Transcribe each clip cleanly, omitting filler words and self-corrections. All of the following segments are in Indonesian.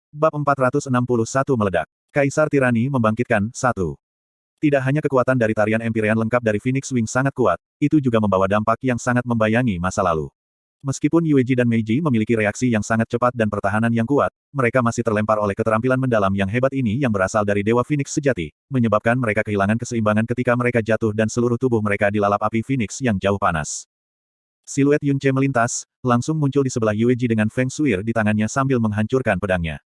Bab 461 meledak. Kaisar Tirani membangkitkan, 1. Tidak hanya kekuatan dari tarian Empyrean lengkap dari Phoenix Wing sangat kuat, itu juga membawa dampak yang sangat membayangi masa lalu. Meskipun Yueji dan Meiji memiliki reaksi yang sangat cepat dan pertahanan yang kuat, mereka masih terlempar oleh keterampilan mendalam yang hebat ini yang berasal dari Dewa Phoenix sejati, menyebabkan mereka kehilangan keseimbangan ketika mereka jatuh dan seluruh tubuh mereka dilalap api Phoenix yang jauh panas. Siluet Yunce melintas, langsung muncul di sebelah Yueji dengan Feng Shuir di tangannya sambil menghancurkan pedangnya.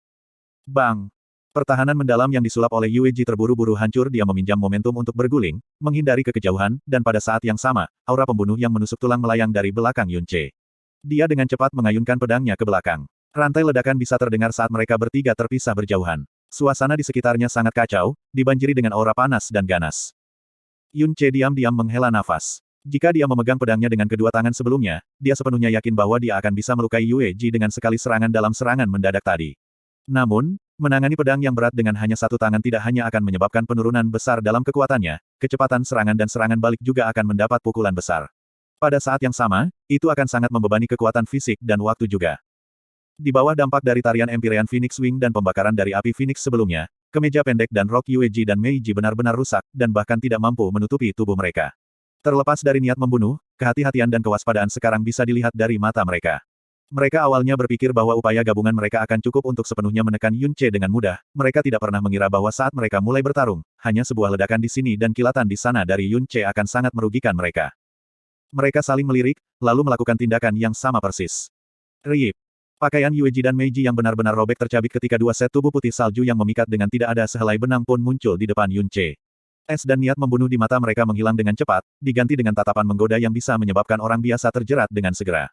Bang! Pertahanan mendalam yang disulap oleh Yueji terburu-buru hancur. Dia meminjam momentum untuk berguling, menghindari kekejauhan, dan pada saat yang sama, aura pembunuh yang menusuk tulang melayang dari belakang Yunce. Dia dengan cepat mengayunkan pedangnya ke belakang. Rantai ledakan bisa terdengar saat mereka bertiga terpisah berjauhan. Suasana di sekitarnya sangat kacau, dibanjiri dengan aura panas dan ganas. Yunce diam-diam menghela nafas. Jika dia memegang pedangnya dengan kedua tangan sebelumnya, dia sepenuhnya yakin bahwa dia akan bisa melukai Yueji dengan sekali serangan dalam serangan mendadak tadi. Namun, menangani pedang yang berat dengan hanya satu tangan tidak hanya akan menyebabkan penurunan besar dalam kekuatannya, kecepatan serangan dan serangan balik juga akan mendapat pukulan besar. Pada saat yang sama, itu akan sangat membebani kekuatan fisik dan waktu juga. Di bawah dampak dari tarian Empyrean Phoenix Wing dan pembakaran dari api Phoenix sebelumnya, kemeja pendek dan rok Yueji dan Meiji benar-benar rusak dan bahkan tidak mampu menutupi tubuh mereka. Terlepas dari niat membunuh, kehati-hatian dan kewaspadaan sekarang bisa dilihat dari mata mereka. Mereka awalnya berpikir bahwa upaya gabungan mereka akan cukup untuk sepenuhnya menekan Yunce dengan mudah. Mereka tidak pernah mengira bahwa saat mereka mulai bertarung, hanya sebuah ledakan di sini dan kilatan di sana dari Yunce akan sangat merugikan mereka. Mereka saling melirik, lalu melakukan tindakan yang sama persis. Riip. Pakaian Yueji dan Meiji yang benar-benar robek tercabik ketika dua set tubuh putih salju yang memikat dengan tidak ada sehelai benang pun muncul di depan Yunce. Es dan niat membunuh di mata mereka menghilang dengan cepat, diganti dengan tatapan menggoda yang bisa menyebabkan orang biasa terjerat dengan segera.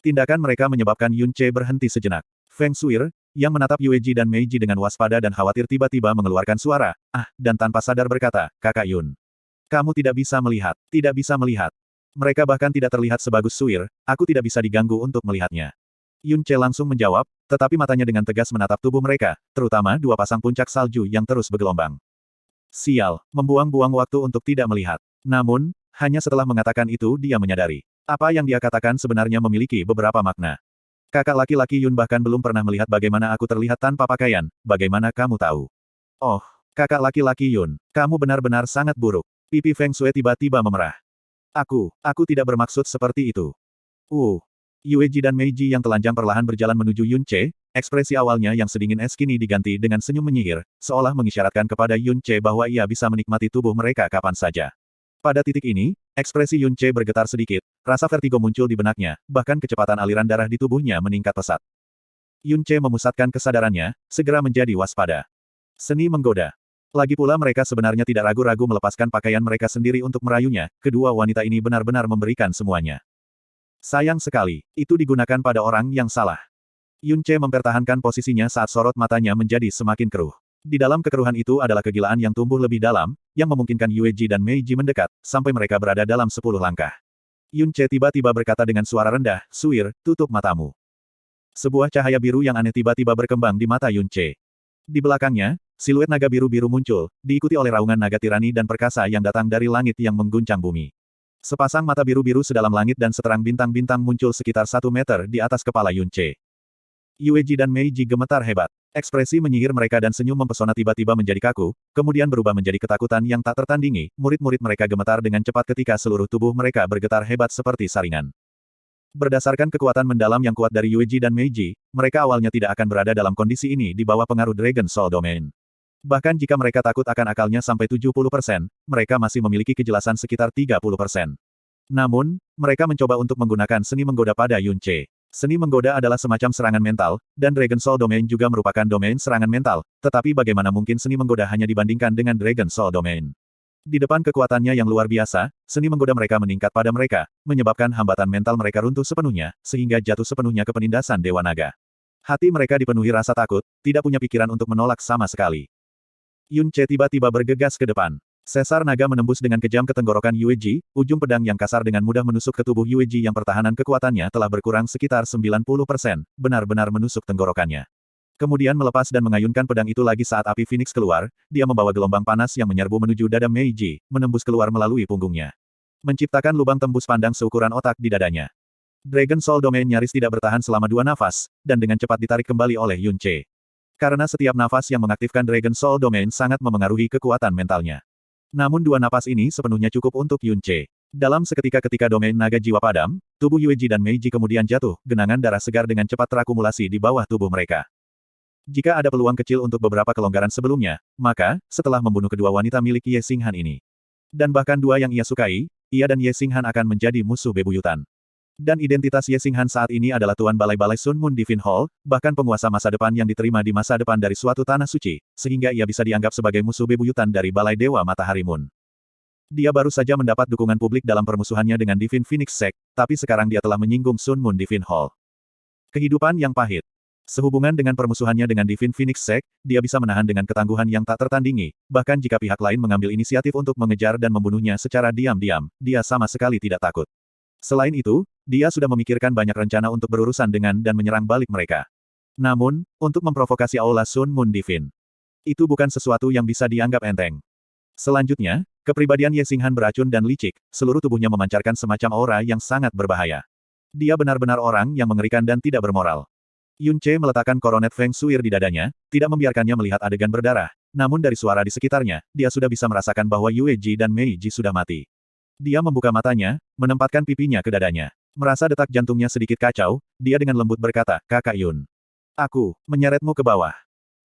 Tindakan mereka menyebabkan Yunce berhenti sejenak. Feng Shuir, yang menatap Yueji dan Meiji dengan waspada dan khawatir tiba-tiba mengeluarkan suara, dan tanpa sadar berkata, Kakak Yun. Kamu tidak bisa melihat, tidak bisa melihat. Mereka bahkan tidak terlihat sebagus Shuir, aku tidak bisa diganggu untuk melihatnya. Yunce langsung menjawab, tetapi matanya dengan tegas menatap tubuh mereka, terutama dua pasang puncak salju yang terus bergelombang. Sial, membuang-buang waktu untuk tidak melihat. Namun, hanya setelah mengatakan itu dia menyadari. Apa yang dia katakan sebenarnya memiliki beberapa makna. Kakak laki-laki Yun bahkan belum pernah melihat bagaimana aku terlihat tanpa pakaian, bagaimana kamu tahu? Oh, kakak laki-laki Yun, kamu benar-benar sangat buruk. Pipi Feng Shui tiba-tiba memerah. Aku tidak bermaksud seperti itu. Yueji dan Meiji yang telanjang perlahan berjalan menuju Yunce, ekspresi awalnya yang sedingin es kini diganti dengan senyum menyihir, seolah mengisyaratkan kepada Yunce bahwa ia bisa menikmati tubuh mereka kapan saja. Pada titik ini, ekspresi Yunce bergetar sedikit, rasa vertigo muncul di benaknya, bahkan kecepatan aliran darah di tubuhnya meningkat pesat. Yunce memusatkan kesadarannya, segera menjadi waspada. Seni menggoda. Lagi pula mereka sebenarnya tidak ragu-ragu melepaskan pakaian mereka sendiri untuk merayunya, kedua wanita ini benar-benar memberikan semuanya. Sayang sekali, itu digunakan pada orang yang salah. Yunce mempertahankan posisinya saat sorot matanya menjadi semakin keruh. Di dalam kekeruhan itu adalah kegilaan yang tumbuh lebih dalam, yang memungkinkan Yueji dan Meiji mendekat, sampai mereka berada dalam 10 langkah. Yunce tiba-tiba berkata dengan suara rendah, Shuir, tutup matamu. Sebuah cahaya biru yang aneh tiba-tiba berkembang di mata Yunce. Di belakangnya, siluet naga biru-biru muncul, diikuti oleh raungan naga tirani dan perkasa yang datang dari langit yang mengguncang bumi. Sepasang mata biru-biru sedalam langit dan seterang bintang-bintang muncul sekitar 1 meter di atas kepala Yunce. Yueji dan Meiji gemetar hebat. Ekspresi menyihir mereka dan senyum mempesona tiba-tiba menjadi kaku, kemudian berubah menjadi ketakutan yang tak tertandingi. Murid-murid mereka gemetar dengan cepat ketika seluruh tubuh mereka bergetar hebat seperti saringan. Berdasarkan kekuatan mendalam yang kuat dari Yueji dan Meiji, mereka awalnya tidak akan berada dalam kondisi ini di bawah pengaruh Dragon Soul Domain. Bahkan jika mereka takut akan akalnya sampai 70%, mereka masih memiliki kejelasan sekitar 30%. Namun, mereka mencoba untuk menggunakan seni menggoda pada Yunce. Seni menggoda adalah semacam serangan mental, dan Dragon Soul Domain juga merupakan domain serangan mental, tetapi bagaimana mungkin seni menggoda hanya dibandingkan dengan Dragon Soul Domain? Di depan kekuatannya yang luar biasa, seni menggoda mereka meningkat pada mereka, menyebabkan hambatan mental mereka runtuh sepenuhnya, sehingga jatuh sepenuhnya ke penindasan Dewa Naga. Hati mereka dipenuhi rasa takut, tidak punya pikiran untuk menolak sama sekali. Yunce tiba-tiba bergegas ke depan. Sesar naga menembus dengan kejam ke tenggorokan Yueji, ujung pedang yang kasar dengan mudah menusuk ke tubuh Yueji yang pertahanan kekuatannya telah berkurang sekitar 90%, benar-benar menusuk tenggorokannya. Kemudian melepas dan mengayunkan pedang itu lagi saat api Phoenix keluar, dia membawa gelombang panas yang menyerbu menuju dada Meiji, menembus keluar melalui punggungnya. Menciptakan lubang tembus pandang seukuran otak di dadanya. Dragon Soul Domain nyaris tidak bertahan selama 2 nafas, dan dengan cepat ditarik kembali oleh Yunce. Karena setiap nafas yang mengaktifkan Dragon Soul Domain sangat memengaruhi kekuatan mentalnya. Namun dua napas ini sepenuhnya cukup untuk Yunce. Dalam seketika ketika domain naga jiwa padam, tubuh Yueji dan Meiji kemudian jatuh, genangan darah segar dengan cepat terakumulasi di bawah tubuh mereka. Jika ada peluang kecil untuk beberapa kelonggaran sebelumnya, maka, setelah membunuh kedua wanita milik Ye Xinghan ini, dan bahkan dua yang ia sukai, ia dan Ye Xinghan akan menjadi musuh bebuyutan. Dan identitas Ye Xinghan saat ini adalah Tuan Balai-Balai Sun Moon Divine Hall, bahkan penguasa masa depan yang diterima di masa depan dari suatu tanah suci, sehingga ia bisa dianggap sebagai musuh bebuyutan dari Balai Dewa Matahari Moon. Dia baru saja mendapat dukungan publik dalam permusuhannya dengan Divine Phoenix Sect, tapi sekarang dia telah menyinggung Sun Moon Divine Hall. Kehidupan yang pahit. Sehubungan dengan permusuhannya dengan Divine Phoenix Sect, dia bisa menahan dengan ketangguhan yang tak tertandingi, bahkan jika pihak lain mengambil inisiatif untuk mengejar dan membunuhnya secara diam-diam, dia sama sekali tidak takut. Selain itu, dia sudah memikirkan banyak rencana untuk berurusan dengan dan menyerang balik mereka. Namun, untuk memprovokasi Aula Sun Moon Divine, itu bukan sesuatu yang bisa dianggap enteng. Selanjutnya, kepribadian Ye Xinghan beracun dan licik, seluruh tubuhnya memancarkan semacam aura yang sangat berbahaya. Dia benar-benar orang yang mengerikan dan tidak bermoral. Yunce meletakkan koronet Feng Shuir di dadanya, tidak membiarkannya melihat adegan berdarah, namun dari suara di sekitarnya, dia sudah bisa merasakan bahwa Yueji dan Meiji sudah mati. Dia membuka matanya, menempatkan pipinya ke dadanya. Merasa detak jantungnya sedikit kacau, dia dengan lembut berkata, "Kakak Yun. Aku menyeretmu ke bawah.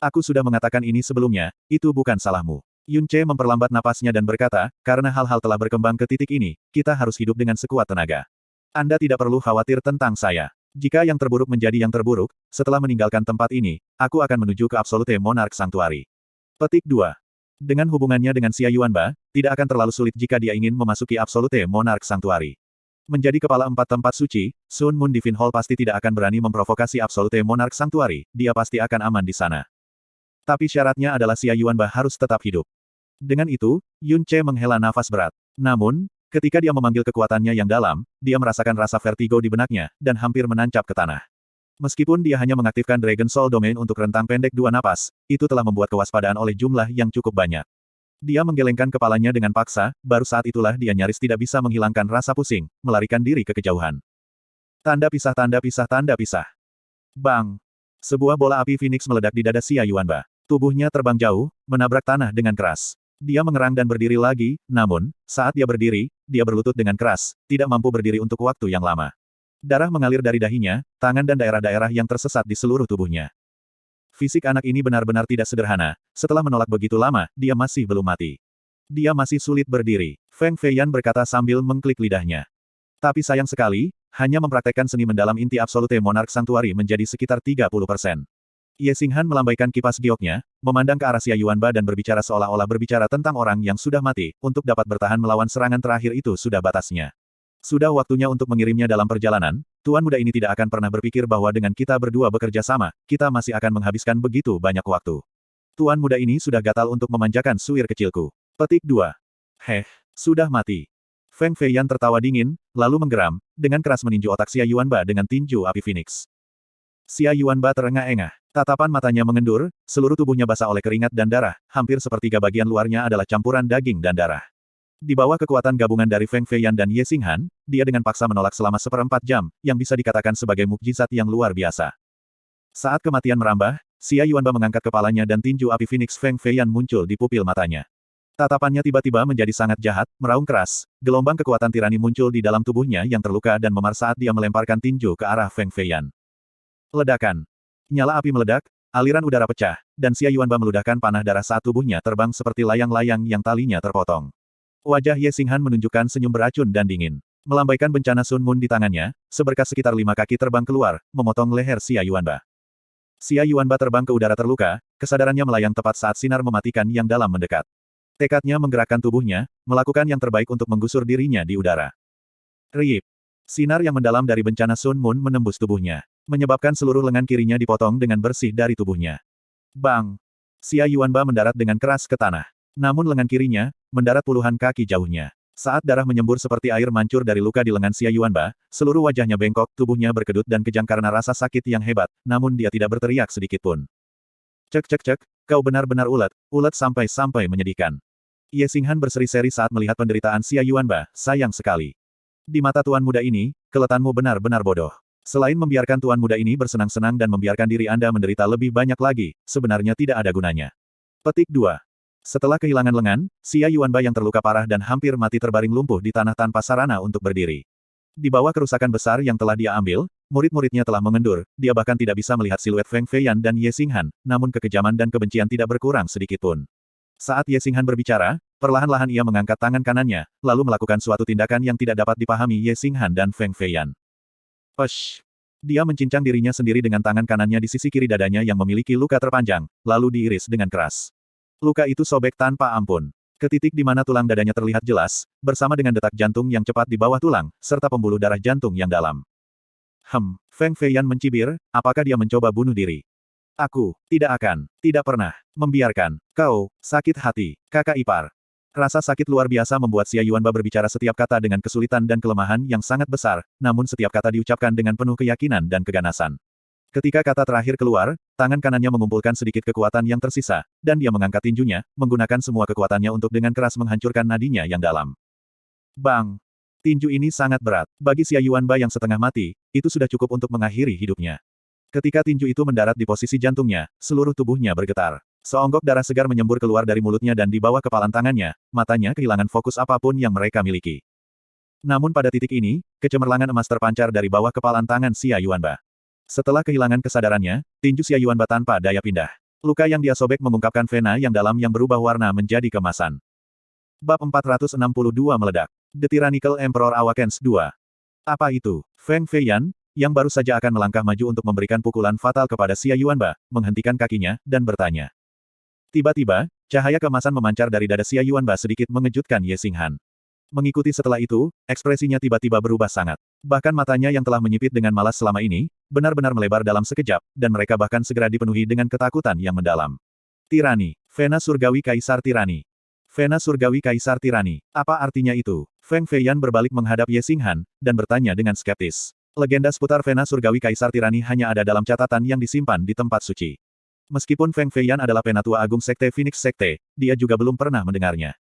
Aku sudah mengatakan ini sebelumnya, itu bukan salahmu." Yunce memperlambat napasnya dan berkata, "Karena hal-hal telah berkembang ke titik ini, kita harus hidup dengan sekuat tenaga. Anda tidak perlu khawatir tentang saya. Jika yang terburuk menjadi yang terburuk, setelah meninggalkan tempat ini, aku akan menuju ke Absolute Monarch Sanctuary." Petik 2. Dengan hubungannya dengan Xia Yuanba, tidak akan terlalu sulit jika dia ingin memasuki Absolute Monarch Sanctuary. Menjadi kepala 4 tempat suci, Sun Moon Divine Hall pasti tidak akan berani memprovokasi Absolute Monarch Sanctuary, dia pasti akan aman di sana. Tapi syaratnya adalah Xia Yuanba harus tetap hidup. Dengan itu, Yunce menghela nafas berat. Namun, ketika dia memanggil kekuatannya yang dalam, dia merasakan rasa vertigo di benaknya, dan hampir menancap ke tanah. Meskipun dia hanya mengaktifkan Dragon Soul Domain untuk rentang pendek 2 napas, itu telah membuat kewaspadaan oleh jumlah yang cukup banyak. Dia menggelengkan kepalanya dengan paksa, baru saat itulah dia nyaris tidak bisa menghilangkan rasa pusing, melarikan diri ke kejauhan. Tanda pisah, tanda pisah, tanda pisah. Bang! Sebuah bola api Phoenix meledak di dada Xia Yuanba. Tubuhnya terbang jauh, menabrak tanah dengan keras. Dia mengerang dan berdiri lagi, namun, saat dia berdiri, dia berlutut dengan keras, tidak mampu berdiri untuk waktu yang lama. Darah mengalir dari dahinya, tangan dan daerah-daerah yang tersesat di seluruh tubuhnya. Fisik anak ini benar-benar tidak sederhana, setelah menolak begitu lama, dia masih belum mati. Dia masih sulit berdiri, Feng Feiyan berkata sambil mengklik lidahnya. Tapi sayang sekali, hanya mempraktekkan seni mendalam inti Absolute Monarch Sanctuary menjadi sekitar 30%. Ye Xinghan melambaikan kipas gioknya, memandang ke arah Xia Yuanba dan berbicara seolah-olah berbicara tentang orang yang sudah mati, untuk dapat bertahan melawan serangan terakhir itu sudah batasnya. Sudah waktunya untuk mengirimnya dalam perjalanan, Tuan muda ini tidak akan pernah berpikir bahwa dengan kita berdua bekerja sama, kita masih akan menghabiskan begitu banyak waktu. Tuan muda ini sudah gatal untuk memanjakan suir kecilku. Petik 2. Heh, sudah mati. Feng Feiyan tertawa dingin, lalu menggeram, dengan keras meninju otak Xia Yuanba dengan tinju api Phoenix. Xia Yuanba terengah-engah. Tatapan matanya mengendur, seluruh tubuhnya basah oleh keringat dan darah, hampir sepertiga bagian luarnya adalah campuran daging dan darah. Di bawah kekuatan gabungan dari Feng Feiyan dan Ye Xinghan, dia dengan paksa menolak selama 1/4 jam, yang bisa dikatakan sebagai mukjizat yang luar biasa. Saat kematian merambah, Xia Yuanba mengangkat kepalanya dan tinju api Phoenix Feng Feiyan muncul di pupil matanya. Tatapannya tiba-tiba menjadi sangat jahat, meraung keras, gelombang kekuatan tirani muncul di dalam tubuhnya yang terluka dan memar saat dia melemparkan tinju ke arah Feng Feiyan. Ledakan. Nyala api meledak, aliran udara pecah, dan Xia Yuanba meludahkan panah darah saat tubuhnya terbang seperti layang-layang yang talinya terpotong. Wajah Ye Xinghan menunjukkan senyum beracun dan dingin. Melambaikan bencana Sun Moon di tangannya, seberkas sekitar 5 kaki terbang keluar, memotong leher Xia Yuanba. Xia Yuanba terbang ke udara terluka, kesadarannya melayang tepat saat sinar mematikan yang dalam mendekat. Tekadnya menggerakkan tubuhnya, melakukan yang terbaik untuk menggusur dirinya di udara. Riip. Sinar yang mendalam dari bencana Sun Moon menembus tubuhnya, menyebabkan seluruh lengan kirinya dipotong dengan bersih dari tubuhnya. Bang! Xia Yuanba mendarat dengan keras ke tanah. Namun lengan kirinya, mendarat puluhan kaki jauhnya. Saat darah menyembur seperti air mancur dari luka di lengan Xia Yuanba, seluruh wajahnya bengkok, tubuhnya berkedut dan kejang karena rasa sakit yang hebat, namun dia tidak berteriak sedikitpun. Cek cek cek, kau benar-benar ulet sampai-sampai menyedihkan. Ye Xinghan berseri-seri saat melihat penderitaan Xia Yuanba, sayang sekali. Di mata tuan muda ini, keletanmu benar-benar bodoh. Selain membiarkan tuan muda ini bersenang-senang dan membiarkan diri Anda menderita lebih banyak lagi, sebenarnya tidak ada gunanya. Petik 2. Setelah kehilangan lengan, Xia Yuanba yang terluka parah dan hampir mati terbaring lumpuh di tanah tanpa sarana untuk berdiri. Di bawah kerusakan besar yang telah dia ambil, murid-muridnya telah mengendur, dia bahkan tidak bisa melihat siluet Feng Feiyan dan Ye Xinghan, namun kekejaman dan kebencian tidak berkurang sedikitpun. Saat Ye Xinghan berbicara, perlahan-lahan ia mengangkat tangan kanannya, lalu melakukan suatu tindakan yang tidak dapat dipahami Ye Xinghan dan Feng Feiyan. Pesh! Dia mencincang dirinya sendiri dengan tangan kanannya di sisi kiri dadanya yang memiliki luka terpanjang, lalu diiris dengan keras. Luka itu sobek tanpa ampun. Ke titik di mana tulang dadanya terlihat jelas, bersama dengan detak jantung yang cepat di bawah tulang, serta pembuluh darah jantung yang dalam. Feng Feiyan mencibir, apakah dia mencoba bunuh diri? Aku tidak akan, tidak pernah, membiarkan kau sakit hati, kakak ipar. Rasa sakit luar biasa membuat Xia Yuanba berbicara setiap kata dengan kesulitan dan kelemahan yang sangat besar, namun setiap kata diucapkan dengan penuh keyakinan dan keganasan. Ketika kata terakhir keluar, tangan kanannya mengumpulkan sedikit kekuatan yang tersisa, dan dia mengangkat tinjunya, menggunakan semua kekuatannya untuk dengan keras menghancurkan nadinya yang dalam. Bang! Tinju ini sangat berat. Bagi Xia Yuanba yang setengah mati, itu sudah cukup untuk mengakhiri hidupnya. Ketika tinju itu mendarat di posisi jantungnya, seluruh tubuhnya bergetar. Seonggok darah segar menyembur keluar dari mulutnya dan di bawah kepalan tangannya, matanya kehilangan fokus apapun yang mereka miliki. Namun pada titik ini, kecemerlangan emas terpancar dari bawah kepalan tangan Xia Yuanba. Setelah kehilangan kesadarannya, tinju Xia Yuanba tanpa daya pindah. Luka yang dia sobek mengungkapkan vena yang dalam yang berubah warna menjadi kemasan. Bab 462 meledak. The Tyrannical Emperor Awakens 2. Apa itu? Feng Feiyan, yang baru saja akan melangkah maju untuk memberikan pukulan fatal kepada Xia Yuanba, menghentikan kakinya, dan bertanya. Tiba-tiba, cahaya kemasan memancar dari dada Xia Yuanba sedikit mengejutkan Ye Xinghan. Mengikuti setelah itu, ekspresinya tiba-tiba berubah sangat. Bahkan matanya yang telah menyipit dengan malas selama ini, benar-benar melebar dalam sekejap, dan mereka bahkan segera dipenuhi dengan ketakutan yang mendalam. Tirani. Vena Surgawi Kaisar Tirani. Vena Surgawi Kaisar Tirani. Apa artinya itu? Feng Feiyan berbalik menghadap Ye Xinghan, dan bertanya dengan skeptis. Legenda seputar Vena Surgawi Kaisar Tirani hanya ada dalam catatan yang disimpan di tempat suci. Meskipun Feng Feiyan adalah penatua agung Sekte Phoenix Sekte, dia juga belum pernah mendengarnya.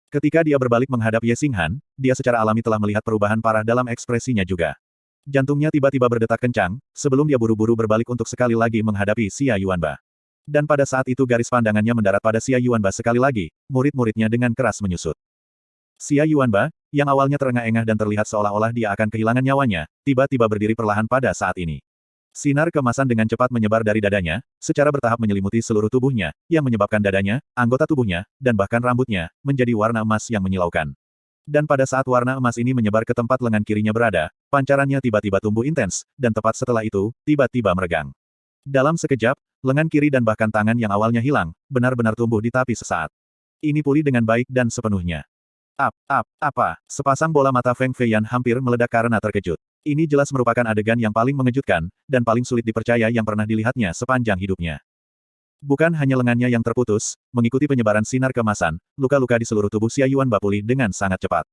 Ketika dia berbalik menghadap Ye Xinghan, dia secara alami telah melihat perubahan parah dalam ekspresinya juga. Jantungnya tiba-tiba berdetak kencang, sebelum dia buru-buru berbalik untuk sekali lagi menghadapi Xia Yuanba. Dan pada saat itu garis pandangannya mendarat pada Xia Yuanba sekali lagi, murid-muridnya dengan keras menyusut. Xia Yuanba, yang awalnya terengah-engah dan terlihat seolah-olah dia akan kehilangan nyawanya, tiba-tiba berdiri perlahan pada saat ini. Sinar kemasan dengan cepat menyebar dari dadanya, secara bertahap menyelimuti seluruh tubuhnya, yang menyebabkan dadanya, anggota tubuhnya, dan bahkan rambutnya, menjadi warna emas yang menyilaukan. Dan pada saat warna emas ini menyebar ke tempat lengan kirinya berada, pancarannya tiba-tiba tumbuh intens, dan tepat setelah itu, tiba-tiba meregang. Dalam sekejap, lengan kiri dan bahkan tangan yang awalnya hilang, benar-benar tumbuh di tapi sesaat. Ini pulih dengan baik dan sepenuhnya. Apa? Sepasang bola mata Feng Feiyan hampir meledak karena terkejut. Ini jelas merupakan adegan yang paling mengejutkan, dan paling sulit dipercaya yang pernah dilihatnya sepanjang hidupnya. Bukan hanya lengannya yang terputus, mengikuti penyebaran sinar kemasan, luka-luka di seluruh tubuh Xia Yuanba pulih dengan sangat cepat.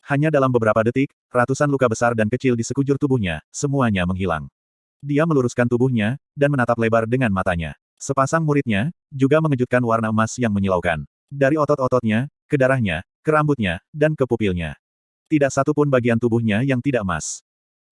Hanya dalam beberapa detik, ratusan luka besar dan kecil di sekujur tubuhnya, semuanya menghilang. Dia meluruskan tubuhnya, dan menatap lebar dengan matanya. Sepasang muridnya, juga mengejutkan warna emas yang menyilaukan. Dari otot-ototnya, ke darahnya, ke rambutnya, dan ke pupilnya. Tidak satu pun bagian tubuhnya yang tidak emas.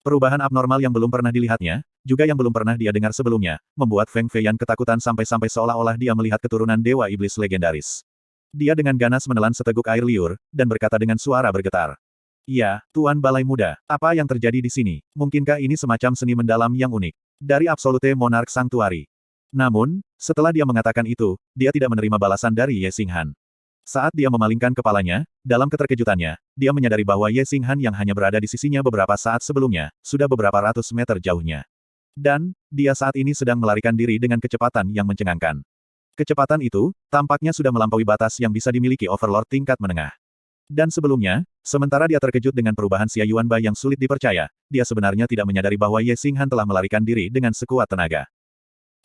Perubahan abnormal yang belum pernah dilihatnya, juga yang belum pernah dia dengar sebelumnya, membuat Feng Feiyan ketakutan sampai-sampai seolah-olah dia melihat keturunan dewa iblis legendaris. Dia dengan ganas menelan seteguk air liur, dan berkata dengan suara bergetar. Ya, Tuan Balai Muda, apa yang terjadi di sini? Mungkinkah ini semacam seni mendalam yang unik? Dari Absolute Monarch Sanctuary. Namun, setelah dia mengatakan itu, dia tidak menerima balasan dari Ye Xinghan. Saat dia memalingkan kepalanya, dalam keterkejutannya, dia menyadari bahwa Ye Xinghan yang hanya berada di sisinya beberapa saat sebelumnya, sudah beberapa ratus meter jauhnya. Dan, dia saat ini sedang melarikan diri dengan kecepatan yang mencengangkan. Kecepatan itu, tampaknya sudah melampaui batas yang bisa dimiliki Overlord tingkat menengah. Dan sebelumnya, sementara dia terkejut dengan perubahan Xia Yuanba yang sulit dipercaya, dia sebenarnya tidak menyadari bahwa Ye Xinghan telah melarikan diri dengan sekuat tenaga.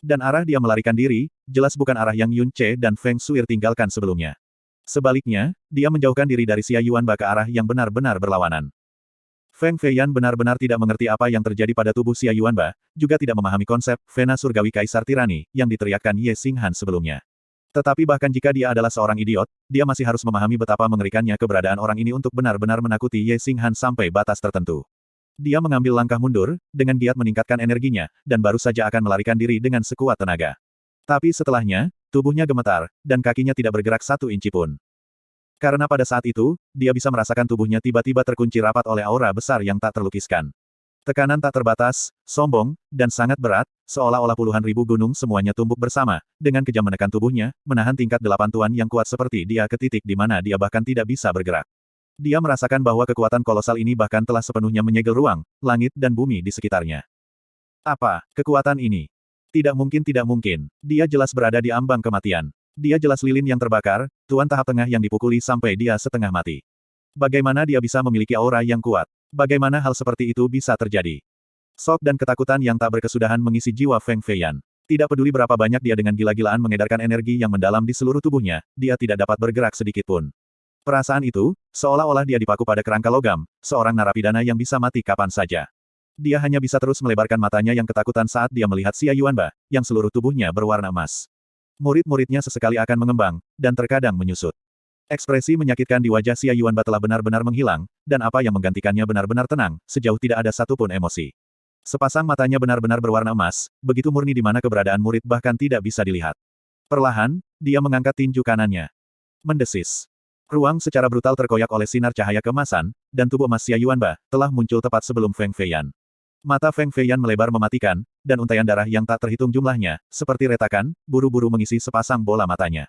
Dan arah dia melarikan diri, jelas bukan arah yang Yun Ce dan Feng Shuir tinggalkan sebelumnya. Sebaliknya, dia menjauhkan diri dari Xia Yuanba ke arah yang benar-benar berlawanan. Feng Feiyan benar-benar tidak mengerti apa yang terjadi pada tubuh Xia Yuanba, juga tidak memahami konsep Vena Surgawi Kaisar Tirani yang diteriakkan Ye Xinghan sebelumnya. Tetapi bahkan jika dia adalah seorang idiot, dia masih harus memahami betapa mengerikannya keberadaan orang ini untuk benar-benar menakuti Ye Xinghan sampai batas tertentu. Dia mengambil langkah mundur, dengan giat meningkatkan energinya, dan baru saja akan melarikan diri dengan sekuat tenaga. Tapi setelahnya, tubuhnya gemetar, dan kakinya tidak bergerak satu inci pun. Karena pada saat itu, dia bisa merasakan tubuhnya tiba-tiba terkunci rapat oleh aura besar yang tak terlukiskan. Tekanan tak terbatas, sombong, dan sangat berat, seolah-olah puluhan ribu gunung semuanya tumbuk bersama, dengan kejam menekan tubuhnya, menahan tingkat 8 tuan yang kuat seperti dia ke titik di mana dia bahkan tidak bisa bergerak. Dia merasakan bahwa kekuatan kolosal ini bahkan telah sepenuhnya menyegel ruang, langit dan bumi di sekitarnya. Apa kekuatan ini? Tidak mungkin, tidak mungkin. Dia jelas berada di ambang kematian. Dia jelas lilin yang terbakar, tuan tahap tengah yang dipukuli sampai dia setengah mati. Bagaimana dia bisa memiliki aura yang kuat? Bagaimana hal seperti itu bisa terjadi? Sok dan ketakutan yang tak berkesudahan mengisi jiwa Feng Feiyan. Tidak peduli berapa banyak dia dengan gila-gilaan mengedarkan energi yang mendalam di seluruh tubuhnya, dia tidak dapat bergerak sedikit pun. Perasaan itu, seolah-olah dia dipaku pada kerangka logam, seorang narapidana yang bisa mati kapan saja. Dia hanya bisa terus melebarkan matanya yang ketakutan saat dia melihat Xia Yuanba, yang seluruh tubuhnya berwarna emas. Murid-muridnya sesekali akan mengembang, dan terkadang menyusut. Ekspresi menyakitkan di wajah Xia Yuanba telah benar-benar menghilang, dan apa yang menggantikannya benar-benar tenang, sejauh tidak ada satupun emosi. Sepasang matanya benar-benar berwarna emas, begitu murni di mana keberadaan murid bahkan tidak bisa dilihat. Perlahan, dia mengangkat tinju kanannya. Mendesis. Ruang secara brutal terkoyak oleh sinar cahaya keemasan, dan tubuh emas Xia Yuanba telah muncul tepat sebelum Feng Feiyan. Mata Feng Feiyan melebar mematikan, dan untaian darah yang tak terhitung jumlahnya, seperti retakan, buru-buru mengisi sepasang bola matanya.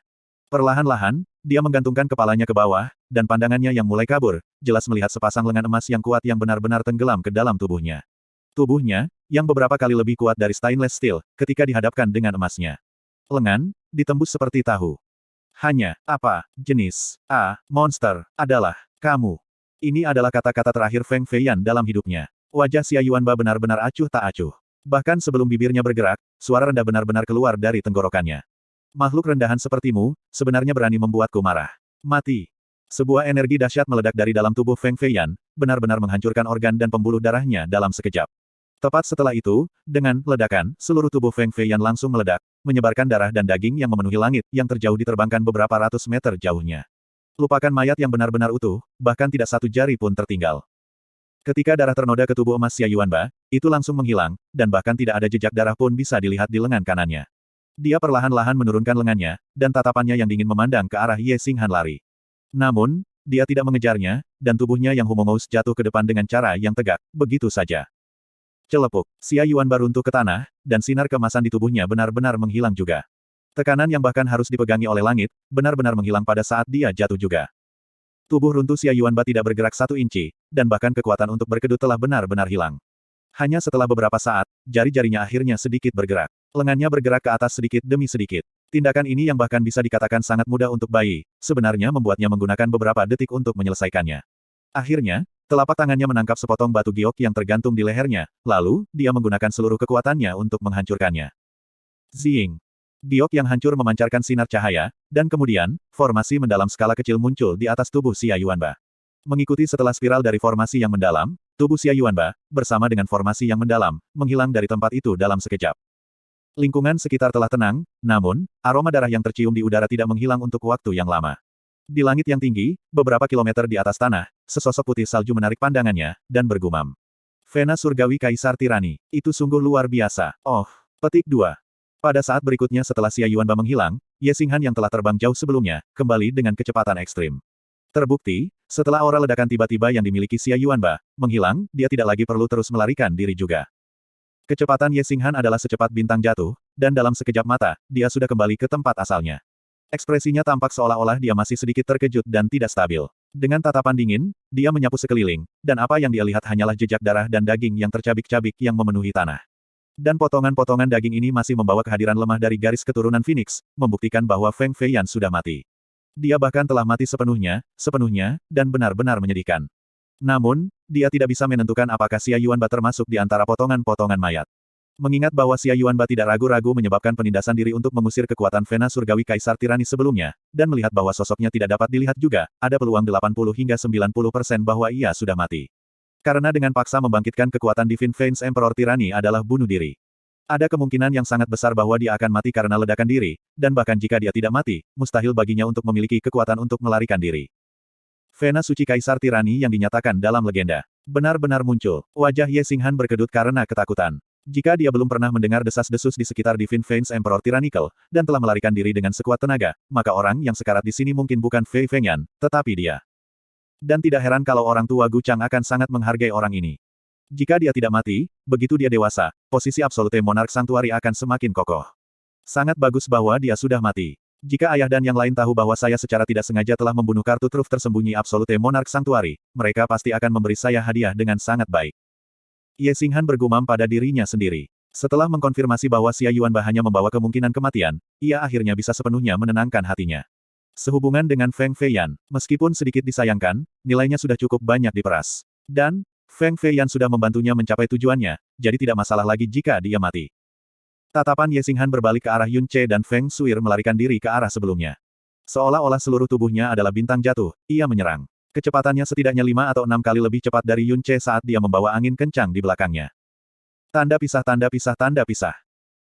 Perlahan-lahan, dia menggantungkan kepalanya ke bawah, dan pandangannya yang mulai kabur, jelas melihat sepasang lengan emas yang kuat yang benar-benar tenggelam ke dalam tubuhnya. Tubuhnya, yang beberapa kali lebih kuat dari stainless steel, ketika dihadapkan dengan emasnya. Lengan, ditembus seperti tahu. Hanya, apa, jenis, monster, adalah, kamu. Ini adalah kata-kata terakhir Feng Feiyan dalam hidupnya. Wajah Xia Yuanba benar-benar acuh tak acuh. Bahkan sebelum bibirnya bergerak, suara rendah benar-benar keluar dari tenggorokannya. Makhluk rendahan sepertimu, sebenarnya berani membuatku marah. Mati. Sebuah energi dahsyat meledak dari dalam tubuh Feng Feiyan, benar-benar menghancurkan organ dan pembuluh darahnya dalam sekejap. Tepat setelah itu, dengan ledakan, seluruh tubuh Feng Feiyan langsung meledak, menyebarkan darah dan daging yang memenuhi langit, yang terjauh diterbangkan beberapa ratus meter jauhnya. Lupakan mayat yang benar-benar utuh, bahkan tidak satu jari pun tertinggal. Ketika darah ternoda ke tubuh emas Xia Yuanba, itu langsung menghilang, dan bahkan tidak ada jejak darah pun bisa dilihat di lengan kanannya. Dia perlahan-lahan menurunkan lengannya, dan tatapannya yang dingin memandang ke arah Ye Xinghan lari. Namun, dia tidak mengejarnya, dan tubuhnya yang humongous jatuh ke depan dengan cara yang tegak, begitu saja. Celepuk, Xia Yuanba runtuh ke tanah, dan sinar keemasan di tubuhnya benar-benar menghilang juga. Tekanan yang bahkan harus dipegangi oleh langit, benar-benar menghilang pada saat dia jatuh juga. Tubuh runtuh Xia Yuanba tidak bergerak satu inci, dan bahkan kekuatan untuk berkedut telah benar-benar hilang. Hanya setelah beberapa saat, jari-jarinya akhirnya sedikit bergerak. Lengannya bergerak ke atas sedikit demi sedikit. Tindakan ini yang bahkan bisa dikatakan sangat mudah untuk bayi, sebenarnya membuatnya menggunakan beberapa detik untuk menyelesaikannya. Akhirnya, telapak tangannya menangkap sepotong batu giok yang tergantung di lehernya, lalu, dia menggunakan seluruh kekuatannya untuk menghancurkannya. Zing. Giok yang hancur memancarkan sinar cahaya, dan kemudian, formasi mendalam skala kecil muncul di atas tubuh Xia Yuanba. Mengikuti setelah spiral dari formasi yang mendalam, tubuh Xia Yuanba, bersama dengan formasi yang mendalam, menghilang dari tempat itu dalam sekejap. Lingkungan sekitar telah tenang, namun, aroma darah yang tercium di udara tidak menghilang untuk waktu yang lama. Di langit yang tinggi, beberapa kilometer di atas tanah, sesosok putih salju menarik pandangannya, dan bergumam. Vena surgawi Kaisar Tirani, itu sungguh luar biasa. Oh, petik 2. Pada saat berikutnya setelah Xia Yuanba menghilang, Ye Xinghan yang telah terbang jauh sebelumnya, kembali dengan kecepatan ekstrim. Terbukti, setelah aura ledakan tiba-tiba yang dimiliki Xia Yuanba menghilang, dia tidak lagi perlu terus melarikan diri juga. Kecepatan Ye Xinghan adalah secepat bintang jatuh, dan dalam sekejap mata, dia sudah kembali ke tempat asalnya. Ekspresinya tampak seolah-olah dia masih sedikit terkejut dan tidak stabil. Dengan tatapan dingin, dia menyapu sekeliling, dan apa yang dia lihat hanyalah jejak darah dan daging yang tercabik-cabik yang memenuhi tanah. Dan potongan-potongan daging ini masih membawa kehadiran lemah dari garis keturunan Phoenix, membuktikan bahwa Feng Feiyan sudah mati. Dia bahkan telah mati sepenuhnya, dan benar-benar menyedihkan. Namun, dia tidak bisa menentukan apakah Xia Yuanba termasuk di antara potongan-potongan mayat. Mengingat bahwa Xia Yuanba tidak ragu-ragu menyebabkan penindasan diri untuk mengusir kekuatan Vena surgawi Kaisar Tirani sebelumnya, dan melihat bahwa sosoknya tidak dapat dilihat juga, ada peluang 80 hingga 90% bahwa ia sudah mati. Karena dengan paksa membangkitkan kekuatan Divine Veins Emperor Tirani adalah bunuh diri. Ada kemungkinan yang sangat besar bahwa dia akan mati karena ledakan diri, dan bahkan jika dia tidak mati, mustahil baginya untuk memiliki kekuatan untuk melarikan diri. Vena suci Kaisar Tirani yang dinyatakan dalam legenda. Benar-benar muncul. Wajah Ye Xinghan berkedut karena ketakutan. Jika dia belum pernah mendengar desas-desus di sekitar Divine Veins Emperor Tyrannical, dan telah melarikan diri dengan sekuat tenaga, maka orang yang sekarat di sini mungkin bukan Fei Fengyan, tetapi dia. Dan tidak heran kalau orang tua Gu Chang akan sangat menghargai orang ini. Jika dia tidak mati, begitu dia dewasa, posisi Absolute Monarch Sanctuary akan semakin kokoh. Sangat bagus bahwa dia sudah mati. Jika ayah dan yang lain tahu bahwa saya secara tidak sengaja telah membunuh kartu truf tersembunyi Absolute Monarch Sanctuary, mereka pasti akan memberi saya hadiah dengan sangat baik. Ye Xinghan bergumam pada dirinya sendiri. Setelah mengkonfirmasi bahwa Xia Yuanba hanya membawa kemungkinan kematian, ia akhirnya bisa sepenuhnya menenangkan hatinya. Sehubungan dengan Feng Feiyan, meskipun sedikit disayangkan, nilainya sudah cukup banyak diperas. Dan, Feng Feiyan sudah membantunya mencapai tujuannya, jadi tidak masalah lagi jika dia mati. Tatapan Ye Xinghan berbalik ke arah Yun Ce dan Feng Suir melarikan diri ke arah sebelumnya. Seolah-olah seluruh tubuhnya adalah bintang jatuh, ia menyerang. Kecepatannya setidaknya 5 atau 6 kali lebih cepat dari Yun Ce saat dia membawa angin kencang di belakangnya. Tanda pisah, tanda pisah, tanda pisah.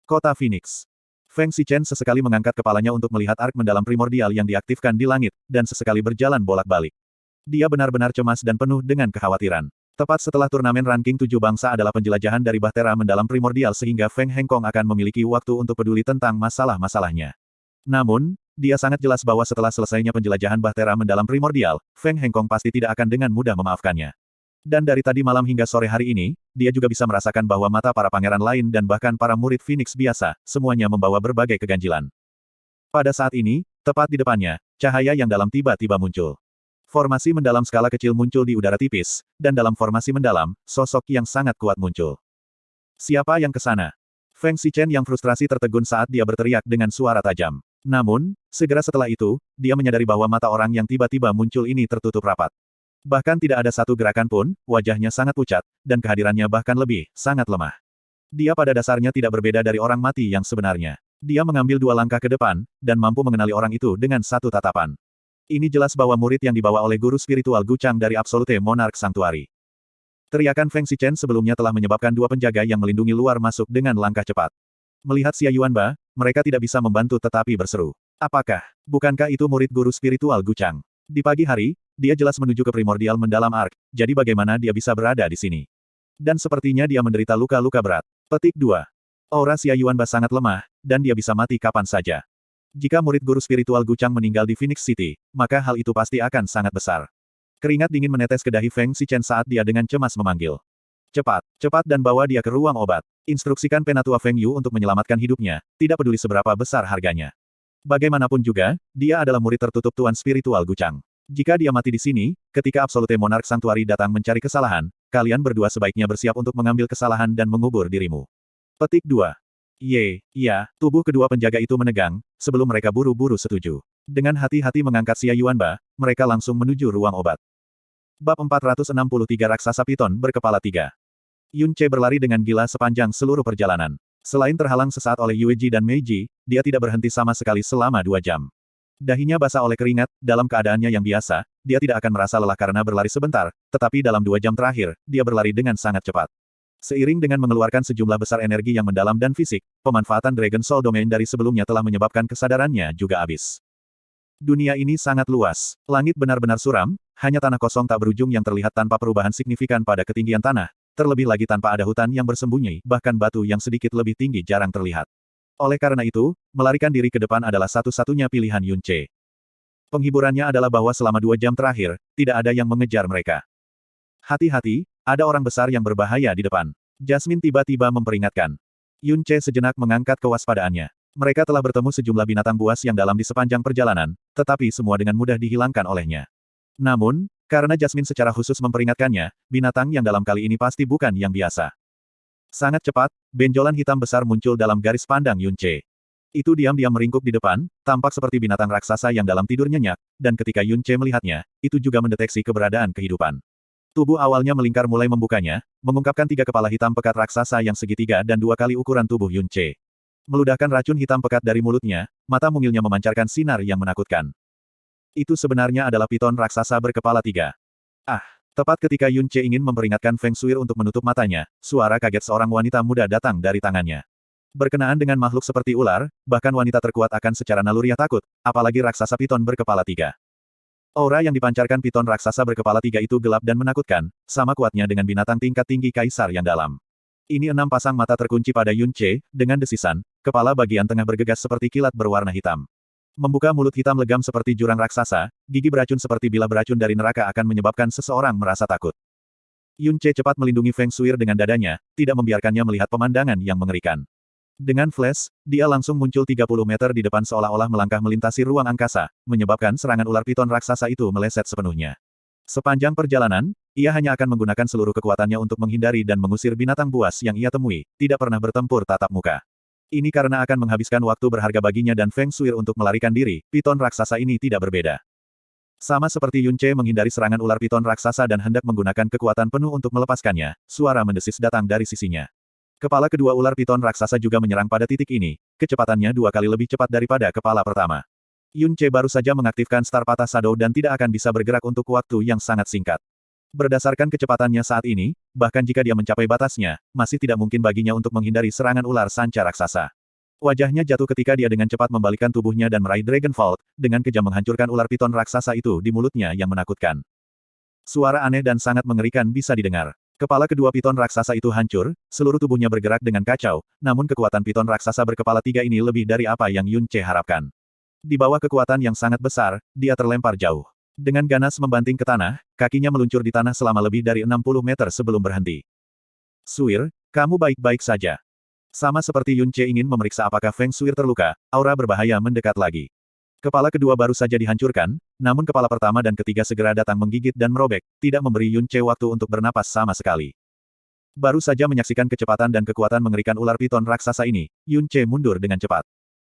Kota Phoenix. Feng Xichen sesekali mengangkat kepalanya untuk melihat ark mendalam primordial yang diaktifkan di langit, dan sesekali berjalan bolak-balik. Dia benar-benar cemas dan penuh dengan kekhawatiran. Tepat setelah turnamen ranking 7 bangsa adalah penjelajahan dari Bahtera mendalam primordial sehingga Feng Hengkong akan memiliki waktu untuk peduli tentang masalah-masalahnya. Namun, dia sangat jelas bahwa setelah selesainya penjelajahan Bahtera mendalam primordial, Feng Hengkong pasti tidak akan dengan mudah memaafkannya. Dan dari tadi malam hingga sore hari ini, dia juga bisa merasakan bahwa mata para pangeran lain dan bahkan para murid Phoenix biasa, semuanya membawa berbagai keganjilan. Pada saat ini, tepat di depannya, cahaya yang dalam tiba-tiba muncul. Formasi mendalam skala kecil muncul di udara tipis, dan dalam formasi mendalam, sosok yang sangat kuat muncul. Siapa yang ke sana? Feng Xichen yang frustrasi tertegun saat dia berteriak dengan suara tajam. Namun, segera setelah itu, dia menyadari bahwa mata orang yang tiba-tiba muncul ini tertutup rapat. Bahkan tidak ada satu gerakan pun, wajahnya sangat pucat, dan kehadirannya bahkan lebih, sangat lemah. Dia pada dasarnya tidak berbeda dari orang mati yang sebenarnya. Dia mengambil 2 langkah ke depan, dan mampu mengenali orang itu dengan satu tatapan. Ini jelas bahwa murid yang dibawa oleh guru spiritual Gu Chang dari Absolute Monarch Sanctuary. Teriakan Feng Xichen sebelumnya telah menyebabkan 2 penjaga yang melindungi luar masuk dengan langkah cepat. Melihat Xia Yuanba, mereka tidak bisa membantu tetapi berseru. Apakah, bukankah itu murid guru spiritual Gu Chang? Di pagi hari, dia jelas menuju ke primordial mendalam ark, jadi bagaimana dia bisa berada di sini? Dan sepertinya dia menderita luka-luka berat. Petik 2. Aura Xia Yuanba sangat lemah, dan dia bisa mati kapan saja. Jika murid guru spiritual Gu Chang meninggal di Phoenix City, maka hal itu pasti akan sangat besar. Keringat dingin menetes ke dahi Feng Xichen saat dia dengan cemas memanggil. Cepat, cepat dan bawa dia ke ruang obat. Instruksikan penatua Feng Yu untuk menyelamatkan hidupnya, tidak peduli seberapa besar harganya. Bagaimanapun juga, dia adalah murid tertutup Tuan Spiritual Gu Chang. Jika dia mati di sini, ketika Absolute Monarch Sanctuary datang mencari kesalahan, kalian berdua sebaiknya bersiap untuk mengambil kesalahan dan mengubur dirimu. Petik 2. Iya, tubuh kedua penjaga itu menegang, sebelum mereka buru-buru setuju. Dengan hati-hati mengangkat Xia Yuanba, mereka langsung menuju ruang obat. Bab 463 Raksasa Piton berkepala 3. Yun Ce berlari dengan gila sepanjang seluruh perjalanan. Selain terhalang sesaat oleh Yue Ji dan Mei Ji, dia tidak berhenti sama sekali selama 2 jam. Dahinya basah oleh keringat, dalam keadaannya yang biasa, dia tidak akan merasa lelah karena berlari sebentar, tetapi dalam 2 jam terakhir, dia berlari dengan sangat cepat. Seiring dengan mengeluarkan sejumlah besar energi yang mendalam dan fisik, pemanfaatan Dragon Soul Domain dari sebelumnya telah menyebabkan kesadarannya juga habis. Dunia ini sangat luas. Langit benar-benar suram, hanya tanah kosong tak berujung yang terlihat tanpa perubahan signifikan pada ketinggian tanah, terlebih lagi tanpa ada hutan yang bersembunyi, bahkan batu yang sedikit lebih tinggi jarang terlihat. Oleh karena itu, melarikan diri ke depan adalah satu-satunya pilihan Yun Ce. Penghiburannya adalah bahwa selama 2 jam terakhir, tidak ada yang mengejar mereka. Hati-hati, ada orang besar yang berbahaya di depan. Jasmine tiba-tiba memperingatkan. Yun Ce sejenak mengangkat kewaspadaannya. Mereka telah bertemu sejumlah binatang buas yang dalam di sepanjang perjalanan, tetapi semua dengan mudah dihilangkan olehnya. Namun, karena Jasmine secara khusus memperingatkannya, binatang yang dalam kali ini pasti bukan yang biasa. Sangat cepat, benjolan hitam besar muncul dalam garis pandang Yun Ce. Itu diam-diam meringkuk di depan, tampak seperti binatang raksasa yang dalam tidur nyenyak, dan ketika Yun Ce melihatnya, itu juga mendeteksi keberadaan kehidupan. Tubuh awalnya melingkar mulai membukanya, mengungkapkan 3 kepala hitam pekat raksasa yang segitiga dan 2 kali ukuran tubuh Yun Ce. Meludahkan racun hitam pekat dari mulutnya, mata mungilnya memancarkan sinar yang menakutkan. Itu sebenarnya adalah piton raksasa berkepala 3. Ah! Tepat ketika Yun Ce ingin memperingatkan Feng Suir untuk menutup matanya, suara kaget seorang wanita muda datang dari tangannya. Berkenaan dengan makhluk seperti ular, bahkan wanita terkuat akan secara naluriah takut, apalagi raksasa piton berkepala 3. Aura yang dipancarkan piton raksasa berkepala 3 itu gelap dan menakutkan, sama kuatnya dengan binatang tingkat tinggi kaisar yang dalam. Ini 6 pasang mata terkunci pada Yun Ce, dengan desisan, kepala bagian tengah bergegas seperti kilat berwarna hitam. Membuka mulut hitam legam seperti jurang raksasa, gigi beracun seperti bilah beracun dari neraka akan menyebabkan seseorang merasa takut. Yun Ce cepat melindungi Feng Shuir dengan dadanya, tidak membiarkannya melihat pemandangan yang mengerikan. Dengan flash, dia langsung muncul 30 meter di depan seolah-olah melangkah melintasi ruang angkasa, menyebabkan serangan ular piton raksasa itu meleset sepenuhnya. Sepanjang perjalanan, ia hanya akan menggunakan seluruh kekuatannya untuk menghindari dan mengusir binatang buas yang ia temui, tidak pernah bertempur tatap muka. Ini karena akan menghabiskan waktu berharga baginya dan Feng Shuir untuk melarikan diri, piton raksasa ini tidak berbeda. Sama seperti Yun Ce menghindari serangan ular piton raksasa dan hendak menggunakan kekuatan penuh untuk melepaskannya, suara mendesis datang dari sisinya. Kepala kedua ular piton raksasa juga menyerang pada titik ini, kecepatannya 2 kali lebih cepat daripada kepala pertama. Yun Ce baru saja mengaktifkan Star Patah Shadow dan tidak akan bisa bergerak untuk waktu yang sangat singkat. Berdasarkan kecepatannya saat ini, bahkan jika dia mencapai batasnya, masih tidak mungkin baginya untuk menghindari serangan ular sanca raksasa. Wajahnya jatuh ketika dia dengan cepat membalikkan tubuhnya dan meraih Dragon Vault, dengan kejam menghancurkan ular piton raksasa itu di mulutnya yang menakutkan. Suara aneh dan sangat mengerikan bisa didengar. Kepala kedua piton raksasa itu hancur, seluruh tubuhnya bergerak dengan kacau, namun kekuatan piton raksasa berkepala 3 ini lebih dari apa yang Yun Ce harapkan. Di bawah kekuatan yang sangat besar, dia terlempar jauh. Dengan ganas membanting ke tanah, kakinya meluncur di tanah selama lebih dari 60 meter sebelum berhenti. Shuir, kamu baik-baik saja. Sama seperti Yun Ce ingin memeriksa apakah Feng Shuir terluka, aura berbahaya mendekat lagi. Kepala kedua baru saja dihancurkan, namun kepala pertama dan ketiga segera datang menggigit dan merobek, tidak memberi Yun Ce waktu untuk bernapas sama sekali. Baru saja menyaksikan kecepatan dan kekuatan mengerikan ular piton raksasa ini, Yun Ce mundur dengan cepat.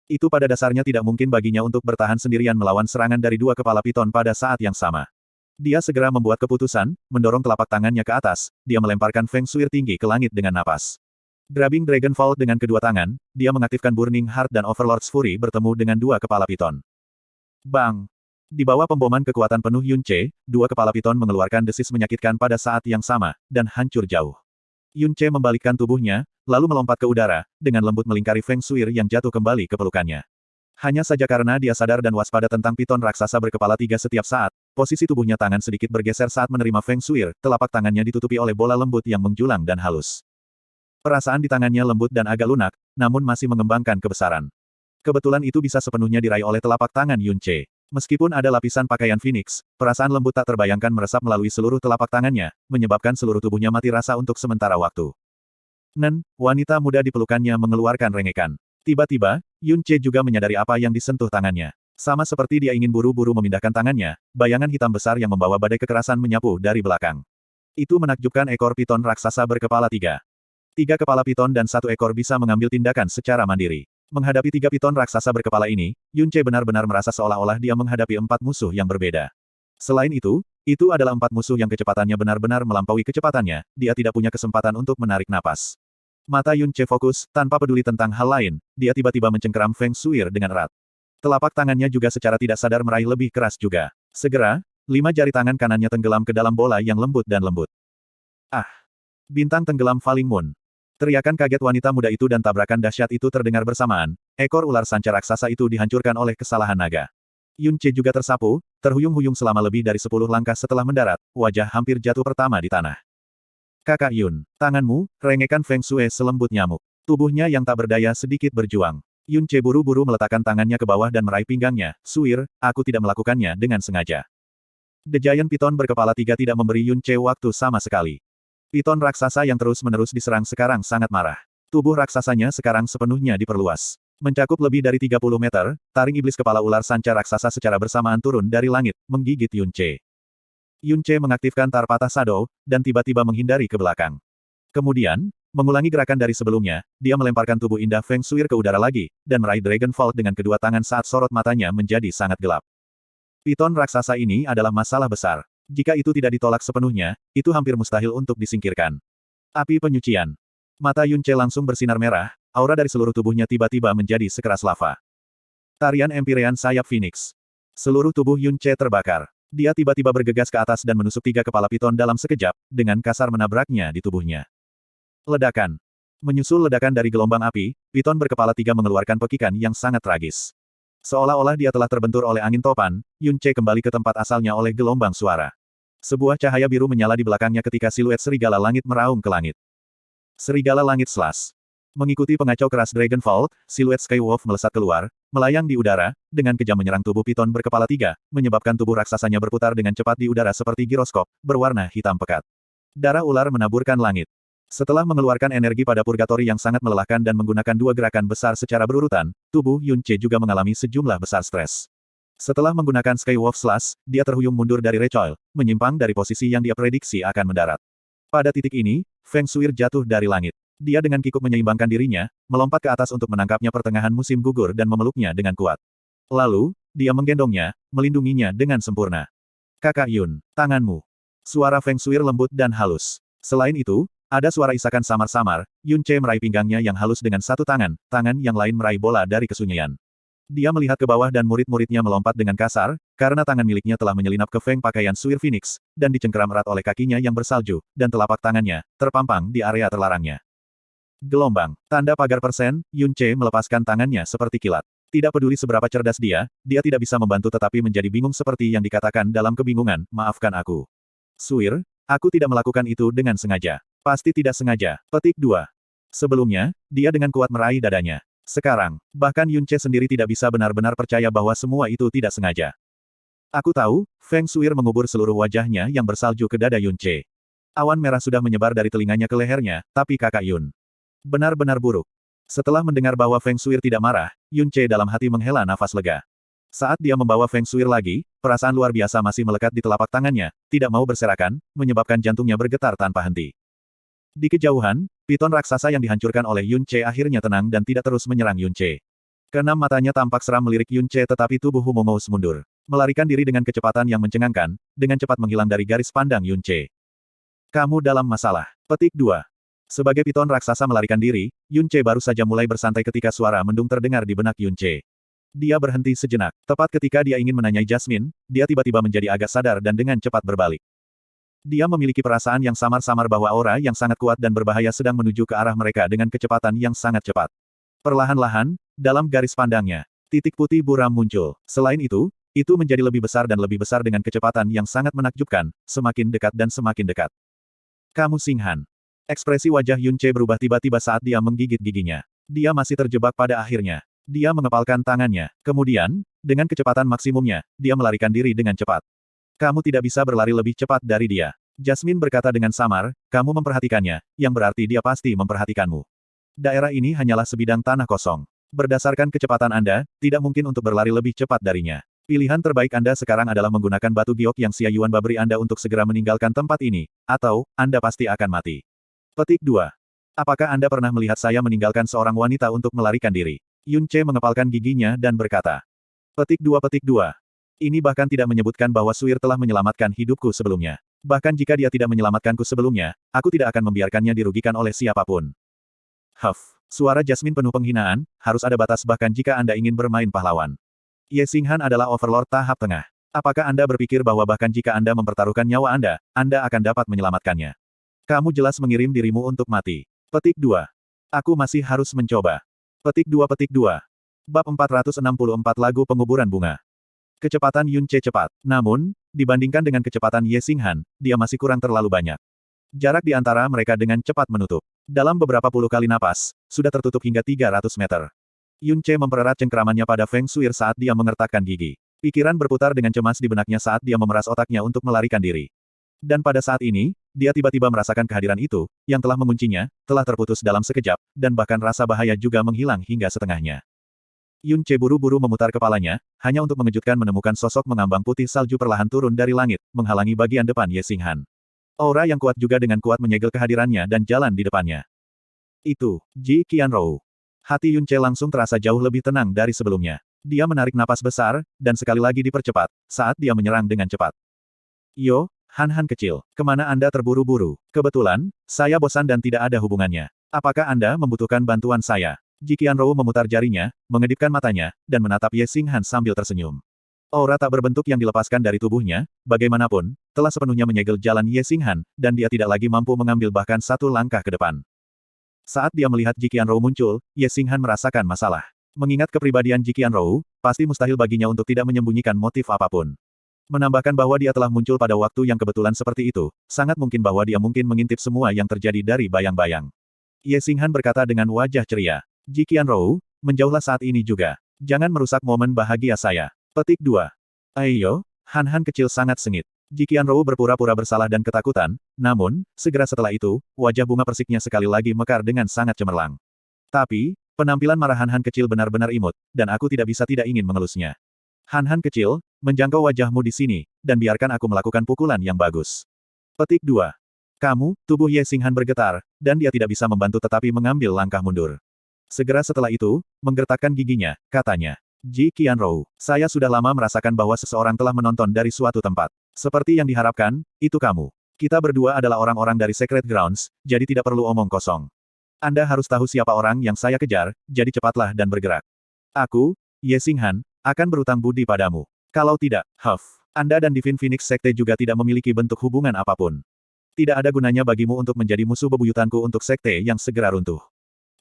Itu pada dasarnya tidak mungkin baginya untuk bertahan sendirian melawan serangan dari 2 kepala piton pada saat yang sama. Dia segera membuat keputusan, mendorong telapak tangannya ke atas, dia melemparkan Feng Shuir tinggi ke langit dengan napas. Grabbing Dragon Vault dengan kedua tangan, dia mengaktifkan Burning Heart dan Overlord's Fury bertemu dengan 2 kepala piton. Bang! Di bawah pemboman kekuatan penuh Yun Ce, 2 kepala piton mengeluarkan desis menyakitkan pada saat yang sama, dan hancur jauh. Yun Ce membalikkan tubuhnya, lalu melompat ke udara, dengan lembut melingkari Feng Shuir yang jatuh kembali ke pelukannya. Hanya saja karena dia sadar dan waspada tentang piton raksasa berkepala 3 setiap saat, posisi tubuhnya tangan sedikit bergeser saat menerima Feng Shuir, telapak tangannya ditutupi oleh bola lembut yang menjulang dan halus. Perasaan di tangannya lembut dan agak lunak, namun masih mengembangkan kebesaran. Kebetulan itu bisa sepenuhnya diraih oleh telapak tangan Yun Ce. Meskipun ada lapisan pakaian Phoenix, perasaan lembut tak terbayangkan meresap melalui seluruh telapak tangannya, menyebabkan seluruh tubuhnya mati rasa untuk sementara waktu. Nen, wanita muda di pelukannya mengeluarkan rengekan. Tiba-tiba, Yun Ce juga menyadari apa yang disentuh tangannya. Sama seperti dia ingin buru-buru memindahkan tangannya, bayangan hitam besar yang membawa badai kekerasan menyapu dari belakang. Itu menakjubkan ekor piton raksasa berkepala 3. 3 kepala piton dan 1 ekor bisa mengambil tindakan secara mandiri. Menghadapi 3 piton raksasa berkepala ini, Yun Ce benar-benar merasa seolah-olah dia menghadapi 4 musuh yang berbeda. Selain itu adalah 4 musuh yang kecepatannya benar-benar melampaui kecepatannya, dia tidak punya kesempatan untuk menarik napas. Mata Yun Ce fokus, tanpa peduli tentang hal lain, dia tiba-tiba mencengkeram Feng Shuir dengan erat. Telapak tangannya juga secara tidak sadar meraih lebih keras juga. Segera, 5 jari tangan kanannya tenggelam ke dalam bola yang lembut dan lembut. Ah! Bintang tenggelam Falling Moon. Teriakan kaget wanita muda itu dan tabrakan dahsyat itu terdengar bersamaan, ekor ular sanca raksasa itu dihancurkan oleh kesalahan naga. Yun Ce juga tersapu, terhuyung-huyung selama lebih dari 10 langkah setelah mendarat, wajah hampir jatuh pertama di tanah. Kakak Yun, tanganmu, rengekan Feng Shui selembut nyamuk. Tubuhnya yang tak berdaya sedikit berjuang. Yun Ce buru-buru meletakkan tangannya ke bawah dan meraih pinggangnya, Shuir, aku tidak melakukannya dengan sengaja. The Giant Piton berkepala 3 tidak memberi Yun Ce waktu sama sekali. Piton raksasa yang terus-menerus diserang sekarang sangat marah. Tubuh raksasanya sekarang sepenuhnya diperluas. Mencakup lebih dari 30 meter, taring iblis kepala ular sanca raksasa secara bersamaan turun dari langit, menggigit Yun Ce. Yun Ce mengaktifkan Tar Patah Shadow, dan tiba-tiba menghindari ke belakang. Kemudian, mengulangi gerakan dari sebelumnya, dia melemparkan tubuh indah Feng Shuir ke udara lagi, dan meraih Dragon Vault dengan kedua tangan saat sorot matanya menjadi sangat gelap. Piton raksasa ini adalah masalah besar. Jika itu tidak ditolak sepenuhnya, itu hampir mustahil untuk disingkirkan. Api penyucian. Mata Yun Ce langsung bersinar merah, aura dari seluruh tubuhnya tiba-tiba menjadi sekeras lava. Tarian Empyrean Sayap Phoenix. Seluruh tubuh Yun Ce terbakar. Dia tiba-tiba bergegas ke atas dan menusuk 3 kepala piton dalam sekejap, dengan kasar menabraknya di tubuhnya. Ledakan. Menyusul ledakan dari gelombang api, piton berkepala 3 mengeluarkan pekikan yang sangat tragis. Seolah-olah dia telah terbentur oleh angin topan, Yun Ce kembali ke tempat asalnya oleh gelombang suara. Sebuah cahaya biru menyala di belakangnya ketika siluet serigala langit meraung ke langit. Serigala langit Slash. Mengikuti pengacau keras Dragonfall, siluet Skywolf melesat keluar, melayang di udara, dengan kejam menyerang tubuh piton berkepala 3, menyebabkan tubuh raksasanya berputar dengan cepat di udara seperti giroskop, berwarna hitam pekat. Darah ular menaburkan langit. Setelah mengeluarkan energi pada purgatori yang sangat melelahkan dan menggunakan 2 gerakan besar secara berurutan, tubuh Yun Ce juga mengalami sejumlah besar stres. Setelah menggunakan Skywolf Slash, dia terhuyung mundur dari recoil, menyimpang dari posisi yang dia prediksi akan mendarat. Pada titik ini, Feng Shuir jatuh dari langit. Dia dengan kikuk menyeimbangkan dirinya, melompat ke atas untuk menangkapnya pertengahan musim gugur dan memeluknya dengan kuat. Lalu, dia menggendongnya, melindunginya dengan sempurna. Kakak Yun, tanganmu. Suara Feng Shuir lembut dan halus. Selain itu, ada suara isakan samar-samar, Yun Ce meraih pinggangnya yang halus dengan satu tangan, tangan yang lain meraih bola dari kesunyian. Dia melihat ke bawah dan murid-muridnya melompat dengan kasar, karena tangan miliknya telah menyelinap ke Feng pakaian Shuir Phoenix, dan dicengkeram erat oleh kakinya yang bersalju, dan telapak tangannya, terpampang di area terlarangnya. Gelombang. Tanda pagar persen, Yun Ce melepaskan tangannya seperti kilat. Tidak peduli seberapa cerdas dia tidak bisa membantu tetapi menjadi bingung seperti yang dikatakan dalam kebingungan, maafkan aku. Shuir, aku tidak melakukan itu dengan sengaja. Pasti tidak sengaja. Petik 2. Sebelumnya, dia dengan kuat meraih dadanya. Sekarang, bahkan Yun Ce sendiri tidak bisa benar-benar percaya bahwa semua itu tidak sengaja. Aku tahu, Feng Shuir mengubur seluruh wajahnya yang bersalju ke dada Yun Ce. Awan merah sudah menyebar dari telinganya ke lehernya, tapi kakak Yun. Benar-benar buruk. Setelah mendengar bahwa Feng Shuir tidak marah, Yun Ce dalam hati menghela nafas lega. Saat dia membawa Feng Shuir lagi, perasaan luar biasa masih melekat di telapak tangannya, tidak mau berserakan, menyebabkan jantungnya bergetar tanpa henti. Di kejauhan, piton raksasa yang dihancurkan oleh Yun Ce akhirnya tenang dan tidak terus menyerang Yun Ce. Keenam matanya tampak seram melirik Yun Ce tetapi tubuh Humongous mundur. Melarikan diri dengan kecepatan yang mencengangkan, dengan cepat menghilang dari garis pandang Yun Ce. Kamu dalam masalah. Petik 2. Sebagai piton raksasa melarikan diri, Yun Ce baru saja mulai bersantai ketika suara mendung terdengar di benak Yun Ce. Dia berhenti sejenak. Tepat ketika dia ingin menanyai Jasmine, dia tiba-tiba menjadi agak sadar dan dengan cepat berbalik. Dia memiliki perasaan yang samar-samar bahwa aura yang sangat kuat dan berbahaya sedang menuju ke arah mereka dengan kecepatan yang sangat cepat. Perlahan-lahan, dalam garis pandangnya, titik putih buram muncul. Selain itu menjadi lebih besar dan lebih besar dengan kecepatan yang sangat menakjubkan, semakin dekat dan semakin dekat. Kamu Xinghan. Ekspresi wajah Yun Ce berubah tiba-tiba saat dia menggigit giginya. Dia masih terjebak pada akhirnya. Dia mengepalkan tangannya. Kemudian, dengan kecepatan maksimumnya, dia melarikan diri dengan cepat. Kamu tidak bisa berlari lebih cepat dari dia. Jasmine berkata dengan samar, kamu memperhatikannya, yang berarti dia pasti memperhatikanmu. Daerah ini hanyalah sebidang tanah kosong. Berdasarkan kecepatan Anda, tidak mungkin untuk berlari lebih cepat darinya. Pilihan terbaik Anda sekarang adalah menggunakan batu giok yang Xia Yuan beri Anda untuk segera meninggalkan tempat ini, atau, Anda pasti akan mati. Petik 2. Apakah Anda pernah melihat saya meninggalkan seorang wanita untuk melarikan diri? Yun Ce mengepalkan giginya dan berkata. Petik 2. Ini bahkan tidak menyebutkan bahwa Shuir telah menyelamatkan hidupku sebelumnya. Bahkan jika dia tidak menyelamatkanku sebelumnya, aku tidak akan membiarkannya dirugikan oleh siapapun. Suara Jasmine penuh penghinaan, harus ada batas bahkan jika Anda ingin bermain pahlawan. Ye Xinghan adalah Overlord tahap tengah. Apakah Anda berpikir bahwa bahkan jika Anda mempertaruhkan nyawa Anda akan dapat menyelamatkannya? Kamu jelas mengirim dirimu untuk mati. Petik 2. Aku masih harus mencoba. Petik 2. Bab 464 Lagu Penguburan Bunga. Kecepatan Yun Ce cepat. Namun, dibandingkan dengan kecepatan Ye Xinghan, dia masih kurang terlalu banyak. Jarak di antara mereka dengan cepat menutup. Dalam beberapa puluh kali napas, sudah tertutup hingga 300 meter. Yun Ce mempererat cengkeramannya pada Feng Shuir saat dia mengertakkan gigi. Pikiran berputar dengan cemas di benaknya saat dia memeras otaknya untuk melarikan diri. Dan pada saat ini, dia tiba-tiba merasakan kehadiran itu, yang telah menguncinya, telah terputus dalam sekejap, dan bahkan rasa bahaya juga menghilang hingga setengahnya. Yun Ce buru-buru memutar kepalanya, hanya untuk mengejutkan menemukan sosok mengambang putih salju perlahan turun dari langit, menghalangi bagian depan Ye Xinghan. Aura yang kuat juga dengan kuat menyegel kehadirannya dan jalan di depannya. Itu, Ji Qianrou. Hati Yun Ce langsung terasa jauh lebih tenang dari sebelumnya. Dia menarik napas besar, dan sekali lagi dipercepat, saat dia menyerang dengan cepat. Yo, Han kecil, kemana Anda terburu-buru? Kebetulan, saya bosan dan tidak ada hubungannya. Apakah Anda membutuhkan bantuan saya? Ji Qianrou memutar jarinya, mengedipkan matanya, dan menatap Ye Xinghan sambil tersenyum. Aura tak berbentuk yang dilepaskan dari tubuhnya, bagaimanapun, telah sepenuhnya menyegel jalan Ye Xinghan, dan dia tidak lagi mampu mengambil bahkan satu langkah ke depan. Saat dia melihat Ji Qianrou muncul, Ye Xinghan merasakan masalah. Mengingat kepribadian Ji Qianrou, pasti mustahil baginya untuk tidak menyembunyikan motif apapun. Menambahkan bahwa dia telah muncul pada waktu yang kebetulan seperti itu, sangat mungkin bahwa dia mungkin mengintip semua yang terjadi dari bayang-bayang. Ye Xinghan berkata dengan wajah ceria. Ji Qianrou, menjauhlah saat ini juga. Jangan merusak momen bahagia saya. Petik 2. Ayo, Han-Han kecil sangat sengit. Ji Qianrou berpura-pura bersalah dan ketakutan, namun, segera setelah itu, wajah bunga persiknya sekali lagi mekar dengan sangat cemerlang. Tapi, penampilan marah Han-Han kecil benar-benar imut, dan aku tidak bisa tidak ingin mengelusnya. Han-Han kecil, menjangkau wajahmu di sini, dan biarkan aku melakukan pukulan yang bagus. Petik 2. Kamu, tubuh Ye Xinghan bergetar, dan dia tidak bisa membantu tetapi mengambil langkah mundur. Segera setelah itu, menggertakkan giginya, katanya. Ji Qianrou, saya sudah lama merasakan bahwa seseorang telah menonton dari suatu tempat. Seperti yang diharapkan, itu kamu. Kita berdua adalah orang-orang dari Secret Grounds, jadi tidak perlu omong kosong. Anda harus tahu siapa orang yang saya kejar, jadi cepatlah dan bergerak. Aku, Ye Xinghan, akan berutang budi padamu. Kalau tidak, Anda dan Divine Phoenix Sekte juga tidak memiliki bentuk hubungan apapun. Tidak ada gunanya bagimu untuk menjadi musuh bebuyutanku untuk sekte yang segera runtuh.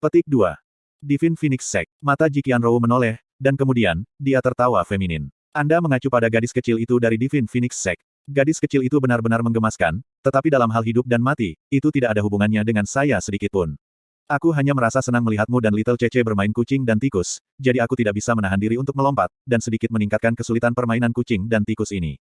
Petik 2. Divine Phoenix Sect. Mata Ji Qianrou menoleh, dan kemudian, dia tertawa feminin. Anda mengacu pada gadis kecil itu dari Divine Phoenix Sect. Gadis kecil itu benar-benar menggemaskan, tetapi dalam hal hidup dan mati, itu tidak ada hubungannya dengan saya sedikitpun. Aku hanya merasa senang melihatmu dan Little Cece bermain kucing dan tikus, jadi aku tidak bisa menahan diri untuk melompat, dan sedikit meningkatkan kesulitan permainan kucing dan tikus ini.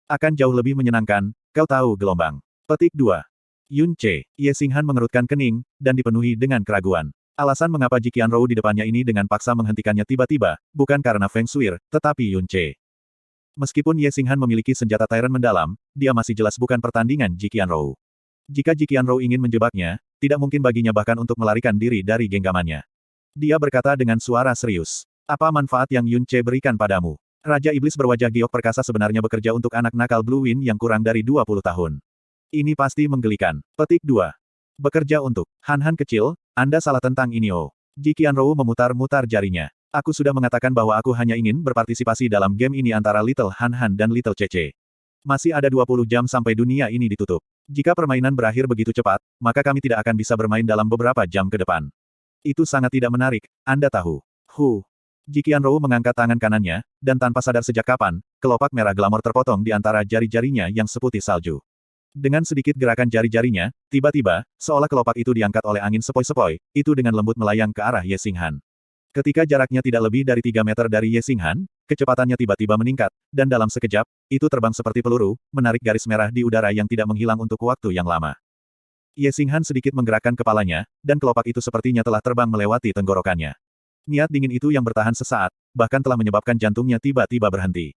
Akan jauh lebih menyenangkan, kau tahu gelombang. Petik 2. Yun Ce, Ye Xinghan mengerutkan kening, dan dipenuhi dengan keraguan. Alasan mengapa Ji Qianrou di depannya ini dengan paksa menghentikannya tiba-tiba, bukan karena Feng Shui, tetapi Yun Ce. Meskipun Ye Xinghan memiliki senjata Tyrant mendalam, dia masih jelas bukan pertandingan Ji Qianrou. Jika Ji Qianrou ingin menjebaknya, tidak mungkin baginya bahkan untuk melarikan diri dari genggamannya. Dia berkata dengan suara serius. Apa manfaat yang Yun Ce berikan padamu? Raja Iblis berwajah giok perkasa sebenarnya bekerja untuk anak nakal Blue Wind yang kurang dari 20 tahun. Ini pasti menggelikan. Petik 2. Bekerja untuk Han-Han kecil, Anda salah tentang ini oh. Ji Qianrou memutar-mutar jarinya. Aku sudah mengatakan bahwa aku hanya ingin berpartisipasi dalam game ini antara Little Han-Han dan Little Cece. Masih ada 20 jam sampai dunia ini ditutup. Jika permainan berakhir begitu cepat, maka kami tidak akan bisa bermain dalam beberapa jam ke depan. Itu sangat tidak menarik, Anda tahu. Ji Qianrou mengangkat tangan kanannya, dan tanpa sadar sejak kapan, kelopak merah glamor terpotong di antara jari-jarinya yang seputih salju. Dengan sedikit gerakan jari-jarinya, tiba-tiba, seolah kelopak itu diangkat oleh angin sepoi-sepoi, itu dengan lembut melayang ke arah Ye Xinghan. Ketika jaraknya tidak lebih dari 3 meter dari Ye Xinghan, kecepatannya tiba-tiba meningkat, dan dalam sekejap, itu terbang seperti peluru, menarik garis merah di udara yang tidak menghilang untuk waktu yang lama. Ye Xinghan sedikit menggerakkan kepalanya, dan kelopak itu sepertinya telah terbang melewati tenggorokannya. Niat dingin itu yang bertahan sesaat, bahkan telah menyebabkan jantungnya tiba-tiba berhenti.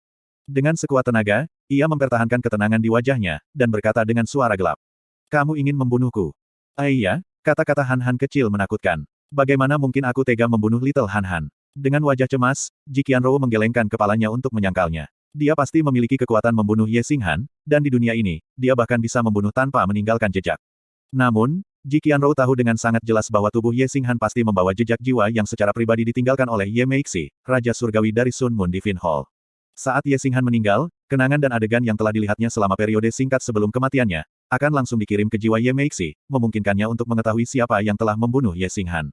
Dengan sekuat tenaga, ia mempertahankan ketenangan di wajahnya, dan berkata dengan suara gelap. Kamu ingin membunuhku? Iya, kata-kata Han-Han kecil menakutkan. Bagaimana mungkin aku tega membunuh Little Han-Han? Dengan wajah cemas, Ji Qianrou menggelengkan kepalanya untuk menyangkalnya. Dia pasti memiliki kekuatan membunuh Ye Xinghan, dan di dunia ini, dia bahkan bisa membunuh tanpa meninggalkan jejak. Namun, Ji Qianrou tahu dengan sangat jelas bahwa tubuh Ye Xinghan pasti membawa jejak jiwa yang secara pribadi ditinggalkan oleh Ye Meixi, Raja Surgawi dari Sun Moon Divine Hall. Saat Ye Xinghan meninggal, kenangan dan adegan yang telah dilihatnya selama periode singkat sebelum kematiannya, akan langsung dikirim ke jiwa Ye Meixi, memungkinkannya untuk mengetahui siapa yang telah membunuh Ye Xinghan.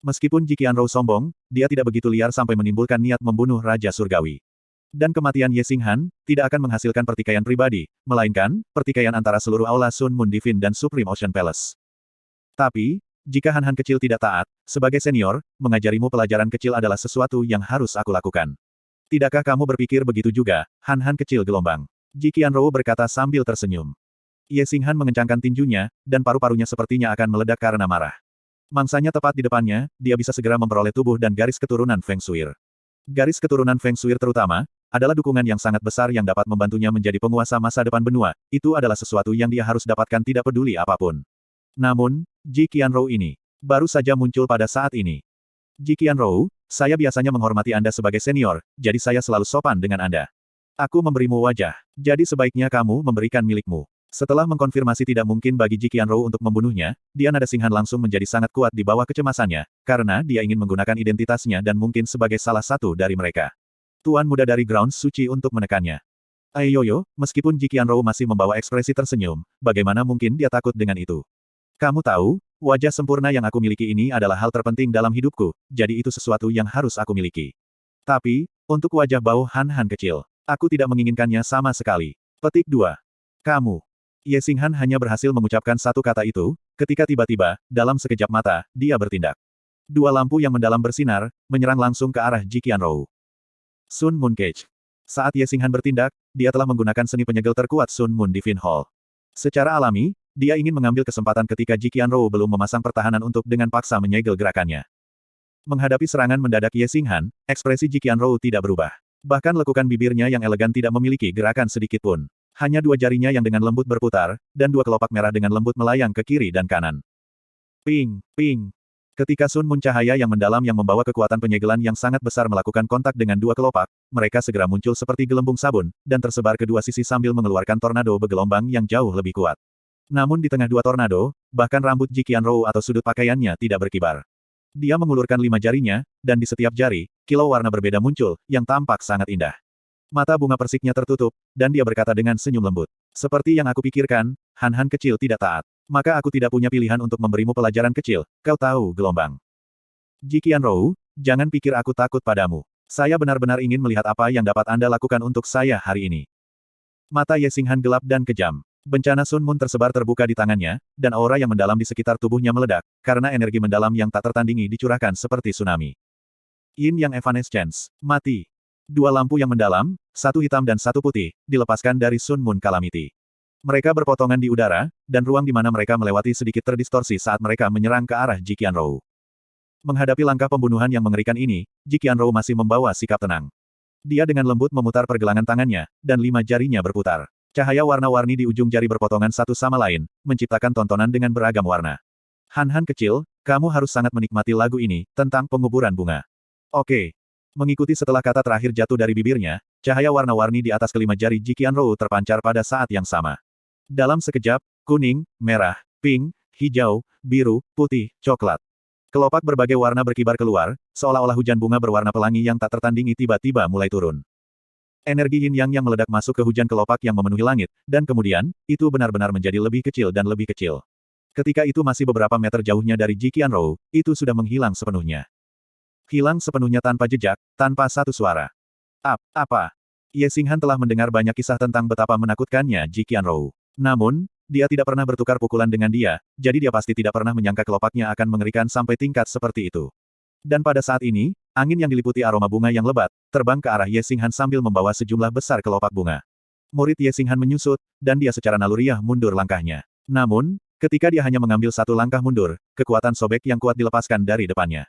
Meskipun Ji Qianrou sombong, dia tidak begitu liar sampai menimbulkan niat membunuh Raja Surgawi. Dan kematian Ye Xinghan, tidak akan menghasilkan pertikaian pribadi, melainkan, pertikaian antara seluruh aula Sun Moon Divine dan Supreme Ocean Palace. Tapi, jika Han-Han kecil tidak taat, sebagai senior, mengajarimu pelajaran kecil adalah sesuatu yang harus aku lakukan. Tidakkah kamu berpikir begitu juga, Han-Han kecil gelombang? Ji Qianrou berkata sambil tersenyum. Ye Xinghan mengencangkan tinjunya, dan paru-parunya sepertinya akan meledak karena marah. Mangsanya tepat di depannya, dia bisa segera memperoleh tubuh dan garis keturunan Feng Shui. Garis keturunan Feng Shui terutama, adalah dukungan yang sangat besar yang dapat membantunya menjadi penguasa masa depan benua, itu adalah sesuatu yang dia harus dapatkan tidak peduli apapun. Namun, Ji Qianrou ini, baru saja muncul pada saat ini. Ji Qianrou, saya biasanya menghormati Anda sebagai senior, jadi saya selalu sopan dengan Anda. Aku memberimu wajah, jadi sebaiknya kamu memberikan milikmu. Setelah mengkonfirmasi tidak mungkin bagi Ji Qianrou untuk membunuhnya, Dia Nada Xinghan langsung menjadi sangat kuat di bawah kecemasannya, karena dia ingin menggunakan identitasnya dan mungkin sebagai salah satu dari mereka. Tuan muda dari Ground Suci untuk menekannya. Ayoyo, meskipun Ji Qianrou masih membawa ekspresi tersenyum, bagaimana mungkin dia takut dengan itu? Kamu tahu, Wajah sempurna yang aku miliki ini adalah hal terpenting dalam hidupku, jadi itu sesuatu yang harus aku miliki. Tapi, untuk wajah bau Han Han kecil, aku tidak menginginkannya sama sekali. Petik 2. Kamu. Ye Xinghan hanya berhasil mengucapkan satu kata itu, ketika tiba-tiba, dalam sekejap mata, dia bertindak. Dua lampu yang mendalam bersinar, menyerang langsung ke arah Ji Qianrou. Sun Moon Cage. Saat Ye Xinghan bertindak, dia telah menggunakan seni penyegel terkuat Sun Moon Divine Hall. Secara alami, dia ingin mengambil kesempatan ketika Ji Qianrou belum memasang pertahanan untuk dengan paksa menyegel gerakannya. Menghadapi serangan mendadak Ye Xinghan, ekspresi Ji Qianrou tidak berubah. Bahkan lekukan bibirnya yang elegan tidak memiliki gerakan sedikit pun. Hanya dua jarinya yang dengan lembut berputar, dan dua kelopak merah dengan lembut melayang ke kiri dan kanan. Ping, ping. Ketika Sun Moon cahaya yang mendalam yang membawa kekuatan penyegelan yang sangat besar melakukan kontak dengan dua kelopak, mereka segera muncul seperti gelembung sabun, dan tersebar ke dua sisi sambil mengeluarkan tornado bergelombang yang jauh lebih kuat. Namun di tengah dua tornado, bahkan rambut Ji Qianrou atau sudut pakaiannya tidak berkibar. Dia mengulurkan 5 jarinya, dan di setiap jari, kilau warna berbeda muncul, yang tampak sangat indah. Mata bunga persiknya tertutup, dan dia berkata dengan senyum lembut. Seperti yang aku pikirkan, Han Han kecil tidak taat. Maka aku tidak punya pilihan untuk memberimu pelajaran kecil, kau tahu gelombang. Ji Qianrou, jangan pikir aku takut padamu. Saya benar-benar ingin melihat apa yang dapat Anda lakukan untuk saya hari ini. Mata Ye Xinghan gelap dan kejam. Bencana Sun Moon tersebar terbuka di tangannya, dan aura yang mendalam di sekitar tubuhnya meledak, karena energi mendalam yang tak tertandingi dicurahkan seperti tsunami. Yin Yang Evanescence, mati. Dua lampu yang mendalam, satu hitam dan satu putih, dilepaskan dari Sun Moon Calamity. Mereka berpotongan di udara, dan ruang di mana mereka melewati sedikit terdistorsi saat mereka menyerang ke arah Ji Qianrou. Menghadapi langkah pembunuhan yang mengerikan ini, Ji Qianrou masih membawa sikap tenang. Dia dengan lembut memutar pergelangan tangannya, dan 5 jarinya berputar. Cahaya warna-warni di ujung jari berpotongan satu sama lain, menciptakan tontonan dengan beragam warna. Han Han kecil, kamu harus sangat menikmati lagu ini, tentang penguburan bunga. Oke. Mengikuti setelah kata terakhir jatuh dari bibirnya, cahaya warna-warni di atas kelima jari Ji Qianrou terpancar pada saat yang sama. Dalam sekejap, kuning, merah, pink, hijau, biru, putih, coklat. Kelopak berbagai warna berkibar keluar, seolah-olah hujan bunga berwarna pelangi yang tak tertandingi tiba-tiba mulai turun. Energi yin yang meledak masuk ke hujan kelopak yang memenuhi langit, dan kemudian, itu benar-benar menjadi lebih kecil dan lebih kecil. Ketika itu masih beberapa meter jauhnya dari Ji Qianrou, itu sudah menghilang sepenuhnya. Hilang sepenuhnya tanpa jejak, tanpa satu suara. Apa? Ye Xinghan telah mendengar banyak kisah tentang betapa menakutkannya Ji Qianrou. Namun, dia tidak pernah bertukar pukulan dengan dia, jadi dia pasti tidak pernah menyangka kelopaknya akan mengerikan sampai tingkat seperti itu. Dan pada saat ini, angin yang diliputi aroma bunga yang lebat, terbang ke arah Ye Xinghan sambil membawa sejumlah besar kelopak bunga. Murid Ye Xinghan menyusut, dan dia secara naluriah mundur langkahnya. Namun, ketika dia hanya mengambil satu langkah mundur, kekuatan sobek yang kuat dilepaskan dari depannya.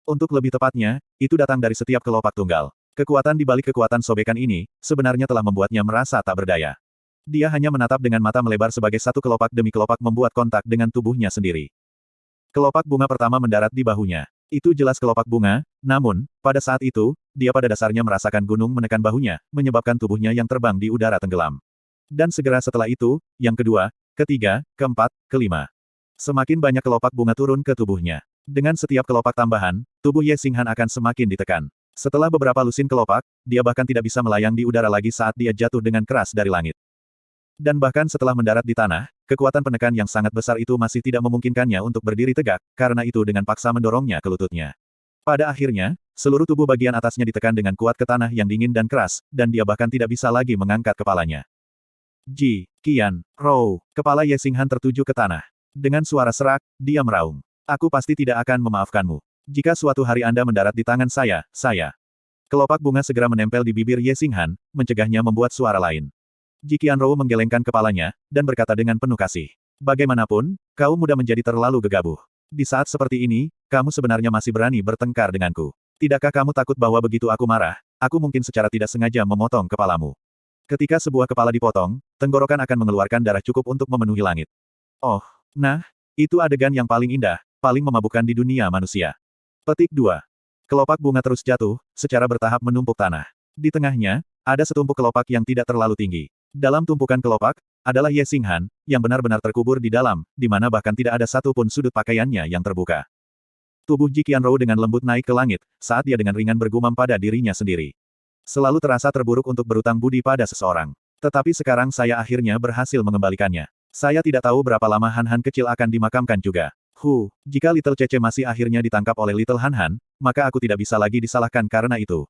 Untuk lebih tepatnya, itu datang dari setiap kelopak tunggal. Kekuatan di balik kekuatan sobekan ini, sebenarnya telah membuatnya merasa tak berdaya. Dia hanya menatap dengan mata melebar sebagai satu kelopak demi kelopak membuat kontak dengan tubuhnya sendiri. Kelopak bunga pertama mendarat di bahunya. Itu jelas kelopak bunga, namun, pada saat itu, dia pada dasarnya merasakan gunung menekan bahunya, menyebabkan tubuhnya yang terbang di udara tenggelam. Dan segera setelah itu, yang kedua, ketiga, keempat, kelima. Semakin banyak kelopak bunga turun ke tubuhnya. Dengan setiap kelopak tambahan, tubuh Ye Xinghan akan semakin ditekan. Setelah beberapa lusin kelopak, dia bahkan tidak bisa melayang di udara lagi saat dia jatuh dengan keras dari langit. Dan bahkan setelah mendarat di tanah, kekuatan penekan yang sangat besar itu masih tidak memungkinkannya untuk berdiri tegak, karena itu dengan paksa mendorongnya ke lututnya. Pada akhirnya, seluruh tubuh bagian atasnya ditekan dengan kuat ke tanah yang dingin dan keras, dan dia bahkan tidak bisa lagi mengangkat kepalanya. Ji Qianrou, kepala Ye Xinghan tertuju ke tanah. Dengan suara serak, dia meraung. Aku pasti tidak akan memaafkanmu. Jika suatu hari Anda mendarat di tangan saya. Kelopak bunga segera menempel di bibir Ye Xinghan, mencegahnya membuat suara lain. Ji Qianrou menggelengkan kepalanya, dan berkata dengan penuh kasih. Bagaimanapun, kau mudah menjadi terlalu gegabah. Di saat seperti ini, kamu sebenarnya masih berani bertengkar denganku. Tidakkah kamu takut bahwa begitu aku marah, aku mungkin secara tidak sengaja memotong kepalamu. Ketika sebuah kepala dipotong, tenggorokan akan mengeluarkan darah cukup untuk memenuhi langit. Oh, nah, itu adegan yang paling indah, paling memabukkan di dunia manusia. Petik 2. Kelopak bunga terus jatuh, secara bertahap menumpuk tanah. Di tengahnya, ada setumpuk kelopak yang tidak terlalu tinggi. Dalam tumpukan kelopak, adalah Ye Xinghan, yang benar-benar terkubur di dalam, di mana bahkan tidak ada satu pun sudut pakaiannya yang terbuka. Tubuh Ji Qianrou dengan lembut naik ke langit, saat dia dengan ringan bergumam pada dirinya sendiri. Selalu terasa terburuk untuk berutang budi pada seseorang. Tetapi sekarang saya akhirnya berhasil mengembalikannya. Saya tidak tahu berapa lama Han Han kecil akan dimakamkan juga. Jika Little Cece masih akhirnya ditangkap oleh Little Han Han, maka aku tidak bisa lagi disalahkan karena itu,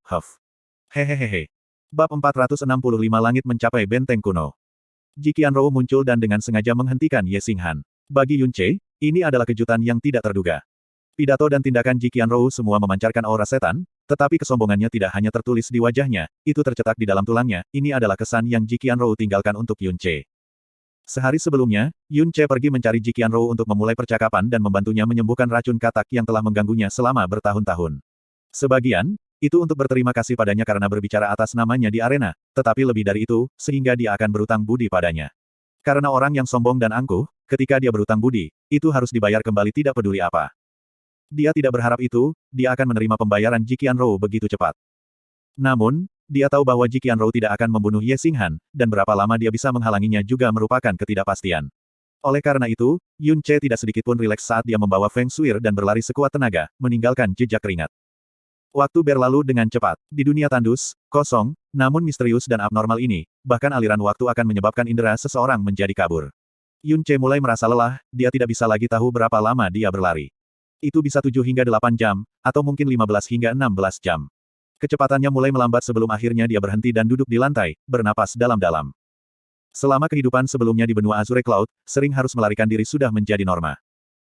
Hehehehe. Bab 465 Langit Mencapai Benteng Kuno. Ji Qianrou muncul dan dengan sengaja menghentikan Ye Xinghan. Bagi Yun Ce, ini adalah kejutan yang tidak terduga. Pidato dan tindakan Ji Qianrou semua memancarkan aura setan, tetapi kesombongannya tidak hanya tertulis di wajahnya, itu tercetak di dalam tulangnya. Ini adalah kesan yang Ji Qianrou tinggalkan untuk Yun Ce. Sehari sebelumnya, Yun Ce pergi mencari Ji Qianrou untuk memulai percakapan dan membantunya menyembuhkan racun katak yang telah mengganggunya selama bertahun-tahun. Sebagian, itu untuk berterima kasih padanya karena berbicara atas namanya di arena, tetapi lebih dari itu, sehingga dia akan berutang budi padanya. Karena orang yang sombong dan angkuh, ketika dia berutang budi, itu harus dibayar kembali tidak peduli apa. Dia tidak berharap itu, dia akan menerima pembayaran Ji Qianrou begitu cepat. Namun, dia tahu bahwa Ji Qianrou tidak akan membunuh Ye Xinghan, dan berapa lama dia bisa menghalanginya juga merupakan ketidakpastian. Oleh karena itu, Yun Ce tidak sedikit pun rileks saat dia membawa Feng Shuir dan berlari sekuat tenaga, meninggalkan jejak keringat. Waktu berlalu dengan cepat. Di dunia tandus, kosong, namun misterius dan abnormal ini, bahkan aliran waktu akan menyebabkan indera seseorang menjadi kabur. Yun Ce mulai merasa lelah, dia tidak bisa lagi tahu berapa lama dia berlari. Itu bisa 7 hingga 8 jam, atau mungkin 15 hingga 16 jam. Kecepatannya mulai melambat sebelum akhirnya dia berhenti dan duduk di lantai, bernapas dalam-dalam. Selama kehidupan sebelumnya di benua Azure Cloud, sering harus melarikan diri sudah menjadi norma.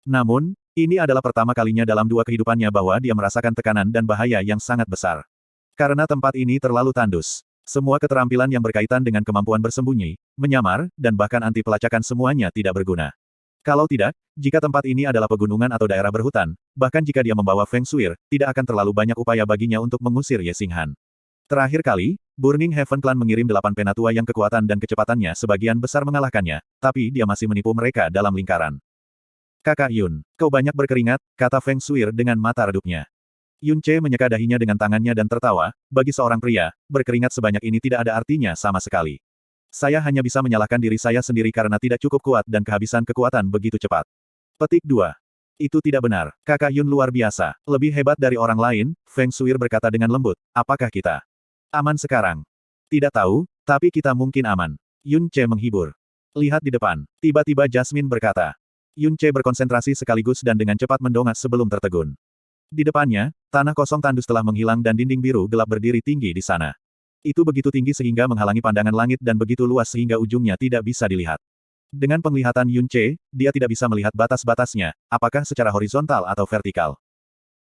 Namun, ini adalah pertama kalinya dalam 2 kehidupannya bahwa dia merasakan tekanan dan bahaya yang sangat besar. Karena tempat ini terlalu tandus. Semua keterampilan yang berkaitan dengan kemampuan bersembunyi, menyamar, dan bahkan anti pelacakan semuanya tidak berguna. Kalau tidak, jika tempat ini adalah pegunungan atau daerah berhutan, bahkan jika dia membawa Feng Shuir, tidak akan terlalu banyak upaya baginya untuk mengusir Ye Xinghan. Terakhir kali, Burning Heaven Clan mengirim 8 penatua yang kekuatan dan kecepatannya sebagian besar mengalahkannya, tapi dia masih menipu mereka dalam lingkaran. Kakak Yun, kau banyak berkeringat, kata Feng Shuir dengan mata redupnya. Yun Ce menyeka dahinya dengan tangannya dan tertawa, bagi seorang pria, berkeringat sebanyak ini tidak ada artinya sama sekali. Saya hanya bisa menyalahkan diri saya sendiri karena tidak cukup kuat dan kehabisan kekuatan begitu cepat. Petik 2. Itu tidak benar. Kakak Yun luar biasa. Lebih hebat dari orang lain, Feng Shuir berkata dengan lembut. Apakah kita aman sekarang? Tidak tahu, tapi kita mungkin aman. Yun Ce menghibur. Lihat di depan. Tiba-tiba Jasmine berkata. Yun Ce berkonsentrasi sekaligus dan dengan cepat mendongak sebelum tertegun. Di depannya, tanah kosong tandus telah menghilang dan dinding biru gelap berdiri tinggi di sana. Itu begitu tinggi sehingga menghalangi pandangan langit dan begitu luas sehingga ujungnya tidak bisa dilihat. Dengan penglihatan Yun Ce, dia tidak bisa melihat batas-batasnya, apakah secara horizontal atau vertikal.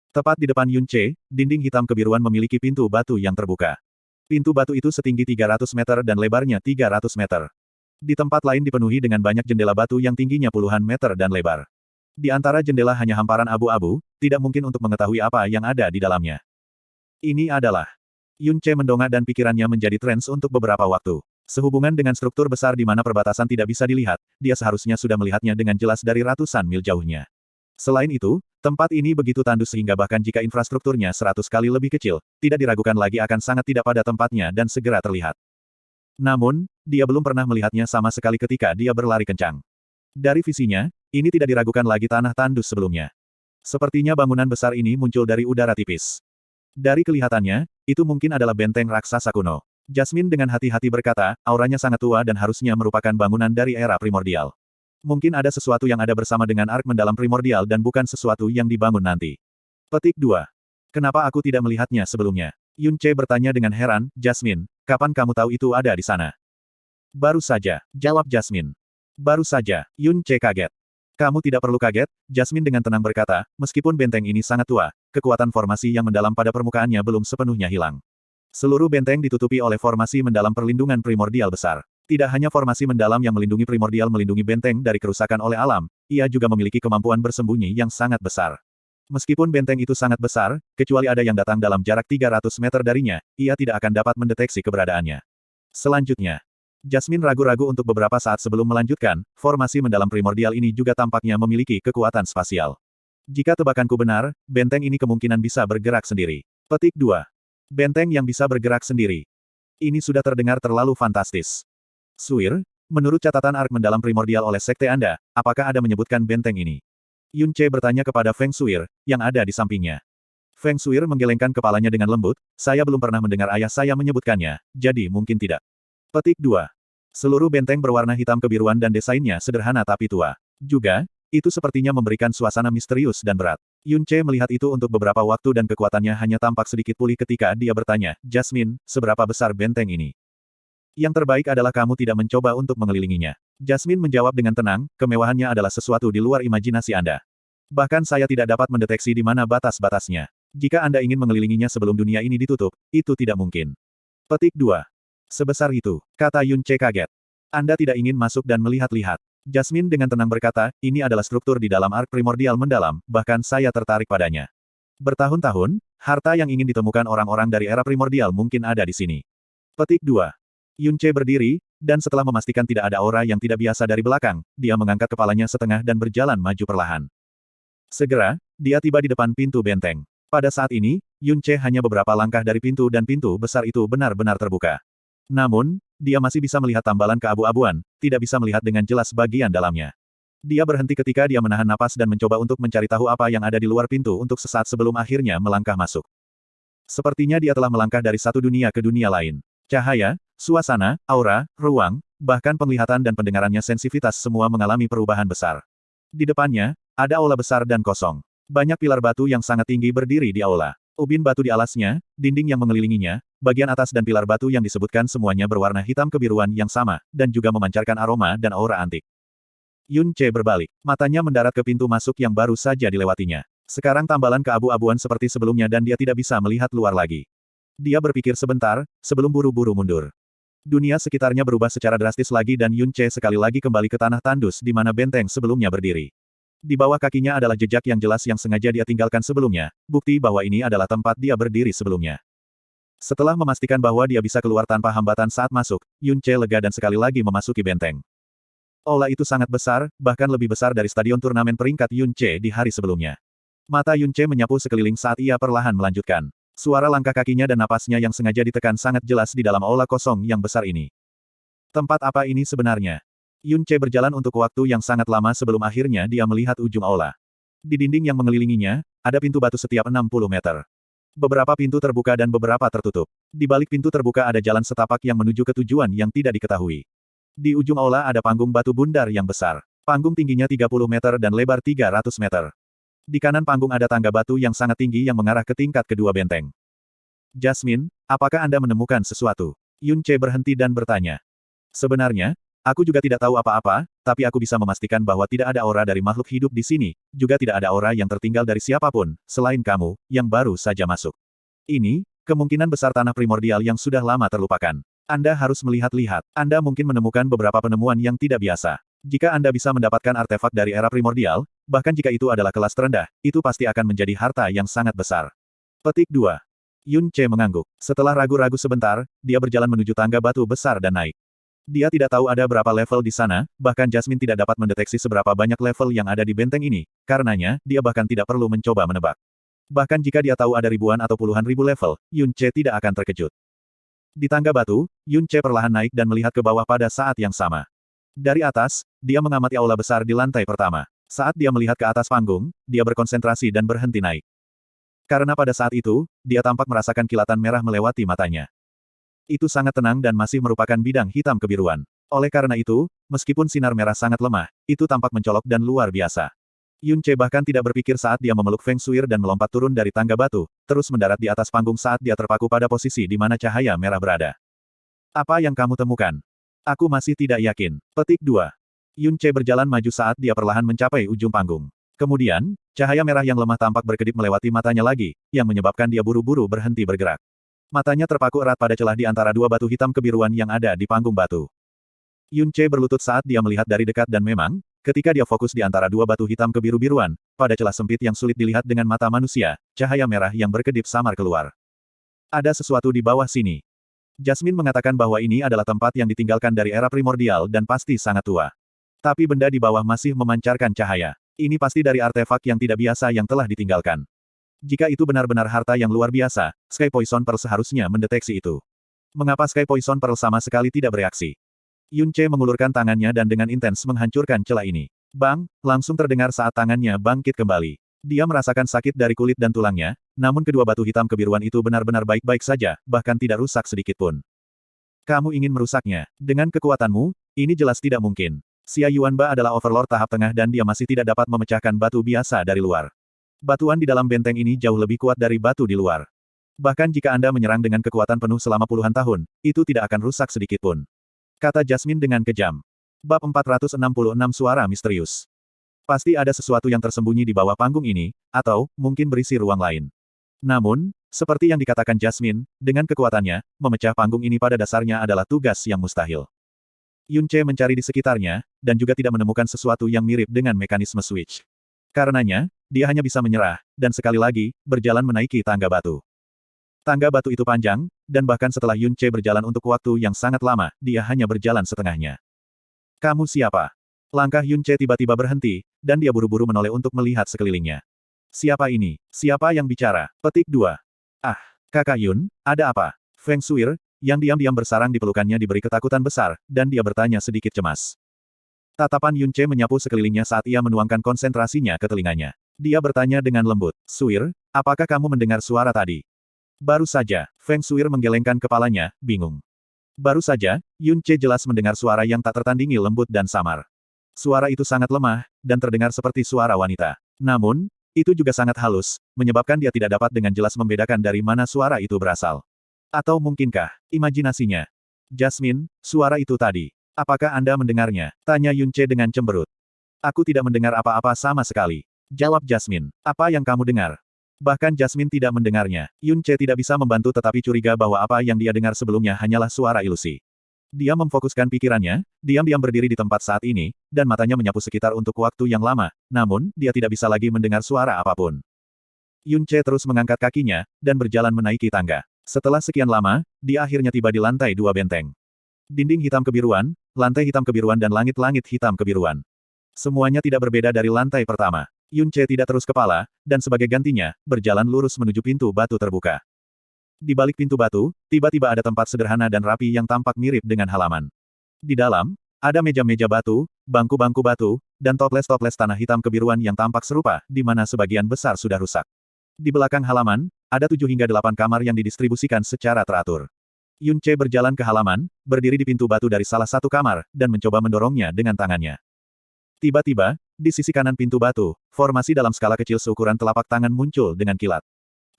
Tepat di depan Yun Ce, dinding hitam kebiruan memiliki pintu batu yang terbuka. Pintu batu itu setinggi 300 meter dan lebarnya 300 meter. Di tempat lain dipenuhi dengan banyak jendela batu yang tingginya puluhan meter dan lebar. Di antara jendela hanya hamparan abu-abu, tidak mungkin untuk mengetahui apa yang ada di dalamnya. Ini adalah Yun Ce mendongak dan pikirannya menjadi trans untuk beberapa waktu. Sehubungan dengan struktur besar di mana perbatasan tidak bisa dilihat, dia seharusnya sudah melihatnya dengan jelas dari ratusan mil jauhnya. Selain itu, tempat ini begitu tandus sehingga bahkan jika infrastrukturnya 100 kali lebih kecil, tidak diragukan lagi akan sangat tidak pada tempatnya dan segera terlihat. Namun, dia belum pernah melihatnya sama sekali ketika dia berlari kencang. Dari visinya, ini tidak diragukan lagi tanah tandus sebelumnya. Sepertinya bangunan besar ini muncul dari udara tipis. Dari kelihatannya, itu mungkin adalah benteng raksasa kuno. Jasmine dengan hati-hati berkata, auranya sangat tua dan harusnya merupakan bangunan dari era primordial. Mungkin ada sesuatu yang ada bersama dengan ark mendalam primordial dan bukan sesuatu yang dibangun nanti. Petik 2. Kenapa aku tidak melihatnya sebelumnya? Yun Ce bertanya dengan heran, Jasmine, kapan kamu tahu itu ada di sana? Baru saja, jawab Jasmine. Baru saja, Yun Ce kaget. Kamu tidak perlu kaget, Jasmine dengan tenang berkata, meskipun benteng ini sangat tua, kekuatan formasi yang mendalam pada permukaannya belum sepenuhnya hilang. Seluruh benteng ditutupi oleh formasi mendalam perlindungan primordial besar. Tidak hanya formasi mendalam yang melindungi primordial melindungi benteng dari kerusakan oleh alam, ia juga memiliki kemampuan bersembunyi yang sangat besar. Meskipun benteng itu sangat besar, kecuali ada yang datang dalam jarak 300 meter darinya, ia tidak akan dapat mendeteksi keberadaannya. Selanjutnya, Jasmine ragu-ragu untuk beberapa saat sebelum melanjutkan, formasi mendalam primordial ini juga tampaknya memiliki kekuatan spasial. Jika tebakanku benar, benteng ini kemungkinan bisa bergerak sendiri. Petik 2. Benteng yang bisa bergerak sendiri. Ini sudah terdengar terlalu fantastis. Shuir, menurut catatan ark mendalam primordial oleh sekte Anda, apakah ada menyebutkan benteng ini? Yun Ce bertanya kepada Feng Shuir, yang ada di sampingnya. Feng Shuir menggelengkan kepalanya dengan lembut, saya belum pernah mendengar ayah saya menyebutkannya, jadi mungkin tidak. Petik 2. Seluruh benteng berwarna hitam kebiruan dan desainnya sederhana tapi tua. Juga, Itu sepertinya memberikan suasana misterius dan berat. Yun Ce melihat itu untuk beberapa waktu dan kekuatannya hanya tampak sedikit pulih ketika dia bertanya, Jasmine, seberapa besar benteng ini? Yang terbaik adalah kamu tidak mencoba untuk mengelilinginya. Jasmine menjawab dengan tenang, kemewahannya adalah sesuatu di luar imajinasi Anda. Bahkan saya tidak dapat mendeteksi di mana batas-batasnya. Jika Anda ingin mengelilinginya sebelum dunia ini ditutup, itu tidak mungkin. Petik 2. Sebesar itu, kata Yun Ce kaget. Anda tidak ingin masuk dan melihat-lihat. Jasmine dengan tenang berkata, ini adalah struktur di dalam ark primordial mendalam, bahkan saya tertarik padanya. Bertahun-tahun, harta yang ingin ditemukan orang-orang dari era primordial mungkin ada di sini. Petik 2. Yun Ce berdiri, dan setelah memastikan tidak ada aura yang tidak biasa dari belakang, dia mengangkat kepalanya setengah dan berjalan maju perlahan. Segera, dia tiba di depan pintu benteng. Pada saat ini, Yun Ce hanya beberapa langkah dari pintu dan pintu besar itu benar-benar terbuka. Namun, dia masih bisa melihat tambalan keabu-abuan, tidak bisa melihat dengan jelas bagian dalamnya. Dia berhenti ketika dia menahan napas dan mencoba untuk mencari tahu apa yang ada di luar pintu untuk sesaat sebelum akhirnya melangkah masuk. Sepertinya dia telah melangkah dari satu dunia ke dunia lain. Cahaya, suasana, aura, ruang, bahkan penglihatan dan pendengarannya sensitivitas semua mengalami perubahan besar. Di depannya, ada aula besar dan kosong. Banyak pilar batu yang sangat tinggi berdiri di aula. Ubin batu di alasnya, dinding yang mengelilinginya, bagian atas dan pilar batu yang disebutkan semuanya berwarna hitam kebiruan yang sama, dan juga memancarkan aroma dan aura antik. Yun Ce berbalik. Matanya mendarat ke pintu masuk yang baru saja dilewatinya. Sekarang tambalan keabu-abuan seperti sebelumnya dan dia tidak bisa melihat luar lagi. Dia berpikir sebentar, sebelum buru-buru mundur. Dunia sekitarnya berubah secara drastis lagi dan Yun Ce sekali lagi kembali ke tanah tandus di mana benteng sebelumnya berdiri. Di bawah kakinya adalah jejak yang jelas yang sengaja dia tinggalkan sebelumnya, bukti bahwa ini adalah tempat dia berdiri sebelumnya. Setelah memastikan bahwa dia bisa keluar tanpa hambatan saat masuk, Yun Ce lega dan sekali lagi memasuki benteng. Aula itu sangat besar, bahkan lebih besar dari stadion turnamen peringkat Yun Ce di hari sebelumnya. Mata Yun Ce menyapu sekeliling saat ia perlahan melanjutkan. Suara langkah kakinya dan napasnya yang sengaja ditekan sangat jelas di dalam aula kosong yang besar ini. Tempat apa ini sebenarnya? Yun Ce berjalan untuk waktu yang sangat lama sebelum akhirnya dia melihat ujung aula. Di dinding yang mengelilinginya, ada pintu batu setiap 60 meter. Beberapa pintu terbuka dan beberapa tertutup. Di balik pintu terbuka ada jalan setapak yang menuju ke tujuan yang tidak diketahui. Di ujung aula ada panggung batu bundar yang besar. Panggung tingginya 30 meter dan lebar 300 meter. Di kanan panggung ada tangga batu yang sangat tinggi yang mengarah ke tingkat kedua benteng. Jasmine, apakah Anda menemukan sesuatu? Yun Ce berhenti dan bertanya. Sebenarnya, aku juga tidak tahu apa-apa, tapi aku bisa memastikan bahwa tidak ada aura dari makhluk hidup di sini, juga tidak ada aura yang tertinggal dari siapapun, selain kamu, yang baru saja masuk. Ini, kemungkinan besar tanah primordial yang sudah lama terlupakan. Anda harus melihat-lihat. Anda mungkin menemukan beberapa penemuan yang tidak biasa. Jika Anda bisa mendapatkan artefak dari era primordial, bahkan jika itu adalah kelas terendah, itu pasti akan menjadi harta yang sangat besar. Petik 2. Yun Ce mengangguk. Setelah ragu-ragu sebentar, dia berjalan menuju tangga batu besar dan naik. Dia tidak tahu ada berapa level di sana, bahkan Jasmine tidak dapat mendeteksi seberapa banyak level yang ada di benteng ini, karenanya, dia bahkan tidak perlu mencoba menebak. Bahkan jika dia tahu ada ribuan atau puluhan ribu level, Yun Ce tidak akan terkejut. Di tangga batu, Yun Ce perlahan naik dan melihat ke bawah pada saat yang sama. Dari atas, dia mengamati aula besar di lantai pertama. Saat dia melihat ke atas panggung, dia berkonsentrasi dan berhenti naik. Karena pada saat itu, dia tampak merasakan kilatan merah melewati matanya. Itu sangat tenang dan masih merupakan bidang hitam kebiruan. Oleh karena itu, meskipun sinar merah sangat lemah, itu tampak mencolok dan luar biasa. Yun Ce bahkan tidak berpikir saat dia memeluk Feng Shuir dan melompat turun dari tangga batu, terus mendarat di atas panggung saat dia terpaku pada posisi di mana cahaya merah berada. Apa yang kamu temukan? Aku masih tidak yakin. Petik 2. Yun Ce berjalan maju saat dia perlahan mencapai ujung panggung. Kemudian, cahaya merah yang lemah tampak berkedip melewati matanya lagi, yang menyebabkan dia buru-buru berhenti bergerak. Matanya terpaku erat pada celah di antara dua batu hitam kebiruan yang ada di panggung batu. Yun Ce berlutut saat dia melihat dari dekat dan memang, ketika dia fokus di antara dua batu hitam kebiru-biruan, pada celah sempit yang sulit dilihat dengan mata manusia, cahaya merah yang berkedip samar keluar. Ada sesuatu di bawah sini. Jasmine mengatakan bahwa ini adalah tempat yang ditinggalkan dari era primordial dan pasti sangat tua. Tapi benda di bawah masih memancarkan cahaya. Ini pasti dari artefak yang tidak biasa yang telah ditinggalkan. Jika itu benar-benar harta yang luar biasa, Sky Poison Pearl seharusnya mendeteksi itu. Mengapa Sky Poison Pearl sama sekali tidak bereaksi? Yun Ce mengulurkan tangannya dan dengan intens menghancurkan celah ini. Bang, langsung terdengar saat tangannya bangkit kembali. Dia merasakan sakit dari kulit dan tulangnya, namun kedua batu hitam kebiruan itu benar-benar baik-baik saja, bahkan tidak rusak sedikitpun. Kamu ingin merusaknya. Dengan kekuatanmu, ini jelas tidak mungkin. Xia Yuanba adalah Overlord tahap tengah dan dia masih tidak dapat memecahkan batu biasa dari luar. Batuan di dalam benteng ini jauh lebih kuat dari batu di luar. Bahkan jika Anda menyerang dengan kekuatan penuh selama puluhan tahun, itu tidak akan rusak sedikitpun. Kata Jasmine dengan kejam. Bab 466 Suara Misterius. Pasti ada sesuatu yang tersembunyi di bawah panggung ini, atau mungkin berisi ruang lain. Namun, seperti yang dikatakan Jasmine, dengan kekuatannya, memecah panggung ini pada dasarnya adalah tugas yang mustahil. Yun Ce mencari di sekitarnya, dan juga tidak menemukan sesuatu yang mirip dengan mekanisme switch. Karenanya, dia hanya bisa menyerah, dan sekali lagi, berjalan menaiki tangga batu. Tangga batu itu panjang, dan bahkan setelah Yun Ce berjalan untuk waktu yang sangat lama, dia hanya berjalan setengahnya. Kamu siapa? Langkah Yun Ce tiba-tiba berhenti, dan dia buru-buru menoleh untuk melihat sekelilingnya. Siapa ini? Siapa yang bicara? Petik 2. Ah, Kakak Yun, ada apa? Feng Shuir, yang diam-diam bersarang di pelukannya diberi ketakutan besar, dan dia bertanya sedikit cemas. Tatapan Yun Ce menyapu sekelilingnya saat ia menuangkan konsentrasinya ke telinganya. Dia bertanya dengan lembut, Shuir, apakah kamu mendengar suara tadi? Baru saja, Feng Shuir menggelengkan kepalanya, bingung. Baru saja, Yun Ce jelas mendengar suara yang tak tertandingi lembut dan samar. Suara itu sangat lemah, dan terdengar seperti suara wanita. Namun, itu juga sangat halus, menyebabkan dia tidak dapat dengan jelas membedakan dari mana suara itu berasal. Atau mungkinkah, imajinasinya? Jasmine, suara itu tadi. Apakah Anda mendengarnya? Tanya Yun Ce dengan cemberut. Aku tidak mendengar apa-apa sama sekali. Jawab Jasmine. Apa yang kamu dengar? Bahkan Jasmine tidak mendengarnya. Yun Ce tidak bisa membantu tetapi curiga bahwa apa yang dia dengar sebelumnya hanyalah suara ilusi. Dia memfokuskan pikirannya, diam-diam berdiri di tempat saat ini, dan matanya menyapu sekitar untuk waktu yang lama, namun, dia tidak bisa lagi mendengar suara apapun. Yun Ce terus mengangkat kakinya, dan berjalan menaiki tangga. Setelah sekian lama, dia akhirnya tiba di lantai 2 benteng. Dinding hitam kebiruan, lantai hitam kebiruan dan langit-langit hitam kebiruan. Semuanya tidak berbeda dari lantai pertama. Yun Ce tidak terus kepala, dan sebagai gantinya, berjalan lurus menuju pintu batu terbuka. Di balik pintu batu, tiba-tiba ada tempat sederhana dan rapi yang tampak mirip dengan halaman. Di dalam, ada meja-meja batu, bangku-bangku batu, dan toples-toples tanah hitam kebiruan yang tampak serupa, di mana sebagian besar sudah rusak. Di belakang halaman, ada 7 hingga 8 kamar yang didistribusikan secara teratur. Yun Ce berjalan ke halaman, berdiri di pintu batu dari salah satu kamar, dan mencoba mendorongnya dengan tangannya. Tiba-tiba, di sisi kanan pintu batu, formasi dalam skala kecil seukuran telapak tangan muncul dengan kilat.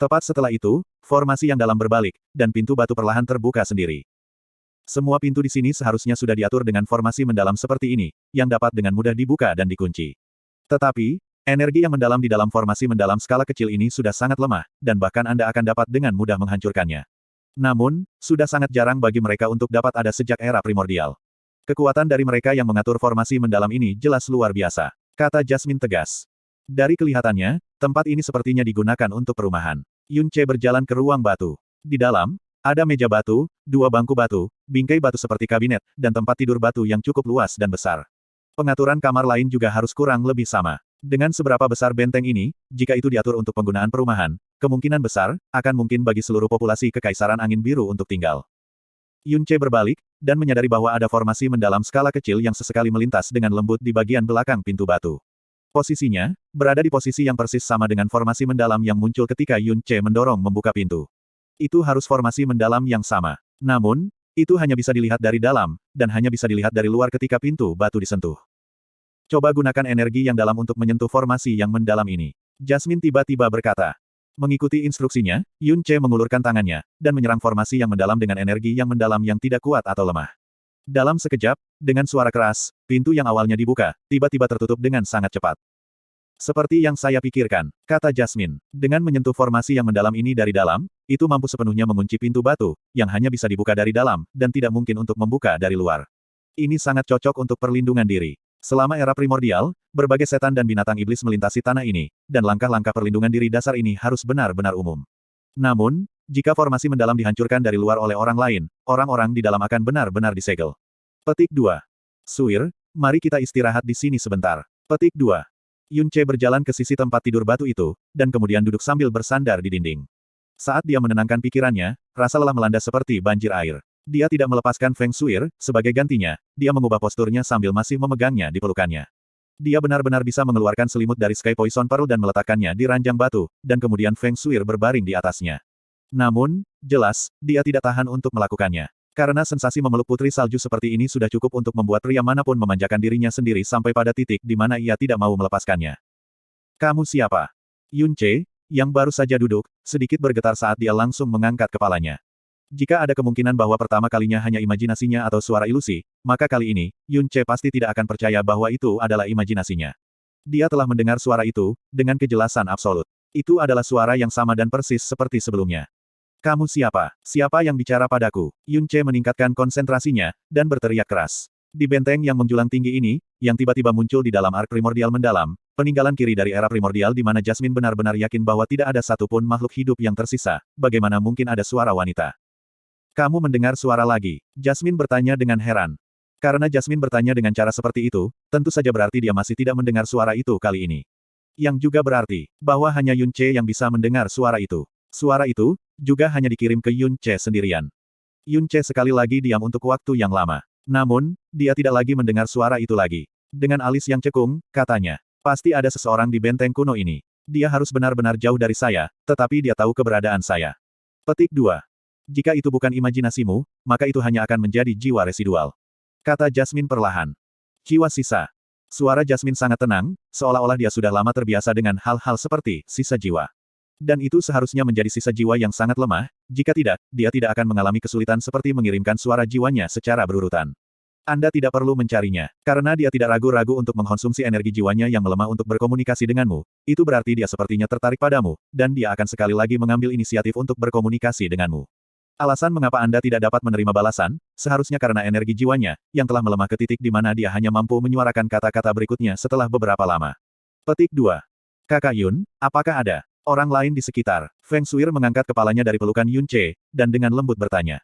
Tepat setelah itu, formasi yang dalam berbalik, dan pintu batu perlahan terbuka sendiri. Semua pintu di sini seharusnya sudah diatur dengan formasi mendalam seperti ini, yang dapat dengan mudah dibuka dan dikunci. Tetapi, energi yang mendalam di dalam formasi mendalam skala kecil ini sudah sangat lemah, dan bahkan Anda akan dapat dengan mudah menghancurkannya. Namun, sudah sangat jarang bagi mereka untuk dapat ada sejak era primordial. Kekuatan dari mereka yang mengatur formasi mendalam ini jelas luar biasa, kata Jasmine tegas. Dari kelihatannya, tempat ini sepertinya digunakan untuk perumahan. Yun Ce berjalan ke ruang batu. Di dalam, ada meja batu, 2 bangku batu, bingkai batu seperti kabinet, dan tempat tidur batu yang cukup luas dan besar. Pengaturan kamar lain juga harus kurang lebih sama. Dengan seberapa besar benteng ini, jika itu diatur untuk penggunaan perumahan, kemungkinan besar, akan mungkin bagi seluruh populasi Kekaisaran Angin Biru untuk tinggal. Yun Ce berbalik, dan menyadari bahwa ada formasi mendalam skala kecil yang sesekali melintas dengan lembut di bagian belakang pintu batu. Posisinya, berada di posisi yang persis sama dengan formasi mendalam yang muncul ketika Yun Ce mendorong membuka pintu. Itu harus formasi mendalam yang sama. Namun, itu hanya bisa dilihat dari dalam, dan hanya bisa dilihat dari luar ketika pintu batu disentuh. Coba gunakan energi yang dalam untuk menyentuh formasi yang mendalam ini. Jasmine tiba-tiba berkata. Mengikuti instruksinya, Yun Ce mengulurkan tangannya, dan menyerang formasi yang mendalam dengan energi yang mendalam yang tidak kuat atau lemah. Dalam sekejap, dengan suara keras, pintu yang awalnya dibuka, tiba-tiba tertutup dengan sangat cepat. Seperti yang saya pikirkan, kata Jasmine. Dengan menyentuh formasi yang mendalam ini dari dalam, itu mampu sepenuhnya mengunci pintu batu, yang hanya bisa dibuka dari dalam, dan tidak mungkin untuk membuka dari luar. Ini sangat cocok untuk perlindungan diri. Selama era primordial, berbagai setan dan binatang iblis melintasi tanah ini, dan langkah-langkah perlindungan diri dasar ini harus benar-benar umum. Namun, jika formasi mendalam dihancurkan dari luar oleh orang lain, orang-orang di dalam akan benar-benar disegel. Petik 2. Shuir, mari kita istirahat di sini sebentar. Petik 2. Yun Ce berjalan ke sisi tempat tidur batu itu, dan kemudian duduk sambil bersandar di dinding. Saat dia menenangkan pikirannya, rasa lelah melanda seperti banjir air. Dia tidak melepaskan Feng Shuir, sebagai gantinya, dia mengubah posturnya sambil masih memegangnya di pelukannya. Dia benar-benar bisa mengeluarkan selimut dari Sky Poison Pearl dan meletakkannya di ranjang batu, dan kemudian Feng Shuir berbaring di atasnya. Namun, jelas, dia tidak tahan untuk melakukannya. Karena sensasi memeluk putri salju seperti ini sudah cukup untuk membuat pria manapun memanjakan dirinya sendiri sampai pada titik di mana ia tidak mau melepaskannya. Kamu siapa? Yun Che, yang baru saja duduk, sedikit bergetar saat dia langsung mengangkat kepalanya. Jika ada kemungkinan bahwa pertama kalinya hanya imajinasinya atau suara ilusi, maka kali ini, Yun Che pasti tidak akan percaya bahwa itu adalah imajinasinya. Dia telah mendengar suara itu, dengan kejelasan absolut. Itu adalah suara yang sama dan persis seperti sebelumnya. Kamu siapa? Siapa yang bicara padaku? Yun Che meningkatkan konsentrasinya, dan berteriak keras. Di benteng yang menjulang tinggi ini, yang tiba-tiba muncul di dalam ark primordial mendalam, peninggalan kiri dari era primordial di mana Jasmine benar-benar yakin bahwa tidak ada satupun makhluk hidup yang tersisa, bagaimana mungkin ada suara wanita? Kamu mendengar suara lagi? Jasmine bertanya dengan heran. Karena Jasmine bertanya dengan cara seperti itu, tentu saja berarti dia masih tidak mendengar suara itu kali ini. Yang juga berarti, bahwa hanya Yun Che yang bisa mendengar suara itu. Suara itu, juga hanya dikirim ke Yun Che sendirian. Yun Che sekali lagi diam untuk waktu yang lama. Namun, dia tidak lagi mendengar suara itu lagi. Dengan alis yang cekung, katanya, pasti ada seseorang di benteng kuno ini. Dia harus benar-benar jauh dari saya, tetapi dia tahu keberadaan saya. Petik 2. Jika itu bukan imajinasimu, maka itu hanya akan menjadi jiwa residual. Kata Jasmine perlahan. Jiwa sisa. Suara Jasmine sangat tenang, seolah-olah dia sudah lama terbiasa dengan hal-hal seperti sisa jiwa. Dan itu seharusnya menjadi sisa jiwa yang sangat lemah, jika tidak, dia tidak akan mengalami kesulitan seperti mengirimkan suara jiwanya secara berurutan. Anda tidak perlu mencarinya, karena dia tidak ragu-ragu untuk mengkonsumsi energi jiwanya yang melemah untuk berkomunikasi denganmu. Itu berarti dia sepertinya tertarik padamu, dan dia akan sekali lagi mengambil inisiatif untuk berkomunikasi denganmu. Alasan mengapa Anda tidak dapat menerima balasan, seharusnya karena energi jiwanya, yang telah melemah ke titik di mana dia hanya mampu menyuarakan kata-kata berikutnya setelah beberapa lama. Petik 2. Kakak Yun, apakah ada orang lain di sekitar? Feng Shuir mengangkat kepalanya dari pelukan Yun Che, dan dengan lembut bertanya.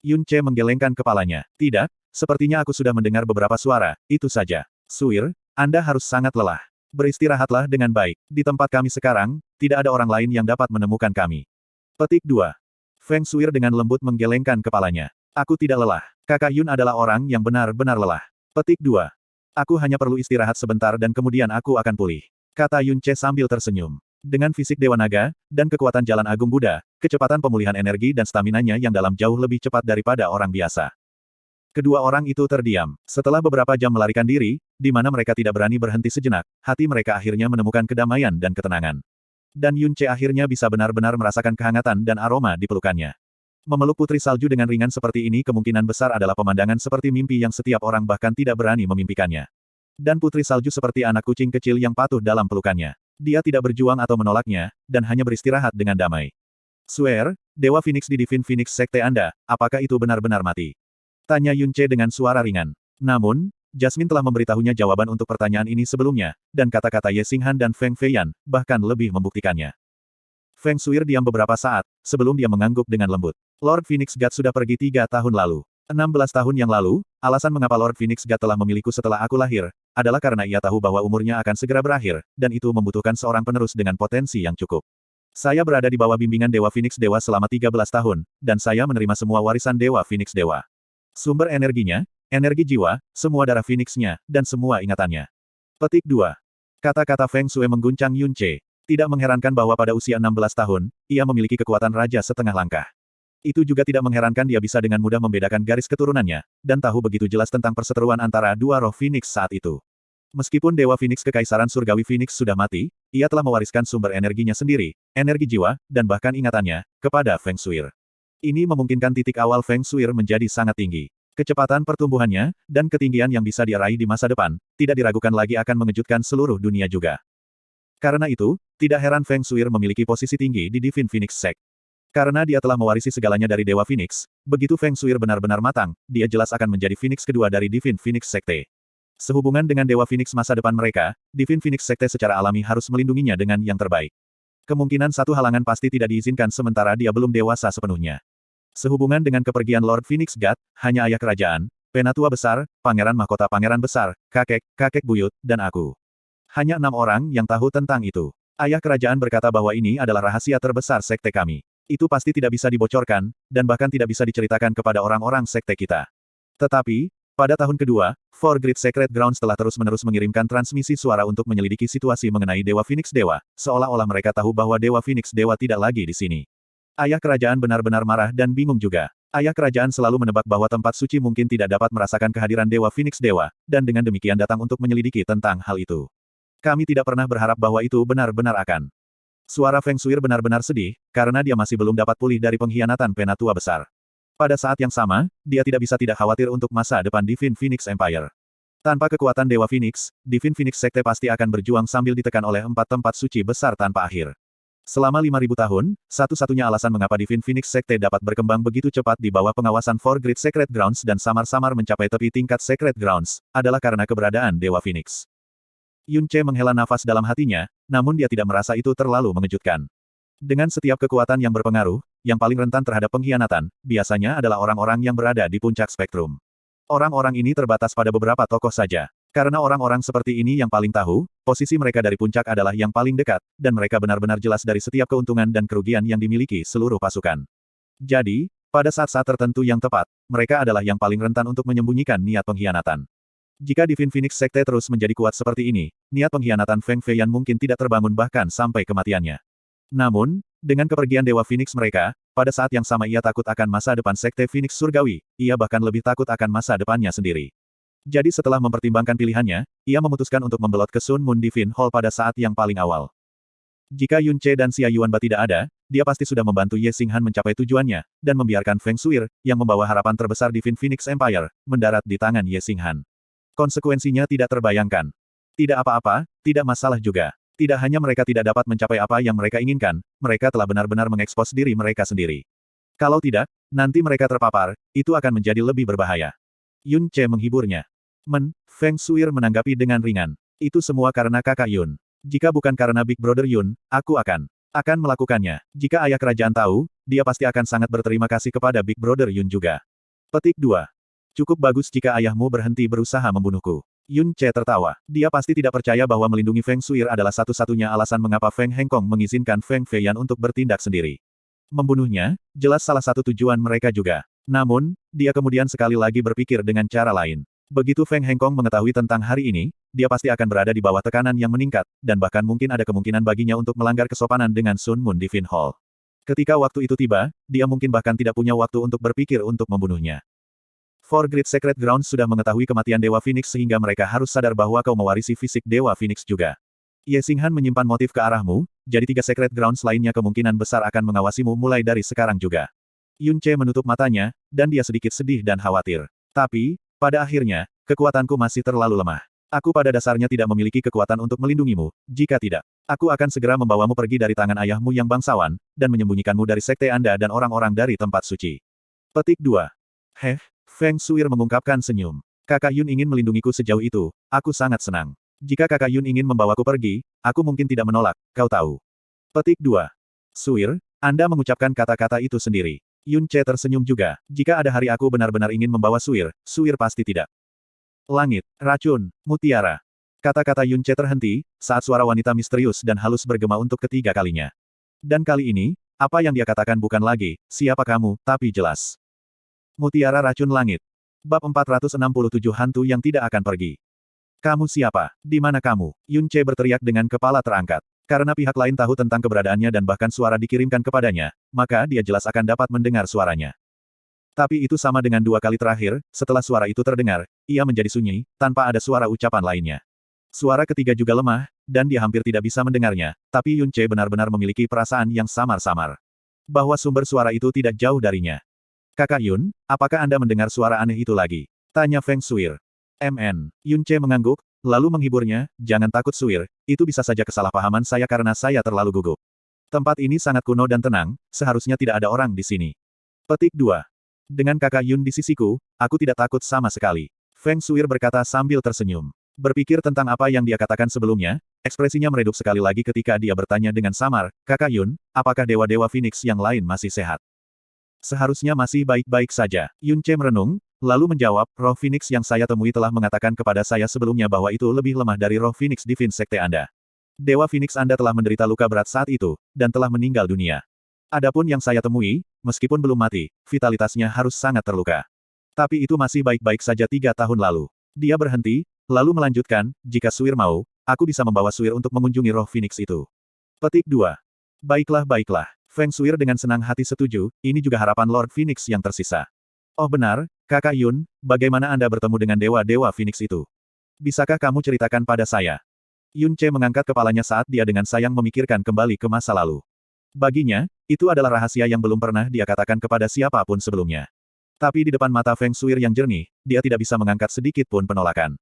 Yun Che menggelengkan kepalanya. Tidak, sepertinya aku sudah mendengar beberapa suara, itu saja. Shuir, Anda harus sangat lelah. Beristirahatlah dengan baik. Di tempat kami sekarang, tidak ada orang lain yang dapat menemukan kami. Petik 2. Feng Shuir dengan lembut menggelengkan kepalanya. Aku tidak lelah. Kakak Yun adalah orang yang benar-benar lelah. Petik 2. Aku hanya perlu istirahat sebentar dan kemudian aku akan pulih. Kata Yun Che sambil tersenyum. Dengan fisik Dewa Naga, dan kekuatan Jalan Agung Buddha, kecepatan pemulihan energi dan staminanya yang dalam jauh lebih cepat daripada orang biasa. Kedua orang itu terdiam. Setelah beberapa jam melarikan diri, di mana mereka tidak berani berhenti sejenak, hati mereka akhirnya menemukan kedamaian dan ketenangan. Dan Yun Che akhirnya bisa benar-benar merasakan kehangatan dan aroma di pelukannya. Memeluk putri salju dengan ringan seperti ini kemungkinan besar adalah pemandangan seperti mimpi yang setiap orang bahkan tidak berani memimpikannya. Dan putri salju seperti anak kucing kecil yang patuh dalam pelukannya. Dia tidak berjuang atau menolaknya, dan hanya beristirahat dengan damai. Swear, Dewa Phoenix di Divine Phoenix Sekte Anda, apakah itu benar-benar mati? Tanya Yun Che dengan suara ringan. Namun, Jasmine telah memberitahunya jawaban untuk pertanyaan ini sebelumnya, dan kata-kata Ye Xinghan dan Feng Feiyan, bahkan lebih membuktikannya. Feng Shuir diam beberapa saat, sebelum dia mengangguk dengan lembut. Lord Phoenix God sudah pergi 3 tahun lalu. 16 tahun yang lalu, alasan mengapa Lord Phoenix God telah memilikiku setelah aku lahir, adalah karena ia tahu bahwa umurnya akan segera berakhir, dan itu membutuhkan seorang penerus dengan potensi yang cukup. Saya berada di bawah bimbingan Dewa Phoenix Dewa selama 13 tahun, dan saya menerima semua warisan Dewa Phoenix Dewa. Sumber energinya, energi jiwa, semua darah Phoenix-nya, dan semua ingatannya. Petik 2. Kata-kata Feng Shui mengguncang Yun Che. Tidak mengherankan bahwa pada usia 16 tahun, ia memiliki kekuatan raja setengah langkah. Itu juga tidak mengherankan dia bisa dengan mudah membedakan garis keturunannya, dan tahu begitu jelas tentang perseteruan antara dua roh Phoenix saat itu. Meskipun Dewa Phoenix Kekaisaran Surgawi Phoenix sudah mati, ia telah mewariskan sumber energinya sendiri, energi jiwa, dan bahkan ingatannya, kepada Feng Shuir. Ini memungkinkan titik awal Feng Shuir menjadi sangat tinggi. Kecepatan pertumbuhannya, dan ketinggian yang bisa dia raih di masa depan, tidak diragukan lagi akan mengejutkan seluruh dunia juga. Karena itu, tidak heran Feng Shuir memiliki posisi tinggi di Divine Phoenix Sect. Karena dia telah mewarisi segalanya dari Dewa Phoenix, begitu Feng Shuir benar-benar matang, dia jelas akan menjadi Phoenix kedua dari Divine Phoenix Sekte. Sehubungan dengan Dewa Phoenix masa depan mereka, Divine Phoenix Sekte secara alami harus melindunginya dengan yang terbaik. Kemungkinan satu halangan pasti tidak diizinkan sementara dia belum dewasa sepenuhnya. Sehubungan dengan kepergian Lord Phoenix God, hanya ayah kerajaan, penatua besar, pangeran mahkota pangeran besar, kakek buyut, dan aku. Hanya 6 orang yang tahu tentang itu. Ayah kerajaan berkata bahwa ini adalah rahasia terbesar sekte kami. Itu pasti tidak bisa dibocorkan, dan bahkan tidak bisa diceritakan kepada orang-orang sekte kita. Tetapi, pada tahun kedua, Four Great Sacred Grounds telah terus-menerus mengirimkan transmisi suara untuk menyelidiki situasi mengenai Dewa Phoenix Dewa, seolah-olah mereka tahu bahwa Dewa Phoenix Dewa tidak lagi di sini. Ayah kerajaan benar-benar marah dan bingung juga. Ayah kerajaan selalu menebak bahwa tempat suci mungkin tidak dapat merasakan kehadiran Dewa Phoenix Dewa, dan dengan demikian datang untuk menyelidiki tentang hal itu. Kami tidak pernah berharap bahwa itu benar-benar akan. Suara Feng Shuir benar-benar sedih, karena dia masih belum dapat pulih dari pengkhianatan Penatua Besar. Pada saat yang sama, dia tidak bisa tidak khawatir untuk masa depan Divine Phoenix Empire. Tanpa kekuatan Dewa Phoenix, Divine Phoenix Sekte pasti akan berjuang sambil ditekan oleh 4 tempat suci besar tanpa akhir. Selama 5.000 tahun, satu-satunya alasan mengapa Divine Phoenix Sekte dapat berkembang begitu cepat di bawah pengawasan Four Great Sacred Grounds dan samar-samar mencapai tepi tingkat Sacred Grounds, adalah karena keberadaan Dewa Phoenix. Yun Ce menghela nafas dalam hatinya, namun dia tidak merasa itu terlalu mengejutkan. Dengan setiap kekuatan yang berpengaruh, yang paling rentan terhadap pengkhianatan, biasanya adalah orang-orang yang berada di puncak spektrum. Orang-orang ini terbatas pada beberapa tokoh saja. Karena orang-orang seperti ini yang paling tahu, posisi mereka dari puncak adalah yang paling dekat, dan mereka benar-benar jelas dari setiap keuntungan dan kerugian yang dimiliki seluruh pasukan. Jadi, pada saat-saat tertentu yang tepat, mereka adalah yang paling rentan untuk menyembunyikan niat pengkhianatan. Jika Divine Phoenix Sekte terus menjadi kuat seperti ini, niat pengkhianatan Feng Feiyan mungkin tidak terbangun bahkan sampai kematiannya. Namun, dengan kepergian Dewa Phoenix mereka, pada saat yang sama ia takut akan masa depan Sekte Phoenix Surgawi, ia bahkan lebih takut akan masa depannya sendiri. Jadi setelah mempertimbangkan pilihannya, ia memutuskan untuk membelot ke Sun Moon Divine Hall pada saat yang paling awal. Jika Yun Ce dan Xia Yuanba tidak ada, dia pasti sudah membantu Ye Xinghan mencapai tujuannya, dan membiarkan Feng Shuir, yang membawa harapan terbesar Divine Phoenix Empire, mendarat di tangan Ye Xinghan. Konsekuensinya tidak terbayangkan. Tidak apa-apa, tidak masalah juga. Tidak hanya mereka tidak dapat mencapai apa yang mereka inginkan, mereka telah benar-benar mengekspos diri mereka sendiri. Kalau tidak, nanti mereka terpapar, itu akan menjadi lebih berbahaya. Yun Ce menghiburnya. Feng Shuir menanggapi dengan ringan. Itu semua karena kakak Yun. Jika bukan karena Big Brother Yun, aku akan melakukannya. Jika ayah kerajaan tahu, dia pasti akan sangat berterima kasih kepada Big Brother Yun juga. Petik 2. Cukup bagus jika ayahmu berhenti berusaha membunuhku. Yun Ce tertawa. Dia pasti tidak percaya bahwa melindungi Feng Shuir adalah satu-satunya alasan mengapa Feng Hengkong mengizinkan Feng Feiyan untuk bertindak sendiri. Membunuhnya, jelas salah satu tujuan mereka juga. Namun, dia kemudian sekali lagi berpikir dengan cara lain. Begitu Feng Hengkong mengetahui tentang hari ini, dia pasti akan berada di bawah tekanan yang meningkat, dan bahkan mungkin ada kemungkinan baginya untuk melanggar kesopanan dengan Sun Moon Divine Hall. Ketika waktu itu tiba, dia mungkin bahkan tidak punya waktu untuk berpikir untuk membunuhnya. Four Great Sacred Grounds sudah mengetahui kematian Dewa Phoenix sehingga mereka harus sadar bahwa kau mewarisi fisik Dewa Phoenix juga. Ye Xinghan menyimpan motif ke arahmu, jadi 3 Sacred Grounds lainnya kemungkinan besar akan mengawasimu mulai dari sekarang juga. Yun Ce menutup matanya, dan dia sedikit sedih dan khawatir. Tapi, pada akhirnya, kekuatanku masih terlalu lemah. Aku pada dasarnya tidak memiliki kekuatan untuk melindungimu, jika tidak, aku akan segera membawamu pergi dari tangan ayahmu yang bangsawan, dan menyembunyikanmu dari sekte Anda dan orang-orang dari tempat suci. Petik 2. Feng Shuir mengungkapkan senyum. Kakak Yun ingin melindungiku sejauh itu, aku sangat senang. Jika kakak Yun ingin membawaku pergi, aku mungkin tidak menolak, kau tahu. Petik 2. Shuir, Anda mengucapkan kata-kata itu sendiri. Yun Ce tersenyum juga. Jika ada hari aku benar-benar ingin membawa Shuir pasti tidak. Langit, racun, mutiara. Kata-kata Yun Ce terhenti, saat suara wanita misterius dan halus bergema untuk ketiga kalinya. Dan kali ini, apa yang dia katakan bukan lagi, siapa kamu, tapi jelas. Mutiara racun langit. Bab 467 Hantu yang tidak akan pergi. Kamu siapa? Di mana kamu? Yun Ce berteriak dengan kepala terangkat. Karena pihak lain tahu tentang keberadaannya dan bahkan suara dikirimkan kepadanya, maka dia jelas akan dapat mendengar suaranya. Tapi itu sama dengan 2 kali terakhir, setelah suara itu terdengar, ia menjadi sunyi, tanpa ada suara ucapan lainnya. Suara ketiga juga lemah, dan dia hampir tidak bisa mendengarnya, tapi Yun Ce benar-benar memiliki perasaan yang samar-samar. Bahwa sumber suara itu tidak jauh darinya. Kakak Yun, apakah Anda mendengar suara aneh itu lagi? Tanya Feng Shuir. Yun Ce mengangguk, lalu menghiburnya, jangan takut Shuir, itu bisa saja kesalahpahaman saya karena saya terlalu gugup. Tempat ini sangat kuno dan tenang, seharusnya tidak ada orang di sini. Petik 2. Dengan kakak Yun di sisiku, aku tidak takut sama sekali. Feng Shuir berkata sambil tersenyum. Berpikir tentang apa yang dia katakan sebelumnya, ekspresinya meredup sekali lagi ketika dia bertanya dengan samar, kakak Yun, apakah dewa-dewa Phoenix yang lain masih sehat? Seharusnya masih baik-baik saja. Yun Ce merenung, lalu menjawab, roh Phoenix yang saya temui telah mengatakan kepada saya sebelumnya bahwa itu lebih lemah dari roh Phoenix Divine Sekte Anda. Dewa Phoenix Anda telah menderita luka berat saat itu, dan telah meninggal dunia. Adapun yang saya temui, meskipun belum mati, vitalitasnya harus sangat terluka. Tapi itu masih baik-baik saja 3 tahun lalu. Dia berhenti, lalu melanjutkan, jika Shuir mau, aku bisa membawa Shuir untuk mengunjungi roh Phoenix itu. Petik 2. Baiklah. Feng Shuir dengan senang hati setuju, ini juga harapan Lord Phoenix yang tersisa. Oh benar, Kakak Yun, bagaimana Anda bertemu dengan Dewa-Dewa Phoenix itu? Bisakah kamu ceritakan pada saya? Yun Ce mengangkat kepalanya saat dia dengan sayang memikirkan kembali ke masa lalu. Baginya, itu adalah rahasia yang belum pernah dia katakan kepada siapapun sebelumnya. Tapi di depan mata Feng Shuir yang jernih, dia tidak bisa mengangkat sedikit pun penolakan.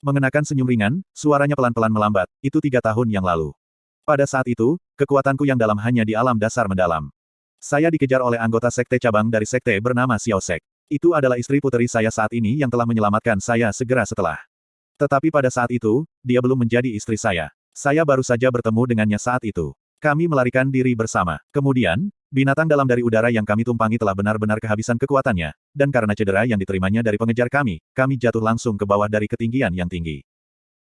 Mengenakan senyum ringan, suaranya pelan-pelan melambat, itu 3 tahun yang lalu. Pada saat itu, kekuatanku yang dalam hanya di alam dasar mendalam. Saya dikejar oleh anggota sekte cabang dari sekte bernama Xiao Sek. Itu adalah istri puteri saya saat ini yang telah menyelamatkan saya segera setelah. Tetapi pada saat itu, dia belum menjadi istri saya. Saya baru saja bertemu dengannya saat itu. Kami melarikan diri bersama. Kemudian, binatang dalam dari udara yang kami tumpangi telah benar-benar kehabisan kekuatannya, dan karena cedera yang diterimanya dari pengejar kami jatuh langsung ke bawah dari ketinggian yang tinggi.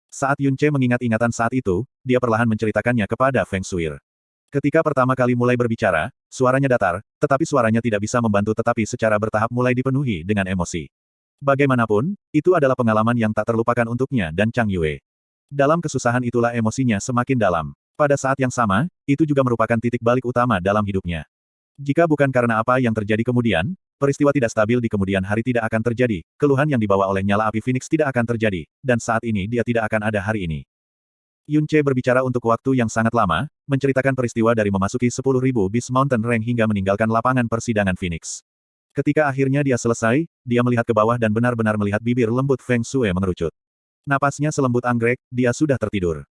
Saat Yun Ce mengingat ingatan saat itu, dia perlahan menceritakannya kepada Feng Shuir. Ketika pertama kali mulai berbicara, suaranya datar, tetapi suaranya tidak bisa membantu tetapi secara bertahap mulai dipenuhi dengan emosi. Bagaimanapun, itu adalah pengalaman yang tak terlupakan untuknya dan Chang Yue. Dalam kesusahan itulah emosinya semakin dalam. Pada saat yang sama, itu juga merupakan titik balik utama dalam hidupnya. Jika bukan karena apa yang terjadi kemudian, peristiwa tidak stabil di kemudian hari tidak akan terjadi, keluhan yang dibawa oleh nyala api Phoenix tidak akan terjadi, dan saat ini dia tidak akan ada hari ini. Yun Ce berbicara untuk waktu yang sangat lama, menceritakan peristiwa dari memasuki 10.000 Beast Mountain Rank hingga meninggalkan lapangan persidangan Phoenix. Ketika akhirnya dia selesai, dia melihat ke bawah dan benar-benar melihat bibir lembut Feng Shui mengerucut. Napasnya selembut anggrek, dia sudah tertidur.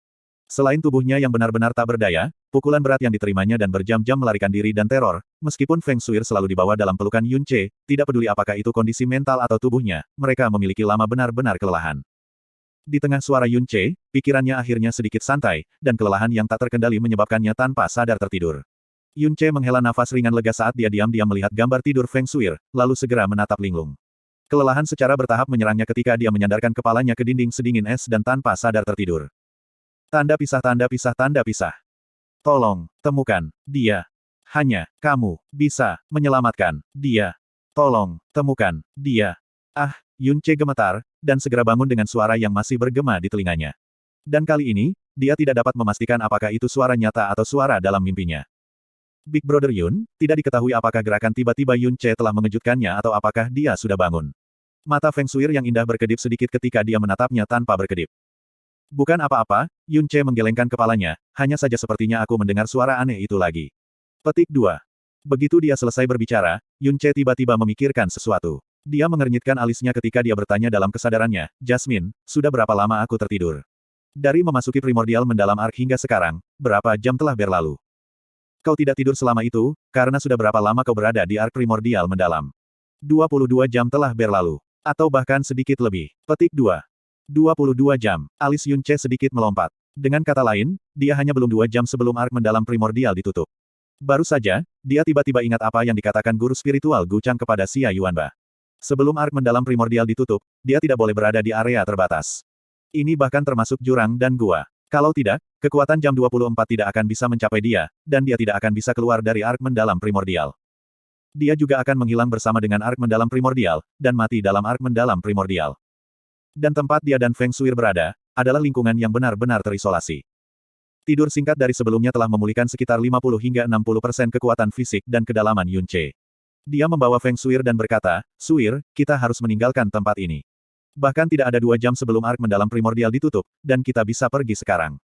Selain tubuhnya yang benar-benar tak berdaya, pukulan berat yang diterimanya dan berjam-jam melarikan diri dan teror, meskipun Feng Shuir selalu dibawa dalam pelukan Yun Ce, tidak peduli apakah itu kondisi mental atau tubuhnya, mereka memiliki lama benar-benar kelelahan. Di tengah suara Yun Ce, pikirannya akhirnya sedikit santai, dan kelelahan yang tak terkendali menyebabkannya tanpa sadar tertidur. Yun Ce menghela nafas ringan lega saat dia diam-diam melihat gambar tidur Feng Shuir, lalu segera menatap linglung. Kelelahan secara bertahap menyerangnya ketika dia menyandarkan kepalanya ke dinding sedingin es dan tanpa sadar tertidur. Tanda pisah, tanda pisah, tanda pisah. Tolong, temukan dia. Hanya kamu bisa menyelamatkan dia. Tolong, temukan dia. Ah, Yun Ce gemetar, dan segera bangun dengan suara yang masih bergema di telinganya. Dan kali ini, dia tidak dapat memastikan apakah itu suara nyata atau suara dalam mimpinya. Big Brother Yun, tidak diketahui apakah gerakan tiba-tiba Yun Ce telah mengejutkannya atau apakah dia sudah bangun. Mata Feng Shuir yang indah berkedip sedikit ketika dia menatapnya tanpa berkedip. Bukan apa-apa, Yun Ce menggelengkan kepalanya, hanya saja sepertinya aku mendengar suara aneh itu lagi. Petik 2. Begitu dia selesai berbicara, Yun Ce tiba-tiba memikirkan sesuatu. Dia mengernyitkan alisnya ketika dia bertanya dalam kesadarannya, Jasmine, sudah berapa lama aku tertidur? Dari memasuki primordial mendalam ark hingga sekarang, berapa jam telah berlalu? Kau tidak tidur selama itu, karena sudah berapa lama kau berada di ark primordial mendalam? 22 jam telah berlalu. Atau bahkan sedikit lebih. Petik 2. 22 jam. Alis Yun Ce sedikit melompat. Dengan kata lain, dia hanya belum 2 jam sebelum ark mendalam primordial ditutup. Baru saja, dia tiba-tiba ingat apa yang dikatakan guru spiritual Gu Chang kepada Xia Yuanba. Sebelum ark mendalam primordial ditutup, dia tidak boleh berada di area terbatas. Ini bahkan termasuk jurang dan gua. Kalau tidak, kekuatan jam 24 tidak akan bisa mencapai dia, dan dia tidak akan bisa keluar dari ark mendalam primordial. Dia juga akan menghilang bersama dengan ark mendalam primordial, dan mati dalam ark mendalam primordial. Dan tempat dia dan Feng Shuir berada, adalah lingkungan yang benar-benar terisolasi. Tidur singkat dari sebelumnya telah memulihkan sekitar 50 hingga 60% kekuatan fisik dan kedalaman Yun Ce. Dia membawa Feng Shuir dan berkata, Shuir, kita harus meninggalkan tempat ini. Bahkan tidak ada 2 jam sebelum ark mendalam primordial ditutup, dan kita bisa pergi sekarang.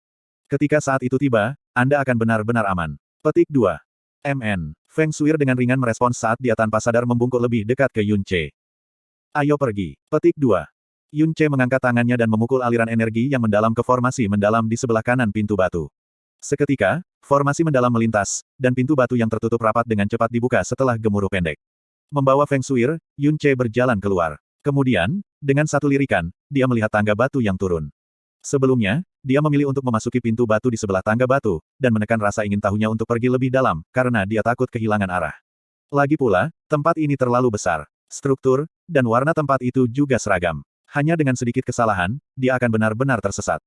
Ketika saat itu tiba, Anda akan benar-benar aman. Petik 2. MN. Feng Shuir dengan ringan merespons saat dia tanpa sadar membungkuk lebih dekat ke Yun Ce. Ayo pergi. Petik 2. Yun Ce mengangkat tangannya dan memukul aliran energi yang mendalam ke formasi mendalam di sebelah kanan pintu batu. Seketika, formasi mendalam melintas, dan pintu batu yang tertutup rapat dengan cepat dibuka setelah gemuruh pendek. Membawa Feng Shuir, Yun Ce berjalan keluar. Kemudian, dengan satu lirikan, dia melihat tangga batu yang turun. Sebelumnya, dia memilih untuk memasuki pintu batu di sebelah tangga batu, dan menekan rasa ingin tahunya untuk pergi lebih dalam, karena dia takut kehilangan arah. Lagi pula, tempat ini terlalu besar. Struktur, dan warna tempat itu juga seragam. Hanya dengan sedikit kesalahan, dia akan benar-benar tersesat.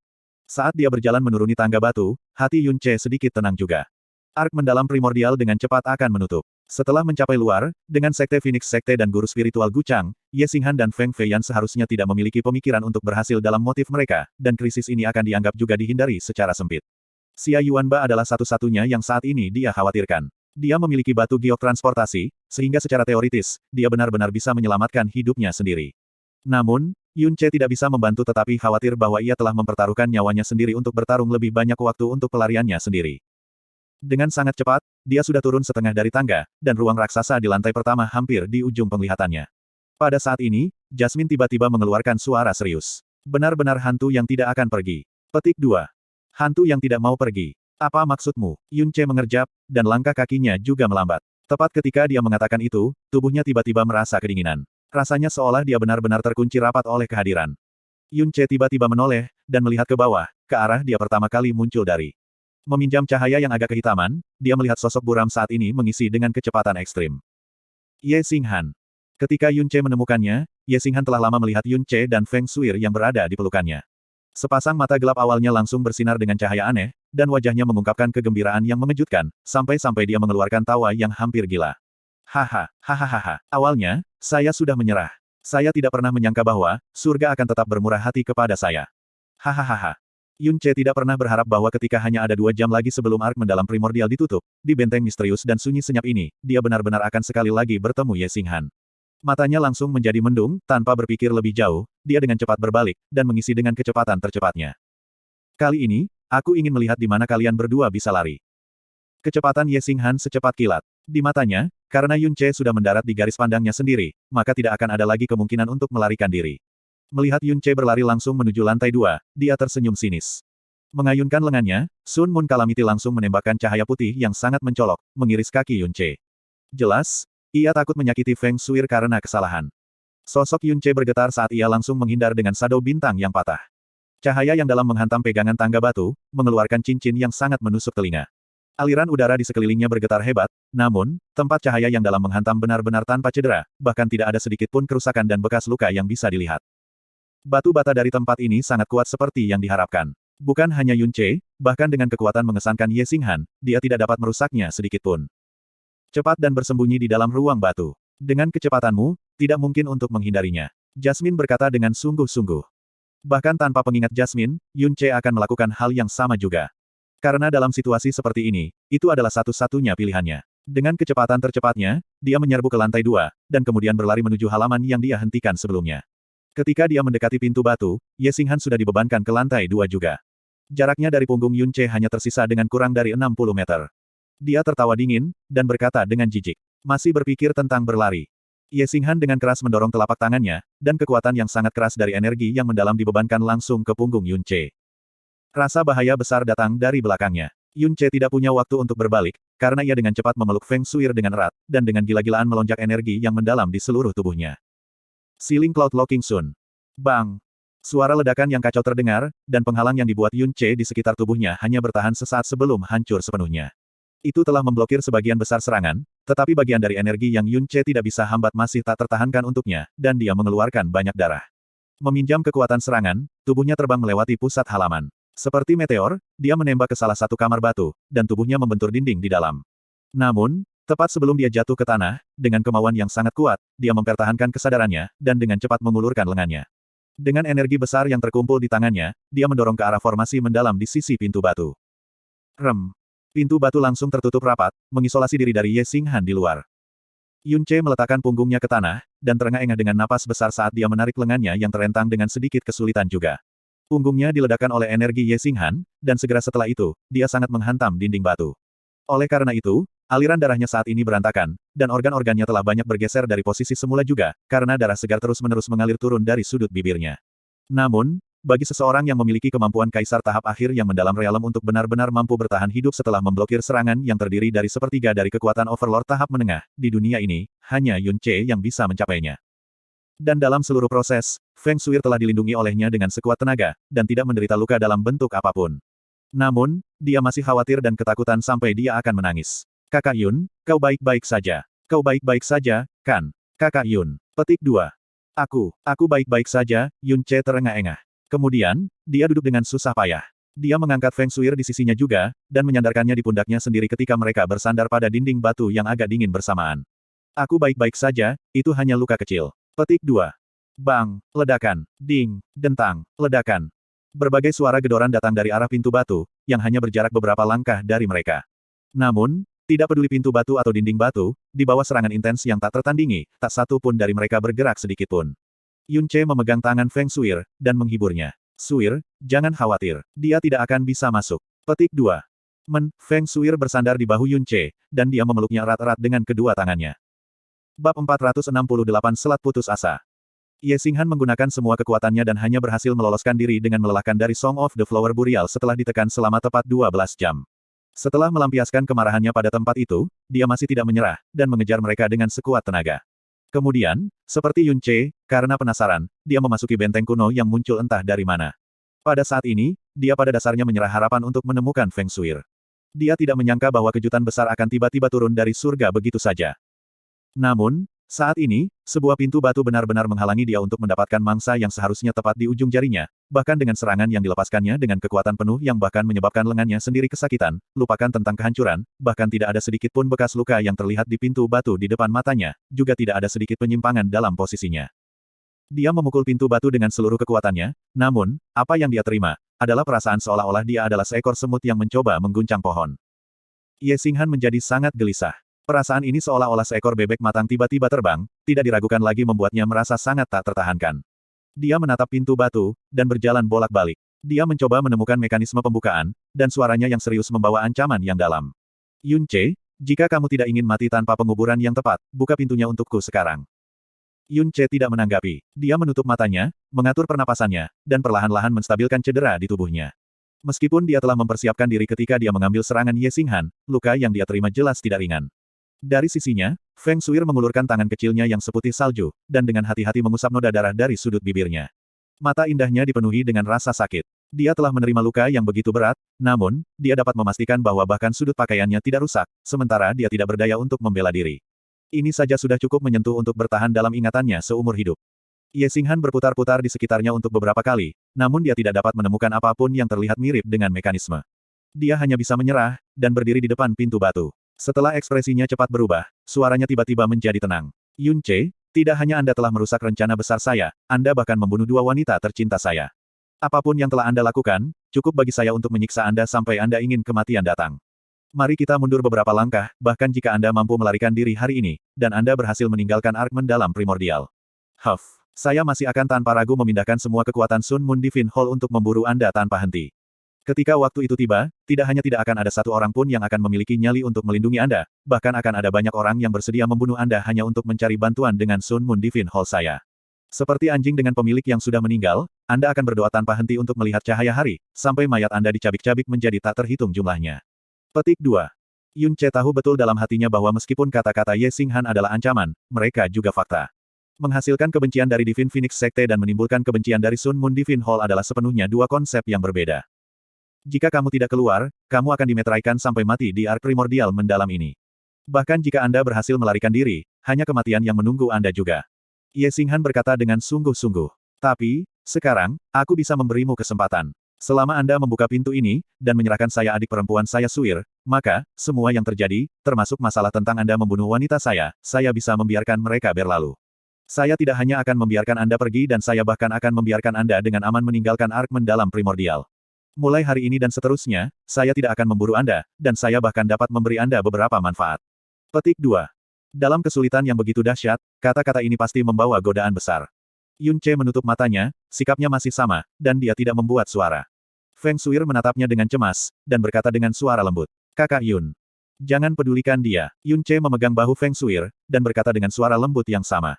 Saat dia berjalan menuruni tangga batu, hati Yun Ce sedikit tenang juga. Ark mendalam primordial dengan cepat akan menutup. Setelah mencapai luar, dengan Sekte Phoenix Sekte dan guru spiritual Gu Chang, Ye Xinghan dan Feng Feiyan seharusnya tidak memiliki pemikiran untuk berhasil dalam motif mereka, dan krisis ini akan dianggap juga dihindari secara sempit. Xia Yuanba adalah satu-satunya yang saat ini dia khawatirkan. Dia memiliki batu giok transportasi, sehingga secara teoritis, dia benar-benar bisa menyelamatkan hidupnya sendiri. Namun, Yun Ce tidak bisa membantu tetapi khawatir bahwa ia telah mempertaruhkan nyawanya sendiri untuk bertarung lebih banyak waktu untuk pelariannya sendiri. Dengan sangat cepat, dia sudah turun setengah dari tangga, dan ruang raksasa di lantai pertama hampir di ujung penglihatannya. Pada saat ini, Jasmine tiba-tiba mengeluarkan suara serius. Benar-benar hantu yang tidak akan pergi. Petik 2. Hantu yang tidak mau pergi. Apa maksudmu? Yun Ce mengerjap, dan langkah kakinya juga melambat. Tepat ketika dia mengatakan itu, tubuhnya tiba-tiba merasa kedinginan. Rasanya seolah dia benar-benar terkunci rapat oleh kehadiran. Yun Ce tiba-tiba menoleh, dan melihat ke bawah, ke arah dia pertama kali muncul dari. Meminjam cahaya yang agak kehitaman, dia melihat sosok buram saat ini mengisi dengan kecepatan ekstrim. Ye Xinghan. Ketika Yun Ce menemukannya, Ye Xinghan telah lama melihat Yun Ce dan Feng Shuir yang berada di pelukannya. Sepasang mata gelap awalnya langsung bersinar dengan cahaya aneh, dan wajahnya mengungkapkan kegembiraan yang mengejutkan, sampai-sampai dia mengeluarkan tawa yang hampir gila. Haha, hahaha. Awalnya, saya sudah menyerah. Saya tidak pernah menyangka bahwa surga akan tetap bermurah hati kepada saya. Hahaha. Yun Ce tidak pernah berharap bahwa ketika hanya ada 2 jam lagi sebelum ark mendalam primordial ditutup, di benteng misterius dan sunyi senyap ini, dia benar-benar akan sekali lagi bertemu Ye Xinghan. Matanya langsung menjadi mendung, tanpa berpikir lebih jauh, dia dengan cepat berbalik, dan mengisi dengan kecepatan tercepatnya. Kali ini, aku ingin melihat di mana kalian berdua bisa lari. Kecepatan Ye Xinghan secepat kilat. Di matanya, karena Yun Ce sudah mendarat di garis pandangnya sendiri, maka tidak akan ada lagi kemungkinan untuk melarikan diri. Melihat Yun Ce berlari langsung menuju lantai 2, dia tersenyum sinis. Mengayunkan lengannya, Sun Moon Calamity langsung menembakkan cahaya putih yang sangat mencolok, mengiris kaki Yun Ce. Jelas, ia takut menyakiti Feng Shuir karena kesalahan. Sosok Yun Ce bergetar saat ia langsung menghindar dengan shadow bintang yang patah. Cahaya yang dalam menghantam pegangan tangga batu, mengeluarkan cincin yang sangat menusuk telinga. Aliran udara di sekelilingnya bergetar hebat, namun, tempat cahaya yang dalam menghantam benar-benar tanpa cedera, bahkan tidak ada sedikit pun kerusakan dan bekas luka yang bisa dilihat. Batu bata dari tempat ini sangat kuat seperti yang diharapkan. Bukan hanya Yun Ce, bahkan dengan kekuatan mengesankan Ye Xinghan, dia tidak dapat merusaknya sedikit pun. Cepat dan bersembunyi di dalam ruang batu. Dengan kecepatanmu, tidak mungkin untuk menghindarinya. Jasmine berkata dengan sungguh-sungguh. Bahkan tanpa pengingat Jasmine, Yun Ce akan melakukan hal yang sama juga. Karena dalam situasi seperti ini, itu adalah satu-satunya pilihannya. Dengan kecepatan tercepatnya, dia menyerbu ke lantai 2, dan kemudian berlari menuju halaman yang dia hentikan sebelumnya. Ketika dia mendekati pintu batu, Ye Xinghan sudah dibebankan ke lantai 2 juga. Jaraknya dari punggung Yun Ce hanya tersisa dengan kurang dari 60 meter. Dia tertawa dingin, dan berkata dengan jijik. Masih berpikir tentang berlari. Ye Xinghan dengan keras mendorong telapak tangannya, dan kekuatan yang sangat keras dari energi yang mendalam dibebankan langsung ke punggung Yun Ce. Rasa bahaya besar datang dari belakangnya. Yun Ce tidak punya waktu untuk berbalik, karena ia dengan cepat memeluk Feng Shuir dengan erat, dan dengan gila-gilaan melonjak energi yang mendalam di seluruh tubuhnya. Sealing Cloud Locking Sun. Bang! Suara ledakan yang kacau terdengar, dan penghalang yang dibuat Yun Ce di sekitar tubuhnya hanya bertahan sesaat sebelum hancur sepenuhnya. Itu telah memblokir sebagian besar serangan, tetapi bagian dari energi yang Yun Ce tidak bisa hambat masih tak tertahankan untuknya, dan dia mengeluarkan banyak darah. Meminjam kekuatan serangan, tubuhnya terbang melewati pusat halaman. Seperti meteor, dia menembak ke salah satu kamar batu, dan tubuhnya membentur dinding di dalam. Namun, tepat sebelum dia jatuh ke tanah, dengan kemauan yang sangat kuat, dia mempertahankan kesadarannya, dan dengan cepat mengulurkan lengannya. Dengan energi besar yang terkumpul di tangannya, dia mendorong ke arah formasi mendalam di sisi pintu batu. Rem. Pintu batu langsung tertutup rapat, mengisolasi diri dari Ye Xinghan di luar. Yun Ce meletakkan punggungnya ke tanah, dan terengah-engah dengan napas besar saat dia menarik lengannya yang terentang dengan sedikit kesulitan juga. Punggungnya diledakkan oleh energi Ye Xinghan, dan segera setelah itu, dia sangat menghantam dinding batu. Oleh karena itu, aliran darahnya saat ini berantakan, dan organ-organnya telah banyak bergeser dari posisi semula juga, karena darah segar terus-menerus mengalir turun dari sudut bibirnya. Namun, bagi seseorang yang memiliki kemampuan kaisar tahap akhir yang mendalam realem untuk benar-benar mampu bertahan hidup setelah memblokir serangan yang terdiri dari sepertiga dari kekuatan Overlord tahap menengah, di dunia ini, hanya Yun Ce yang bisa mencapainya. Dan dalam seluruh proses, Feng Shuir telah dilindungi olehnya dengan sekuat tenaga, dan tidak menderita luka dalam bentuk apapun. Namun, dia masih khawatir dan ketakutan sampai dia akan menangis. Kakak Yun, kau baik-baik saja. Kau baik-baik saja, kan? Kakak Yun. Petik 2. Aku baik-baik saja, Yun Ce terengah-engah. Kemudian, dia duduk dengan susah payah. Dia mengangkat Feng Shuir di sisinya juga, dan menyandarkannya di pundaknya sendiri ketika mereka bersandar pada dinding batu yang agak dingin bersamaan. Aku baik-baik saja, itu hanya luka kecil. Petik 2. Bang, ledakan, ding, dentang, ledakan. Berbagai suara gedoran datang dari arah pintu batu, yang hanya berjarak beberapa langkah dari mereka. Namun, Tidak peduli pintu batu atau dinding batu, di bawah serangan intens yang tak tertandingi, tak satu pun dari mereka bergerak sedikit pun. Yun Ce memegang tangan Feng Shuir, dan menghiburnya. Shuir, jangan khawatir. Dia tidak akan bisa masuk. Petik 2. Feng Shuir bersandar di bahu Yun Ce, dan dia memeluknya erat-erat dengan kedua tangannya. Bab 468 Selat Putus Asa. Ye Xinghan menggunakan semua kekuatannya dan hanya berhasil meloloskan diri dengan melelahkan dari Song of the Flower Burial setelah ditekan selama tepat 12 jam. Setelah melampiaskan kemarahannya pada tempat itu, dia masih tidak menyerah, dan mengejar mereka dengan sekuat tenaga. Kemudian, seperti Yun Ce, karena penasaran, dia memasuki benteng kuno yang muncul entah dari mana. Pada saat ini, dia pada dasarnya menyerah harapan untuk menemukan Feng Shuir. Dia tidak menyangka bahwa kejutan besar akan tiba-tiba turun dari surga begitu saja. Namun, saat ini, sebuah pintu batu benar-benar menghalangi dia untuk mendapatkan mangsa yang seharusnya tepat di ujung jarinya, bahkan dengan serangan yang dilepaskannya dengan kekuatan penuh yang bahkan menyebabkan lengannya sendiri kesakitan, lupakan tentang kehancuran, bahkan tidak ada sedikit pun bekas luka yang terlihat di pintu batu di depan matanya, juga tidak ada sedikit penyimpangan dalam posisinya. Dia memukul pintu batu dengan seluruh kekuatannya, namun, apa yang dia terima, adalah perasaan seolah-olah dia adalah seekor semut yang mencoba mengguncang pohon. Ye Xinghan menjadi sangat gelisah. Perasaan ini seolah-olah seekor bebek matang tiba-tiba terbang, tidak diragukan lagi membuatnya merasa sangat tak tertahankan. Dia menatap pintu batu, dan berjalan bolak-balik. Dia mencoba menemukan mekanisme pembukaan, dan suaranya yang serius membawa ancaman yang dalam. Yun Ce, jika kamu tidak ingin mati tanpa penguburan yang tepat, buka pintunya untukku sekarang. Yun Ce tidak menanggapi. Dia menutup matanya, mengatur pernapasannya, dan perlahan-lahan menstabilkan cedera di tubuhnya. Meskipun dia telah mempersiapkan diri ketika dia mengambil serangan Ye Xinghan, luka yang dia terima jelas tidak ringan. Dari sisinya, Feng Shuir mengulurkan tangan kecilnya yang seputih salju, dan dengan hati-hati mengusap noda darah dari sudut bibirnya. Mata indahnya dipenuhi dengan rasa sakit. Dia telah menerima luka yang begitu berat, namun, dia dapat memastikan bahwa bahkan sudut pakaiannya tidak rusak, sementara dia tidak berdaya untuk membela diri. Ini saja sudah cukup menyentuh untuk bertahan dalam ingatannya seumur hidup. Ye Xinghan berputar-putar di sekitarnya untuk beberapa kali, namun dia tidak dapat menemukan apapun yang terlihat mirip dengan mekanisme. Dia hanya bisa menyerah, dan berdiri di depan pintu batu. Setelah ekspresinya cepat berubah, suaranya tiba-tiba menjadi tenang. Yun Ce, tidak hanya Anda telah merusak rencana besar saya, Anda bahkan membunuh dua wanita tercinta saya. Apapun yang telah Anda lakukan, cukup bagi saya untuk menyiksa Anda sampai Anda ingin kematian datang. Mari kita mundur beberapa langkah, bahkan jika Anda mampu melarikan diri hari ini, dan Anda berhasil meninggalkan Ark mendalam primordial. Saya masih akan tanpa ragu memindahkan semua kekuatan Sun Moon Divine Hall untuk memburu Anda tanpa henti. Ketika waktu itu tiba, tidak hanya tidak akan ada satu orang pun yang akan memiliki nyali untuk melindungi Anda, bahkan akan ada banyak orang yang bersedia membunuh Anda hanya untuk mencari bantuan dengan Sun Moon Divine Hall saya. Seperti anjing dengan pemilik yang sudah meninggal, Anda akan berdoa tanpa henti untuk melihat cahaya hari, sampai mayat Anda dicabik-cabik menjadi tak terhitung jumlahnya. Petik 2. Yun Ce tahu betul dalam hatinya bahwa meskipun kata-kata Ye Xinghan adalah ancaman, mereka juga fakta. Menghasilkan kebencian dari Divine Phoenix Sekte dan menimbulkan kebencian dari Sun Moon Divine Hall adalah sepenuhnya dua konsep yang berbeda. Jika kamu tidak keluar, kamu akan dimeteraikan sampai mati di Ark Primordial mendalam ini. Bahkan jika Anda berhasil melarikan diri, hanya kematian yang menunggu Anda juga. Ye Xinghan berkata dengan sungguh-sungguh. Tapi, sekarang, aku bisa memberimu kesempatan. Selama Anda membuka pintu ini, dan menyerahkan saya adik perempuan saya Shuir, maka, semua yang terjadi, termasuk masalah tentang Anda membunuh wanita saya bisa membiarkan mereka berlalu. Saya tidak hanya akan membiarkan Anda pergi dan saya bahkan akan membiarkan Anda dengan aman meninggalkan Ark mendalam primordial. Mulai hari ini dan seterusnya, saya tidak akan memburu Anda, dan saya bahkan dapat memberi Anda beberapa manfaat. Petik 2. Dalam kesulitan yang begitu dahsyat, kata-kata ini pasti membawa godaan besar. Yun Ce menutup matanya, sikapnya masih sama, dan dia tidak membuat suara. Feng Shuir menatapnya dengan cemas, dan berkata dengan suara lembut, "Kakak Yun. Jangan pedulikan dia." Yun Ce memegang bahu Feng Shuir, dan berkata dengan suara lembut yang sama.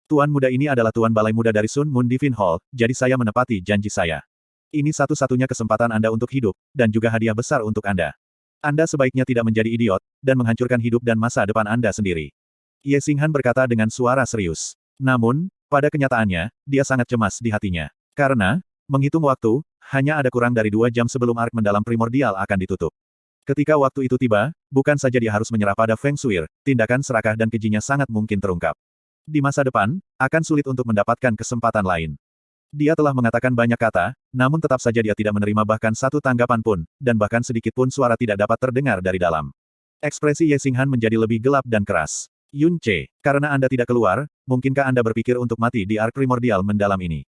"Tuan muda ini adalah tuan balai muda dari Sun Moon Divine Hall, jadi saya menepati janji saya. Ini satu-satunya kesempatan Anda untuk hidup, dan juga hadiah besar untuk Anda. Anda sebaiknya tidak menjadi idiot, dan menghancurkan hidup dan masa depan Anda sendiri." Ye Xinghan berkata dengan suara serius. Namun, pada kenyataannya, dia sangat cemas di hatinya. Karena, menghitung waktu, hanya ada kurang dari 2 jam sebelum Ark mendalam primordial akan ditutup. Ketika waktu itu tiba, bukan saja dia harus menyerah pada Feng Shuir, tindakan serakah dan kejinya sangat mungkin terungkap. Di masa depan, akan sulit untuk mendapatkan kesempatan lain. Dia telah mengatakan banyak kata, namun tetap saja dia tidak menerima bahkan satu tanggapan pun, dan bahkan sedikit pun suara tidak dapat terdengar dari dalam. Ekspresi Ye Xinghan menjadi lebih gelap dan keras. "Yun Ce, karena Anda tidak keluar, mungkinkah Anda berpikir untuk mati di Ark Primordial mendalam ini?"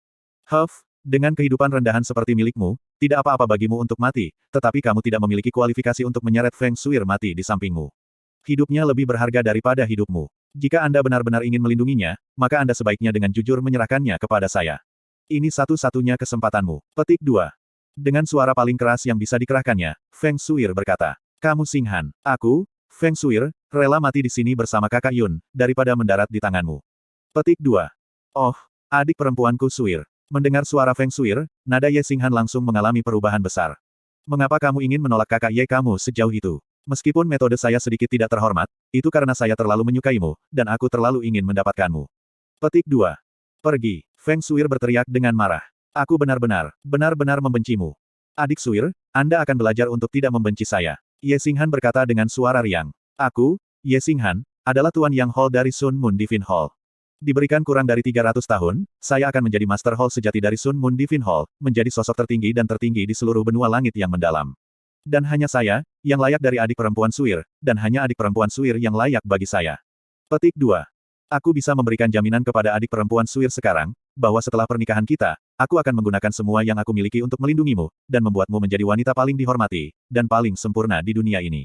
Dengan kehidupan rendahan seperti milikmu, tidak apa-apa bagimu untuk mati, tetapi kamu tidak memiliki kualifikasi untuk menyeret Feng Shuir mati di sampingmu. Hidupnya lebih berharga daripada hidupmu. Jika Anda benar-benar ingin melindunginya, maka Anda sebaiknya dengan jujur menyerahkannya kepada saya. Ini satu-satunya kesempatanmu. Petik 2. Dengan suara paling keras yang bisa dikerahkannya, Feng Shuir berkata, "Kamu Xinghan. Aku, Feng Shuir, rela mati di sini bersama kakak Yun, daripada mendarat di tanganmu." Petik 2. Oh, adik perempuanku Shuir. Mendengar suara Feng Shuir, nada Ye Xinghan langsung mengalami perubahan besar. "Mengapa kamu ingin menolak kakak Ye kamu sejauh itu? Meskipun metode saya sedikit tidak terhormat, itu karena saya terlalu menyukaimu, dan aku terlalu ingin mendapatkanmu." Petik 2. Pergi. Feng Shuir berteriak dengan marah. "Aku benar-benar membencimu. Adik Shuir, Anda akan belajar untuk tidak membenci saya." Ye Xinghan berkata dengan suara riang. "Aku, Ye Xinghan, adalah Tuan Yang Hall dari Sun Moon Divine Hall. Diberikan kurang dari 300 tahun, saya akan menjadi Master Hall sejati dari Sun Moon Divine Hall, menjadi sosok tertinggi dan tertinggi di seluruh benua langit yang mendalam. Dan hanya saya, yang layak dari adik perempuan Shuir, dan hanya adik perempuan Shuir yang layak bagi saya." Petik 2. Aku bisa memberikan jaminan kepada adik perempuan Shuir sekarang, bahwa setelah pernikahan kita, aku akan menggunakan semua yang aku miliki untuk melindungimu, dan membuatmu menjadi wanita paling dihormati, dan paling sempurna di dunia ini.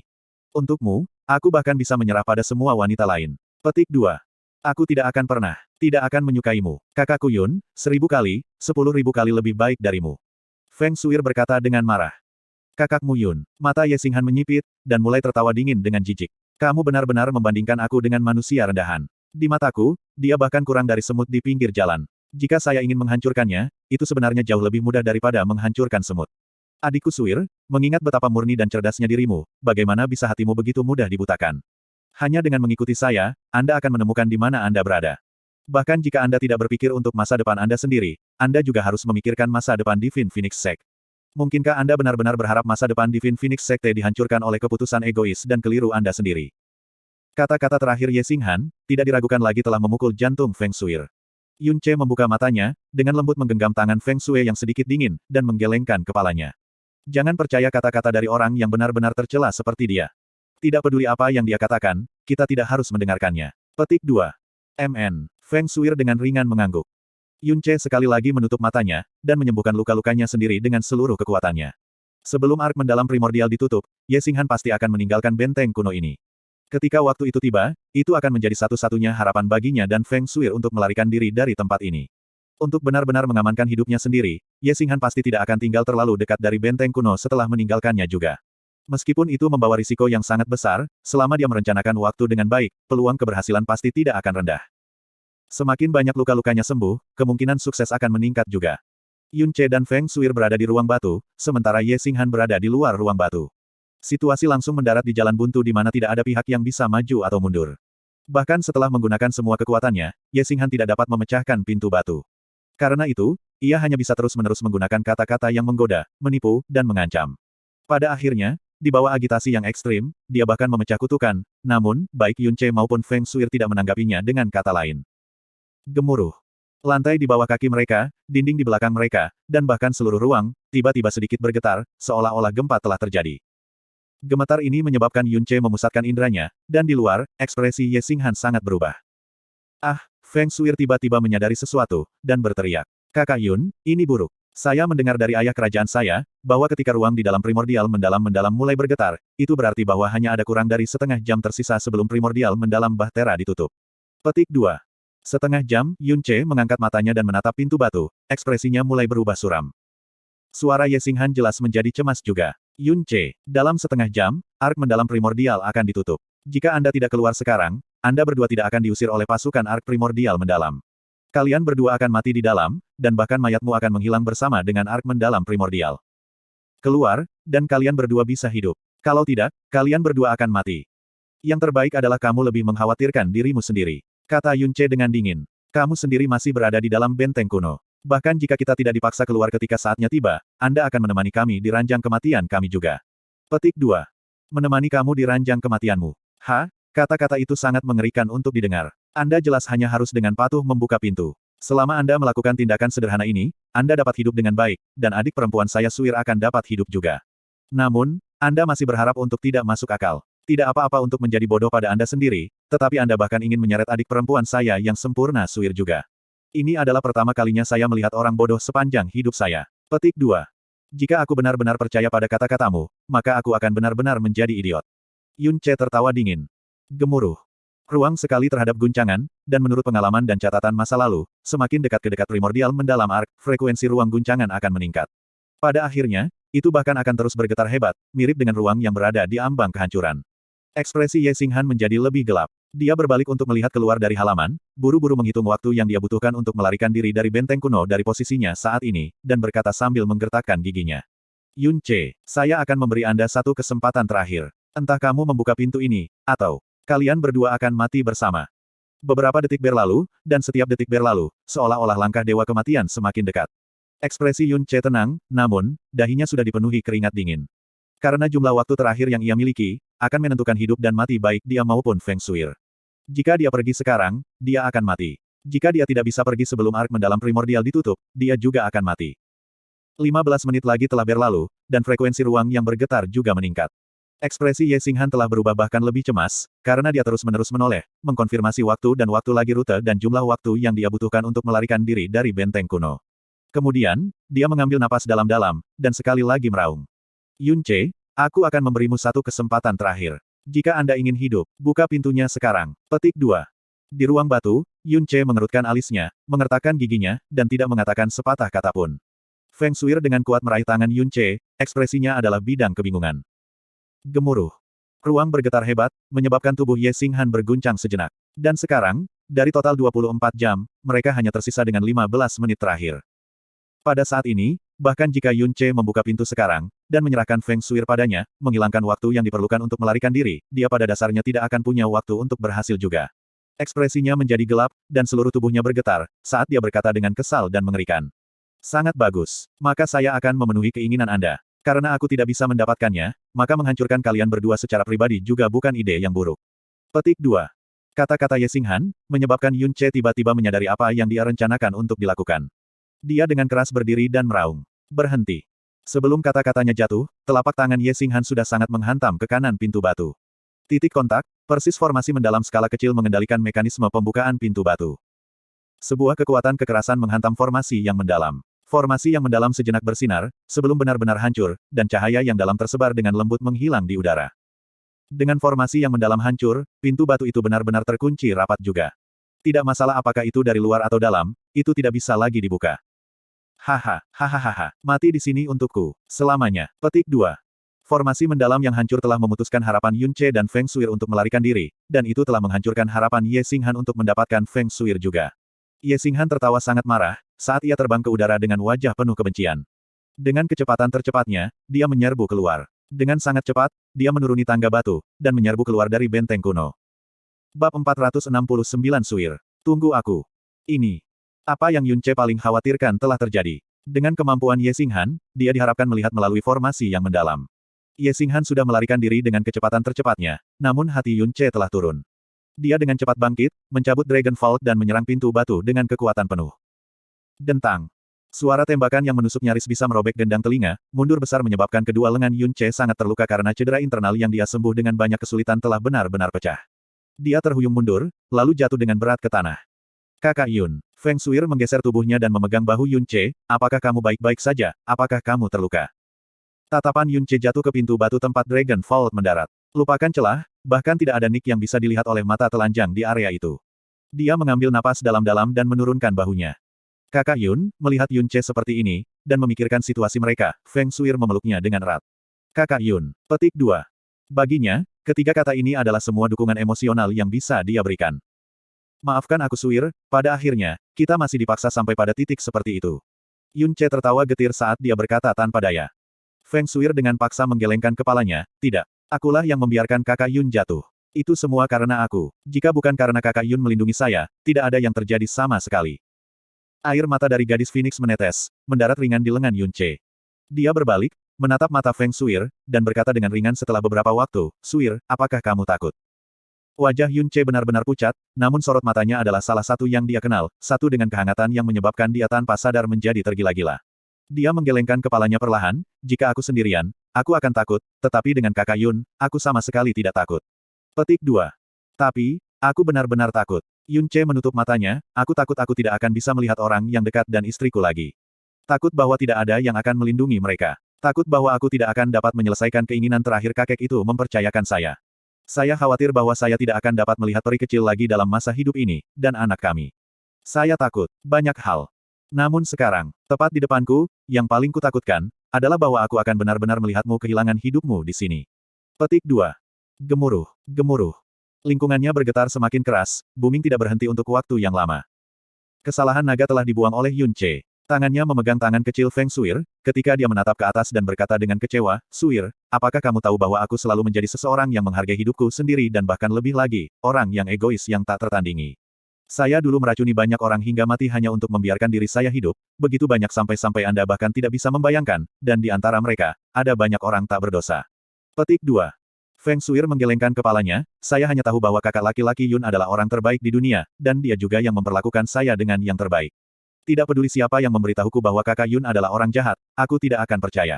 Untukmu, aku bahkan bisa menyerah pada semua wanita lain. Petik 2. Aku tidak akan menyukaimu. Kakakku Yun, 1000 kali, 10.000 kali lebih baik darimu. Feng Shuir berkata dengan marah. Kakakmu Yun. Mata Ye Xinghan menyipit, dan mulai tertawa dingin dengan jijik. Kamu benar-benar membandingkan aku dengan manusia rendahan. Di mataku, dia bahkan kurang dari semut di pinggir jalan. Jika saya ingin menghancurkannya, itu sebenarnya jauh lebih mudah daripada menghancurkan semut. Adikku Shuir, mengingat betapa murni dan cerdasnya dirimu, bagaimana bisa hatimu begitu mudah dibutakan? Hanya dengan mengikuti saya, Anda akan menemukan di mana Anda berada. Bahkan jika Anda tidak berpikir untuk masa depan Anda sendiri, Anda juga harus memikirkan masa depan Divine Phoenix Sect. Mungkinkah Anda benar-benar berharap masa depan Divine Phoenix Secte dihancurkan oleh keputusan egois dan keliru Anda sendiri? Kata-kata terakhir Ye Xinghan, tidak diragukan lagi telah memukul jantung Feng Shuir. Yun Ce membuka matanya, dengan lembut menggenggam tangan Feng Shui yang sedikit dingin, dan menggelengkan kepalanya. Jangan percaya kata-kata dari orang yang benar-benar tercela seperti dia. Tidak peduli apa yang dia katakan, kita tidak harus mendengarkannya. Petik 2. MN. Feng Shuir dengan ringan mengangguk. Yun Ce sekali lagi menutup matanya, dan menyembuhkan luka-lukanya sendiri dengan seluruh kekuatannya. Sebelum ark mendalam primordial ditutup, Ye Xinghan pasti akan meninggalkan benteng kuno ini. Ketika waktu itu tiba, itu akan menjadi satu-satunya harapan baginya dan Feng Shuir untuk melarikan diri dari tempat ini. Untuk benar-benar mengamankan hidupnya sendiri, Ye Xinghan pasti tidak akan tinggal terlalu dekat dari benteng kuno setelah meninggalkannya juga. Meskipun itu membawa risiko yang sangat besar, selama dia merencanakan waktu dengan baik, peluang keberhasilan pasti tidak akan rendah. Semakin banyak luka-lukanya sembuh, kemungkinan sukses akan meningkat juga. Yun Ce dan Feng Shuir berada di ruang batu, sementara Ye Xinghan berada di luar ruang batu. Situasi langsung mendarat di jalan buntu di mana tidak ada pihak yang bisa maju atau mundur. Bahkan setelah menggunakan semua kekuatannya, Ye Xinghan tidak dapat memecahkan pintu batu. Karena itu, ia hanya bisa terus-menerus menggunakan kata-kata yang menggoda, menipu, dan mengancam. Pada akhirnya, di bawah agitasi yang ekstrim, dia bahkan memecah kutukan, namun, baik Yun Ce maupun Feng Shuir tidak menanggapinya dengan kata lain. Gemuruh. Lantai di bawah kaki mereka, dinding di belakang mereka, dan bahkan seluruh ruang, tiba-tiba sedikit bergetar, seolah-olah gempa telah terjadi. Gemetar ini menyebabkan Yun Ce memusatkan indranya, dan di luar, ekspresi Ye Xinghan sangat berubah. Ah, Feng Shuir tiba-tiba menyadari sesuatu, dan berteriak. Kakak Yun, ini buruk. Saya mendengar dari ayah kerajaan saya, bahwa ketika ruang di dalam primordial mendalam mulai bergetar, itu berarti bahwa hanya ada kurang dari setengah jam tersisa sebelum primordial mendalam Bahtera ditutup. Petik 2. Setengah jam, Yun Ce mengangkat matanya dan menatap pintu batu, ekspresinya mulai berubah suram. Suara Ye Xinghan jelas menjadi cemas juga. Yun Ce, dalam setengah jam, ark mendalam primordial akan ditutup. Jika Anda tidak keluar sekarang, Anda berdua tidak akan diusir oleh pasukan ark primordial mendalam. Kalian berdua akan mati di dalam, dan bahkan mayatmu akan menghilang bersama dengan ark mendalam primordial. Keluar, dan kalian berdua bisa hidup. Kalau tidak, kalian berdua akan mati. Yang terbaik adalah kamu lebih mengkhawatirkan dirimu sendiri. Kata Yun Ce dengan dingin. Kamu sendiri masih berada di dalam benteng kuno. Bahkan jika kita tidak dipaksa keluar ketika saatnya tiba, Anda akan menemani kami di ranjang kematian kami juga. Petik 2. Menemani kamu di ranjang kematianmu. Kata-kata itu sangat mengerikan untuk didengar. Anda jelas hanya harus dengan patuh membuka pintu. Selama Anda melakukan tindakan sederhana ini, Anda dapat hidup dengan baik, dan adik perempuan saya Shuir akan dapat hidup juga. Namun, Anda masih berharap untuk tidak masuk akal. Tidak apa-apa untuk menjadi bodoh pada Anda sendiri, tetapi Anda bahkan ingin menyeret adik perempuan saya yang sempurna Shuir juga. Ini adalah pertama kalinya saya melihat orang bodoh sepanjang hidup saya. Petik 2. Jika aku benar-benar percaya pada kata-katamu, maka aku akan benar-benar menjadi idiot. Yun Ce tertawa dingin. Gemuruh. Ruang sekali terhadap guncangan, dan menurut pengalaman dan catatan masa lalu, semakin dekat ke dekat primordial mendalam ark, frekuensi ruang guncangan akan meningkat. Pada akhirnya, itu bahkan akan terus bergetar hebat, mirip dengan ruang yang berada di ambang kehancuran. Ekspresi Ye Xinghan menjadi lebih gelap. Dia berbalik untuk melihat keluar dari halaman, buru-buru menghitung waktu yang dia butuhkan untuk melarikan diri dari benteng kuno dari posisinya saat ini, dan berkata sambil menggertakkan giginya. Yun Ce, saya akan memberi Anda satu kesempatan terakhir. Entah kamu membuka pintu ini, atau kalian berdua akan mati bersama. Beberapa detik berlalu, dan setiap detik berlalu, seolah-olah langkah Dewa Kematian semakin dekat. Ekspresi Yun Ce tenang, namun, dahinya sudah dipenuhi keringat dingin. Karena jumlah waktu terakhir yang ia miliki, akan menentukan hidup dan mati baik dia maupun Feng Shuir. Jika dia pergi sekarang, dia akan mati. Jika dia tidak bisa pergi sebelum ark mendalam primordial ditutup, dia juga akan mati. 15 menit lagi telah berlalu, dan frekuensi ruang yang bergetar juga meningkat. Ekspresi Ye Xinghan telah berubah bahkan lebih cemas, karena dia terus-menerus menoleh, mengkonfirmasi waktu dan waktu lagi rute dan jumlah waktu yang dia butuhkan untuk melarikan diri dari benteng kuno. Kemudian, dia mengambil napas dalam-dalam, dan sekali lagi meraung. Yun Ce, aku akan memberimu satu kesempatan terakhir. Jika Anda ingin hidup, buka pintunya sekarang. Petik 2. Di ruang batu, Yun Ce mengerutkan alisnya, mengertakkan giginya, dan tidak mengatakan sepatah kata pun. Feng Shuir dengan kuat meraih tangan Yun Ce, ekspresinya adalah bidang kebingungan. Gemuruh. Ruang bergetar hebat, menyebabkan tubuh Ye Xinghan berguncang sejenak. Dan sekarang, dari total 24 jam, mereka hanya tersisa dengan 15 menit terakhir. Pada saat ini, bahkan jika Yun Ce membuka pintu sekarang, dan menyerahkan Feng Shuir padanya, menghilangkan waktu yang diperlukan untuk melarikan diri, dia pada dasarnya tidak akan punya waktu untuk berhasil juga. Ekspresinya menjadi gelap, dan seluruh tubuhnya bergetar, saat dia berkata dengan kesal dan mengerikan. Sangat bagus. Maka saya akan memenuhi keinginan Anda. Karena aku tidak bisa mendapatkannya, maka menghancurkan kalian berdua secara pribadi juga bukan ide yang buruk. Petik 2. Kata-kata Ye Xinghan, menyebabkan Yun Ce tiba-tiba menyadari apa yang dia rencanakan untuk dilakukan. Dia dengan keras berdiri dan meraung. Berhenti. Sebelum kata-katanya jatuh, telapak tangan Ye Xinghan sudah sangat menghantam ke kanan pintu batu. Titik kontak, persis formasi mendalam skala kecil mengendalikan mekanisme pembukaan pintu batu. Sebuah kekuatan kekerasan menghantam formasi yang mendalam. Formasi yang mendalam sejenak bersinar, sebelum benar-benar hancur, dan cahaya yang dalam tersebar dengan lembut menghilang di udara. Dengan formasi yang mendalam hancur, pintu batu itu benar-benar terkunci rapat juga. Tidak masalah apakah itu dari luar atau dalam, itu tidak bisa lagi dibuka. Hahaha, mati di sini untukku, selamanya. Petik 2. Formasi mendalam yang hancur telah memutuskan harapan Yun Ce dan Feng Shuir untuk melarikan diri, dan itu telah menghancurkan harapan Ye Xinghan untuk mendapatkan Feng Shuir juga. Ye Xinghan tertawa sangat marah, saat ia terbang ke udara dengan wajah penuh kebencian. Dengan kecepatan tercepatnya, dia menyerbu keluar. Dengan sangat cepat, dia menuruni tangga batu, dan menyerbu keluar dari benteng kuno. Bab 469 Shuir. Tunggu aku. Ini. Apa yang Yun Ce paling khawatirkan telah terjadi. Dengan kemampuan Ye Xinghan, dia diharapkan melihat melalui formasi yang mendalam. Ye Xinghan sudah melarikan diri dengan kecepatan tercepatnya, namun hati Yun Ce telah turun. Dia dengan cepat bangkit, mencabut Dragon Vault dan menyerang pintu batu dengan kekuatan penuh. Dentang. Suara tembakan yang menusuk nyaris bisa merobek gendang telinga, mundur besar menyebabkan kedua lengan Yun Ce sangat terluka karena cedera internal yang dia sembuh dengan banyak kesulitan telah benar-benar pecah. Dia terhuyung mundur, lalu jatuh dengan berat ke tanah. Kakak Yun. Feng Shuir menggeser tubuhnya dan memegang bahu Yun Ce, apakah kamu baik-baik saja, apakah kamu terluka? Tatapan Yun Ce jatuh ke pintu batu tempat Dragon Vault mendarat. Lupakan celah, bahkan tidak ada nik yang bisa dilihat oleh mata telanjang di area itu. Dia mengambil napas dalam-dalam dan menurunkan bahunya. Kakak Yun, melihat Yun Ce seperti ini, dan memikirkan situasi mereka, Feng Shuir memeluknya dengan erat. Kakak Yun. Petik 2. Baginya, ketiga kata ini adalah semua dukungan emosional yang bisa dia berikan. Maafkan aku Shuir, pada akhirnya, kita masih dipaksa sampai pada titik seperti itu. Yun Ce tertawa getir saat dia berkata tanpa daya. Feng Shuir dengan paksa menggelengkan kepalanya, tidak. Akulah yang membiarkan kakak Yun jatuh. Itu semua karena aku. Jika bukan karena kakak Yun melindungi saya, tidak ada yang terjadi sama sekali. Air mata dari gadis Phoenix menetes, mendarat ringan di lengan Yun Ce. Dia berbalik, menatap mata Feng Shuir, dan berkata dengan ringan setelah beberapa waktu, Shuir, apakah kamu takut? Wajah Yun Ce benar-benar pucat, namun sorot matanya adalah salah satu yang dia kenal, satu dengan kehangatan yang menyebabkan dia tanpa sadar menjadi tergila-gila. Dia menggelengkan kepalanya perlahan, jika aku sendirian, aku akan takut, tetapi dengan kakak Yun, aku sama sekali tidak takut. Petik 2. Tapi, aku benar-benar takut. Yun Ce menutup matanya, aku takut aku tidak akan bisa melihat orang yang dekat dan istriku lagi. Takut bahwa tidak ada yang akan melindungi mereka. Takut bahwa aku tidak akan dapat menyelesaikan keinginan terakhir kakek itu mempercayakan saya. Saya khawatir bahwa saya tidak akan dapat melihat peri kecil lagi dalam masa hidup ini, dan anak kami. Saya takut, banyak hal. Namun sekarang, tepat di depanku, yang paling kutakutkan, adalah bahwa aku akan benar-benar melihatmu kehilangan hidupmu di sini. Petik 2. Gemuruh, gemuruh. Lingkungannya bergetar semakin keras, booming tidak berhenti untuk waktu yang lama. Kesalahan naga telah dibuang oleh Yun Ce. Tangannya memegang tangan kecil Feng Shuir, ketika dia menatap ke atas dan berkata dengan kecewa, Shuir, apakah kamu tahu bahwa aku selalu menjadi seseorang yang menghargai hidupku sendiri dan bahkan lebih lagi, orang yang egois yang tak tertandingi. Saya dulu meracuni banyak orang hingga mati hanya untuk membiarkan diri saya hidup, begitu banyak sampai-sampai Anda bahkan tidak bisa membayangkan, dan di antara mereka, ada banyak orang tak berdosa. Petik 2. Feng Shuir menggelengkan kepalanya, saya hanya tahu bahwa kakak laki-laki Yun adalah orang terbaik di dunia, dan dia juga yang memperlakukan saya dengan yang terbaik. Tidak peduli siapa yang memberitahuku bahwa kakak Yun adalah orang jahat, aku tidak akan percaya.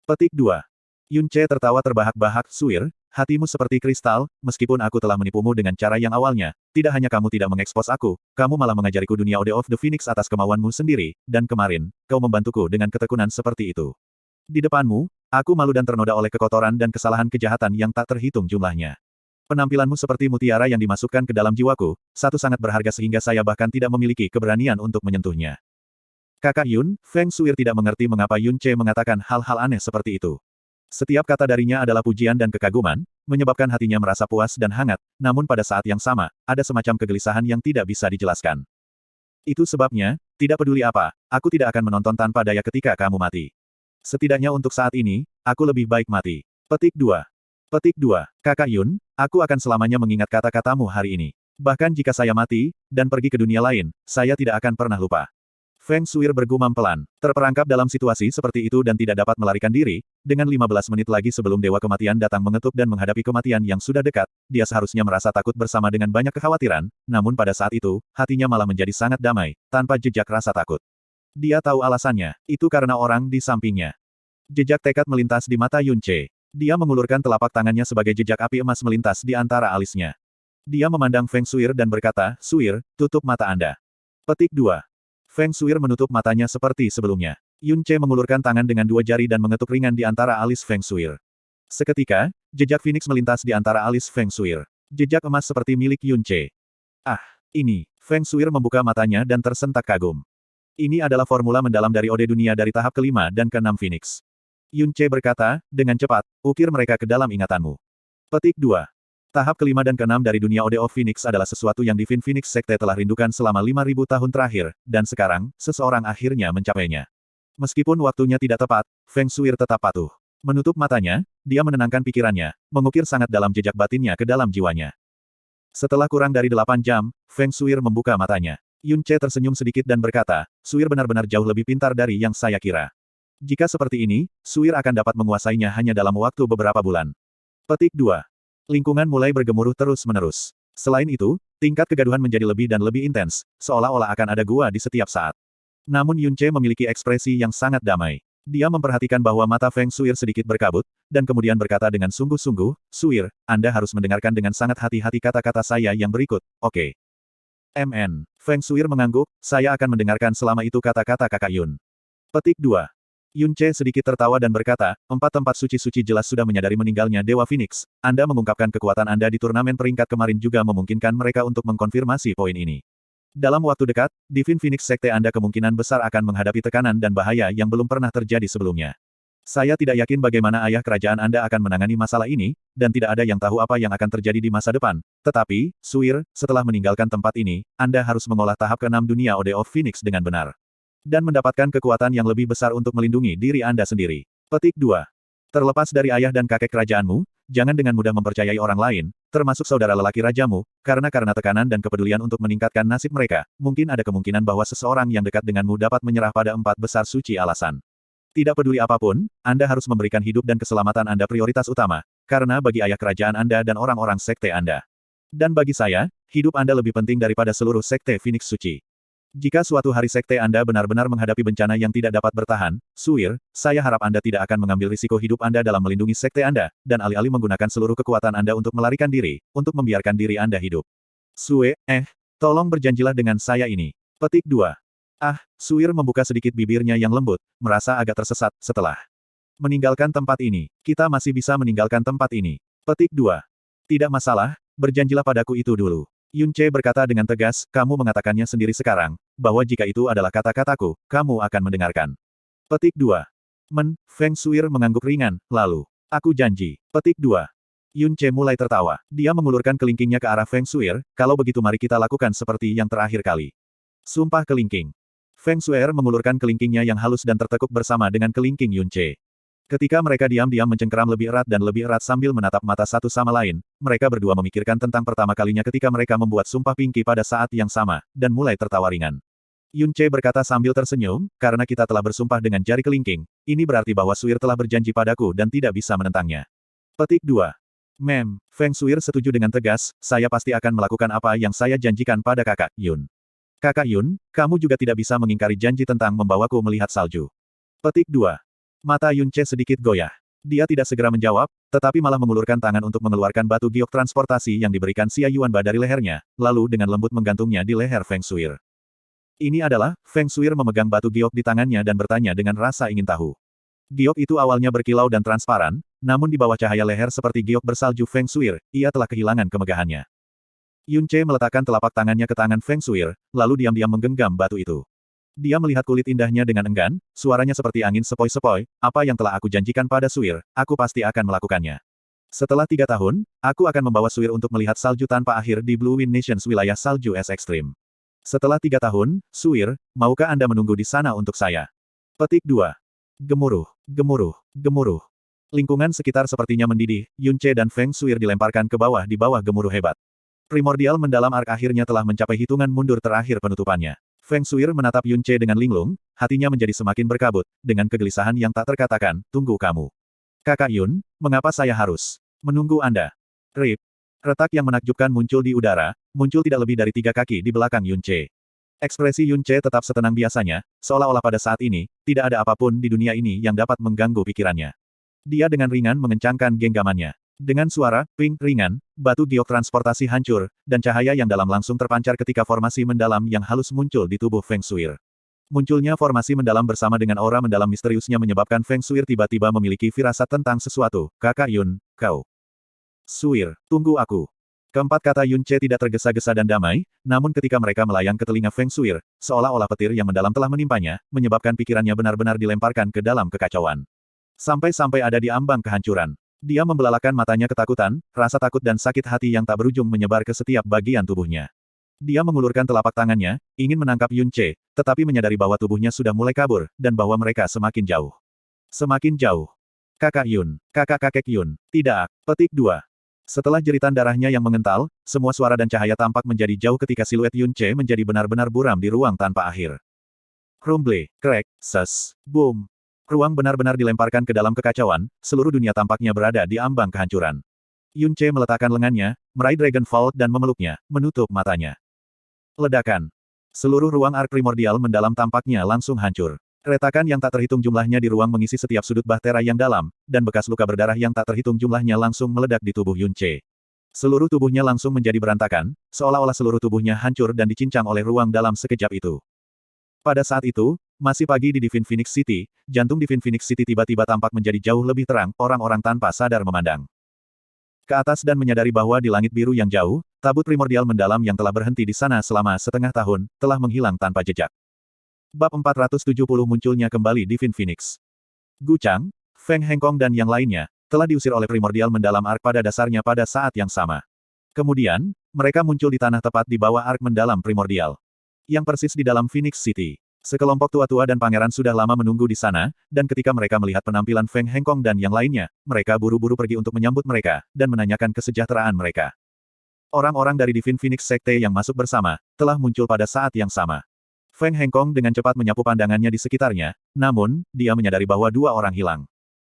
Petik 2. Yun Ce tertawa terbahak-bahak, Shuir, hatimu seperti kristal, meskipun aku telah menipumu dengan cara yang awalnya, tidak hanya kamu tidak mengekspos aku, kamu malah mengajariku dunia Order of the Phoenix atas kemauanmu sendiri, dan kemarin, kau membantuku dengan ketekunan seperti itu. Di depanmu, aku malu dan ternoda oleh kekotoran dan kesalahan kejahatan yang tak terhitung jumlahnya. Penampilanmu seperti mutiara yang dimasukkan ke dalam jiwaku, satu sangat berharga sehingga saya bahkan tidak memiliki keberanian untuk menyentuhnya. Kakak Yun, Feng Shuir tidak mengerti mengapa Yun Ce mengatakan hal-hal aneh seperti itu. Setiap kata darinya adalah pujian dan kekaguman, menyebabkan hatinya merasa puas dan hangat, namun pada saat yang sama, ada semacam kegelisahan yang tidak bisa dijelaskan. Itu sebabnya, tidak peduli apa, aku tidak akan menonton tanpa daya ketika kamu mati. Setidaknya untuk saat ini, aku lebih baik mati. Petik 2. Petik 2. Kakak Yun, aku akan selamanya mengingat kata-katamu hari ini. Bahkan jika saya mati, dan pergi ke dunia lain, saya tidak akan pernah lupa. Feng Shuir bergumam pelan, terperangkap dalam situasi seperti itu dan tidak dapat melarikan diri, dengan 15 menit lagi sebelum Dewa Kematian datang mengetuk dan menghadapi kematian yang sudah dekat, dia seharusnya merasa takut bersama dengan banyak kekhawatiran, namun pada saat itu, hatinya malah menjadi sangat damai, tanpa jejak rasa takut. Dia tahu alasannya, itu karena orang di sampingnya. Jejak tekad melintas di mata Yun Ce. Dia mengulurkan telapak tangannya sebagai jejak api emas melintas di antara alisnya. Dia memandang Feng Shuir dan berkata, Shuir, tutup mata Anda. Petik 2. Feng Shuir menutup matanya seperti sebelumnya. Yun Ce mengulurkan tangan dengan dua jari dan mengetuk ringan di antara alis Feng Shuir. Seketika, jejak Phoenix melintas di antara alis Feng Shuir. Jejak emas seperti milik Yun Ce. Ah, ini. Feng Shuir membuka matanya dan tersentak kagum. Ini adalah formula mendalam dari Ode Dunia dari tahap kelima dan keenam Phoenix. Yun Ce berkata, dengan cepat, ukir mereka ke dalam ingatanmu. Petik 2. Tahap kelima dan keenam dari dunia Ode of Phoenix adalah sesuatu yang Divine Phoenix Sekte telah rindukan selama 5.000 tahun terakhir, dan sekarang, seseorang akhirnya mencapainya. Meskipun waktunya tidak tepat, Feng Shuir tetap patuh. Menutup matanya, dia menenangkan pikirannya, mengukir sangat dalam jejak batinnya ke dalam jiwanya. Setelah kurang dari 8 jam, Feng Shuir membuka matanya. Yun Ce tersenyum sedikit dan berkata, Shuir benar-benar jauh lebih pintar dari yang saya kira. Jika seperti ini, Shuir akan dapat menguasainya hanya dalam waktu beberapa bulan. Petik 2. Lingkungan mulai bergemuruh terus-menerus. Selain itu, tingkat kegaduhan menjadi lebih dan lebih intens, seolah-olah akan ada gua di setiap saat. Namun Yun Ce memiliki ekspresi yang sangat damai. Dia memperhatikan bahwa mata Feng Shuir sedikit berkabut, dan kemudian berkata dengan sungguh-sungguh, Shuir, Anda harus mendengarkan dengan sangat hati-hati kata-kata saya yang berikut, oke? MN. Feng Shuir mengangguk, saya akan mendengarkan selama itu kata-kata kakak Yun. Petik 2. Yun Ce sedikit tertawa dan berkata, 4 tempat suci-suci jelas sudah menyadari meninggalnya Dewa Phoenix. Anda mengungkapkan kekuatan Anda di turnamen peringkat kemarin juga memungkinkan mereka untuk mengkonfirmasi poin ini. Dalam waktu dekat, Divine Phoenix Sekte Anda kemungkinan besar akan menghadapi tekanan dan bahaya yang belum pernah terjadi sebelumnya. Saya tidak yakin bagaimana ayah kerajaan Anda akan menangani masalah ini, dan tidak ada yang tahu apa yang akan terjadi di masa depan. Tetapi, Shuir, setelah meninggalkan tempat ini, Anda harus mengolah tahap ke-6 dunia Ode of Phoenix dengan benar. Dan mendapatkan kekuatan yang lebih besar untuk melindungi diri Anda sendiri. Petik 2. Terlepas dari ayah dan kakek kerajaanmu, jangan dengan mudah mempercayai orang lain, termasuk saudara lelaki rajamu, karena tekanan dan kepedulian untuk meningkatkan nasib mereka, mungkin ada kemungkinan bahwa seseorang yang dekat denganmu dapat menyerah pada 4 besar suci alasan. Tidak peduli apapun, Anda harus memberikan hidup dan keselamatan Anda prioritas utama, karena bagi ayah kerajaan Anda dan orang-orang sekte Anda. Dan bagi saya, hidup Anda lebih penting daripada seluruh sekte Phoenix Suci. Jika suatu hari sekte Anda benar-benar menghadapi bencana yang tidak dapat bertahan, Shuir, saya harap Anda tidak akan mengambil risiko hidup Anda dalam melindungi sekte Anda, dan alih-alih menggunakan seluruh kekuatan Anda untuk melarikan diri, untuk membiarkan diri Anda hidup. Tolong berjanjilah dengan saya ini. Petik 2. Ah, Suir membuka sedikit bibirnya yang lembut, merasa agak tersesat, setelah meninggalkan tempat ini. Kita masih bisa meninggalkan tempat ini. Petik 2. Tidak masalah, berjanjilah padaku itu dulu. Yun Ce berkata dengan tegas, kamu mengatakannya sendiri sekarang, bahwa jika itu adalah kata-kataku, kamu akan mendengarkan. Petik 2. Feng Suir mengangguk ringan, lalu, aku janji. Petik 2. Yun Ce mulai tertawa. Dia mengulurkan kelingkingnya ke arah Feng Suir, kalau begitu mari kita lakukan seperti yang terakhir kali. Sumpah kelingking. Feng Suir mengulurkan kelingkingnya yang halus dan tertekuk bersama dengan kelingking Yun Ce. Ketika mereka diam-diam mencengkeram lebih erat dan lebih erat sambil menatap mata satu sama lain, mereka berdua memikirkan tentang pertama kalinya ketika mereka membuat sumpah pinky pada saat yang sama, dan mulai tertawa ringan. Yun Ce berkata sambil tersenyum, karena kita telah bersumpah dengan jari kelingking, ini berarti bahwa Suir telah berjanji padaku dan tidak bisa menentangnya. Petik 2. Feng Suir setuju dengan tegas, saya pasti akan melakukan apa yang saya janjikan pada kakak, Yun. Kakak Yun, kamu juga tidak bisa mengingkari janji tentang membawaku melihat salju. Petik 2. Mata Yun Ce sedikit goyah. Dia tidak segera menjawab, tetapi malah mengulurkan tangan untuk mengeluarkan batu giok transportasi yang diberikan Xia Yuanba dari lehernya, lalu dengan lembut menggantungnya di leher Feng Suir. Ini adalah, Feng Suir memegang batu giok di tangannya dan bertanya dengan rasa ingin tahu. Giok itu awalnya berkilau dan transparan, namun di bawah cahaya leher seperti giok bersalju Feng Suir, ia telah kehilangan kemegahannya. Yun Ce meletakkan telapak tangannya ke tangan Feng Suir, lalu diam-diam menggenggam batu itu. Dia melihat kulit indahnya dengan enggan, suaranya seperti angin sepoi-sepoi, apa yang telah aku janjikan pada Suir, aku pasti akan melakukannya. Setelah 3 tahun, aku akan membawa Suir untuk melihat salju tanpa akhir di Blue Wind Nations wilayah salju es ekstrim. Setelah 3 tahun, Suir, maukah Anda menunggu di sana untuk saya? Petik 2. Gemuruh, gemuruh, gemuruh. Lingkungan sekitar sepertinya mendidih, Yun Ce dan Feng Suir dilemparkan ke bawah di bawah gemuruh hebat. Primordial mendalam ark akhirnya telah mencapai hitungan mundur terakhir penutupannya. Feng Suir menatap Yun Ce dengan linglung, hatinya menjadi semakin berkabut, dengan kegelisahan yang tak terkatakan, tunggu kamu. Kakak Yun, mengapa saya harus menunggu Anda? Rip. Retak yang menakjubkan muncul di udara, muncul tidak lebih dari 3 kaki di belakang Yun Ce. Ekspresi Yun Ce tetap setenang biasanya, seolah-olah pada saat ini, tidak ada apapun di dunia ini yang dapat mengganggu pikirannya. Dia dengan ringan mengencangkan genggamannya. Dengan suara, ping, ringan, batu giok transportasi hancur, dan cahaya yang dalam langsung terpancar ketika formasi mendalam yang halus muncul di tubuh Feng Suir. Munculnya formasi mendalam bersama dengan aura mendalam misteriusnya menyebabkan Feng Suir tiba-tiba memiliki firasat tentang sesuatu. Kakak Yun, kau. Suir, tunggu aku. Keempat kata Yun Ce tidak tergesa-gesa dan damai, namun ketika mereka melayang ke telinga Feng Suir, seolah-olah petir yang mendalam telah menimpanya, menyebabkan pikirannya benar-benar dilemparkan ke dalam kekacauan. Sampai-sampai ada di ambang kehancuran. Dia membelalakan matanya ketakutan, rasa takut dan sakit hati yang tak berujung menyebar ke setiap bagian tubuhnya. Dia mengulurkan telapak tangannya, ingin menangkap Yun Ce, tetapi menyadari bahwa tubuhnya sudah mulai kabur, dan bahwa mereka semakin jauh. Semakin jauh. Kakak Yun, kakak-kakek Yun, tidak. Petik 2. Setelah jeritan darahnya yang mengental, semua suara dan cahaya tampak menjadi jauh ketika siluet Yun Ce menjadi benar-benar buram di ruang tanpa akhir. Rumble, crack, ses, boom. Ruang benar-benar dilemparkan ke dalam kekacauan, seluruh dunia tampaknya berada di ambang kehancuran. Yun Ce meletakkan lengannya, meraih Dragon Vault dan memeluknya, menutup matanya. Ledakan. Seluruh ruang ark primordial mendalam tampaknya langsung hancur. Retakan yang tak terhitung jumlahnya di ruang mengisi setiap sudut bahtera yang dalam, dan bekas luka berdarah yang tak terhitung jumlahnya langsung meledak di tubuh Yun Ce. Seluruh tubuhnya langsung menjadi berantakan, seolah-olah seluruh tubuhnya hancur dan dicincang oleh ruang dalam sekejap itu. Pada saat itu, masih pagi di Divine Phoenix City, jantung Divine Phoenix City tiba-tiba tampak menjadi jauh lebih terang, orang-orang tanpa sadar memandang ke atas dan menyadari bahwa di langit biru yang jauh, tabut primordial mendalam yang telah berhenti di sana selama setengah tahun, telah menghilang tanpa jejak. Bab 470 munculnya kembali Divine Phoenix. Gu Chang, Feng Hengkong dan yang lainnya, telah diusir oleh primordial mendalam ark pada dasarnya pada saat yang sama. Kemudian, mereka muncul di tanah tepat di bawah ark mendalam primordial yang persis di dalam Phoenix City. Sekelompok tua-tua dan pangeran sudah lama menunggu di sana, dan ketika mereka melihat penampilan Feng Hengkong dan yang lainnya, mereka buru-buru pergi untuk menyambut mereka, dan menanyakan kesejahteraan mereka. Orang-orang dari Divine Phoenix Sekte yang masuk bersama, telah muncul pada saat yang sama. Feng Hengkong dengan cepat menyapu pandangannya di sekitarnya, namun, dia menyadari bahwa 2 orang hilang.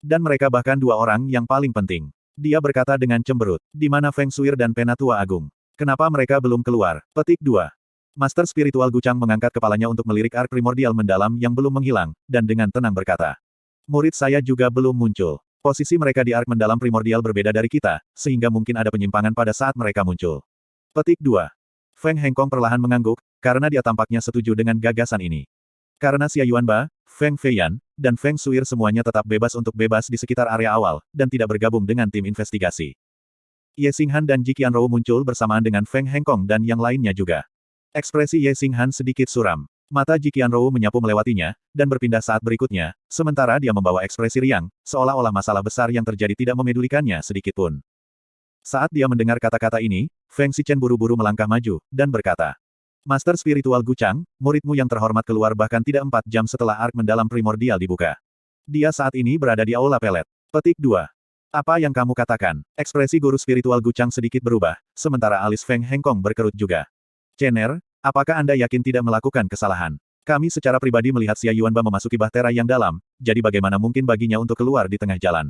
Dan mereka bahkan 2 orang yang paling penting. Dia berkata dengan cemberut, di mana Feng Suir dan Penatua Agung? Kenapa mereka belum keluar? Petik 2. Master spiritual Gu Chang mengangkat kepalanya untuk melirik ark primordial mendalam yang belum menghilang, dan dengan tenang berkata, murid saya juga belum muncul. Posisi mereka di ark mendalam primordial berbeda dari kita, sehingga mungkin ada penyimpangan pada saat mereka muncul. Petik 2. Feng Hengkong perlahan mengangguk, karena dia tampaknya setuju dengan gagasan ini. Karena Xia Yuanba, Feng Feiyan, dan Feng Shuir semuanya tetap bebas untuk bebas di sekitar area awal, dan tidak bergabung dengan tim investigasi. Ye Xinghan dan Ji Qianrou muncul bersamaan dengan Feng Hengkong dan yang lainnya juga. Ekspresi Ye Xinghan sedikit suram. Mata Ji Qianrou menyapu melewatinya, dan berpindah saat berikutnya, sementara dia membawa ekspresi riang, seolah-olah masalah besar yang terjadi tidak memedulikannya sedikitpun. Saat dia mendengar kata-kata ini, Feng Xichen buru-buru melangkah maju, dan berkata, Master Spiritual Guchang, muridmu yang terhormat keluar bahkan tidak 4 jam setelah ark mendalam primordial dibuka. Dia saat ini berada di aula pelet. Petik 2. Apa yang kamu katakan? Ekspresi guru spiritual Guchang sedikit berubah, sementara alis Feng Hengkong berkerut juga. Cener, apakah Anda yakin tidak melakukan kesalahan? Kami secara pribadi melihat Xia Yuanba memasuki bahtera yang dalam, jadi bagaimana mungkin baginya untuk keluar di tengah jalan?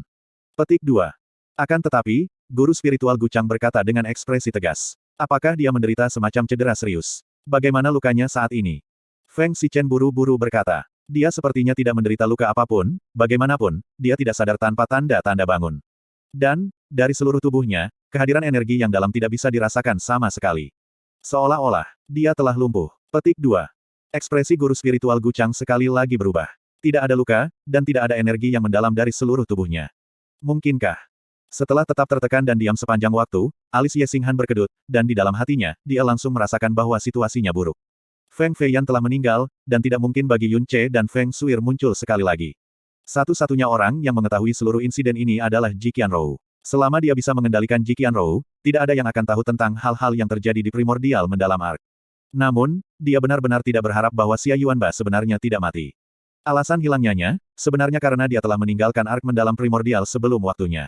Petik 2. Akan tetapi, guru spiritual Guchang berkata dengan ekspresi tegas. Apakah dia menderita semacam cedera serius? Bagaimana lukanya saat ini? Feng Xichen buru-buru berkata. Dia sepertinya tidak menderita luka apapun, bagaimanapun, dia tidak sadar tanpa tanda-tanda bangun. Dan, dari seluruh tubuhnya, kehadiran energi yang dalam tidak bisa dirasakan sama sekali. Seolah-olah, dia telah lumpuh. Petik 2. Ekspresi guru spiritual Guchang sekali lagi berubah. Tidak ada luka, dan tidak ada energi yang mendalam dari seluruh tubuhnya. Mungkinkah? Setelah tetap tertekan dan diam sepanjang waktu, alis Ye Xinghan berkedut, dan di dalam hatinya, dia langsung merasakan bahwa situasinya buruk. Feng Feiyan telah meninggal, dan tidak mungkin bagi Yun Ce dan Feng Shuir muncul sekali lagi. Satu-satunya orang yang mengetahui seluruh insiden ini adalah Ji Qianrou. Selama dia bisa mengendalikan Ji Qianrou, tidak ada yang akan tahu tentang hal-hal yang terjadi di primordial mendalam ark. Namun, dia benar-benar tidak berharap bahwa Xia Yuanba sebenarnya tidak mati. Alasan hilangnya, sebenarnya karena dia telah meninggalkan ark mendalam primordial sebelum waktunya.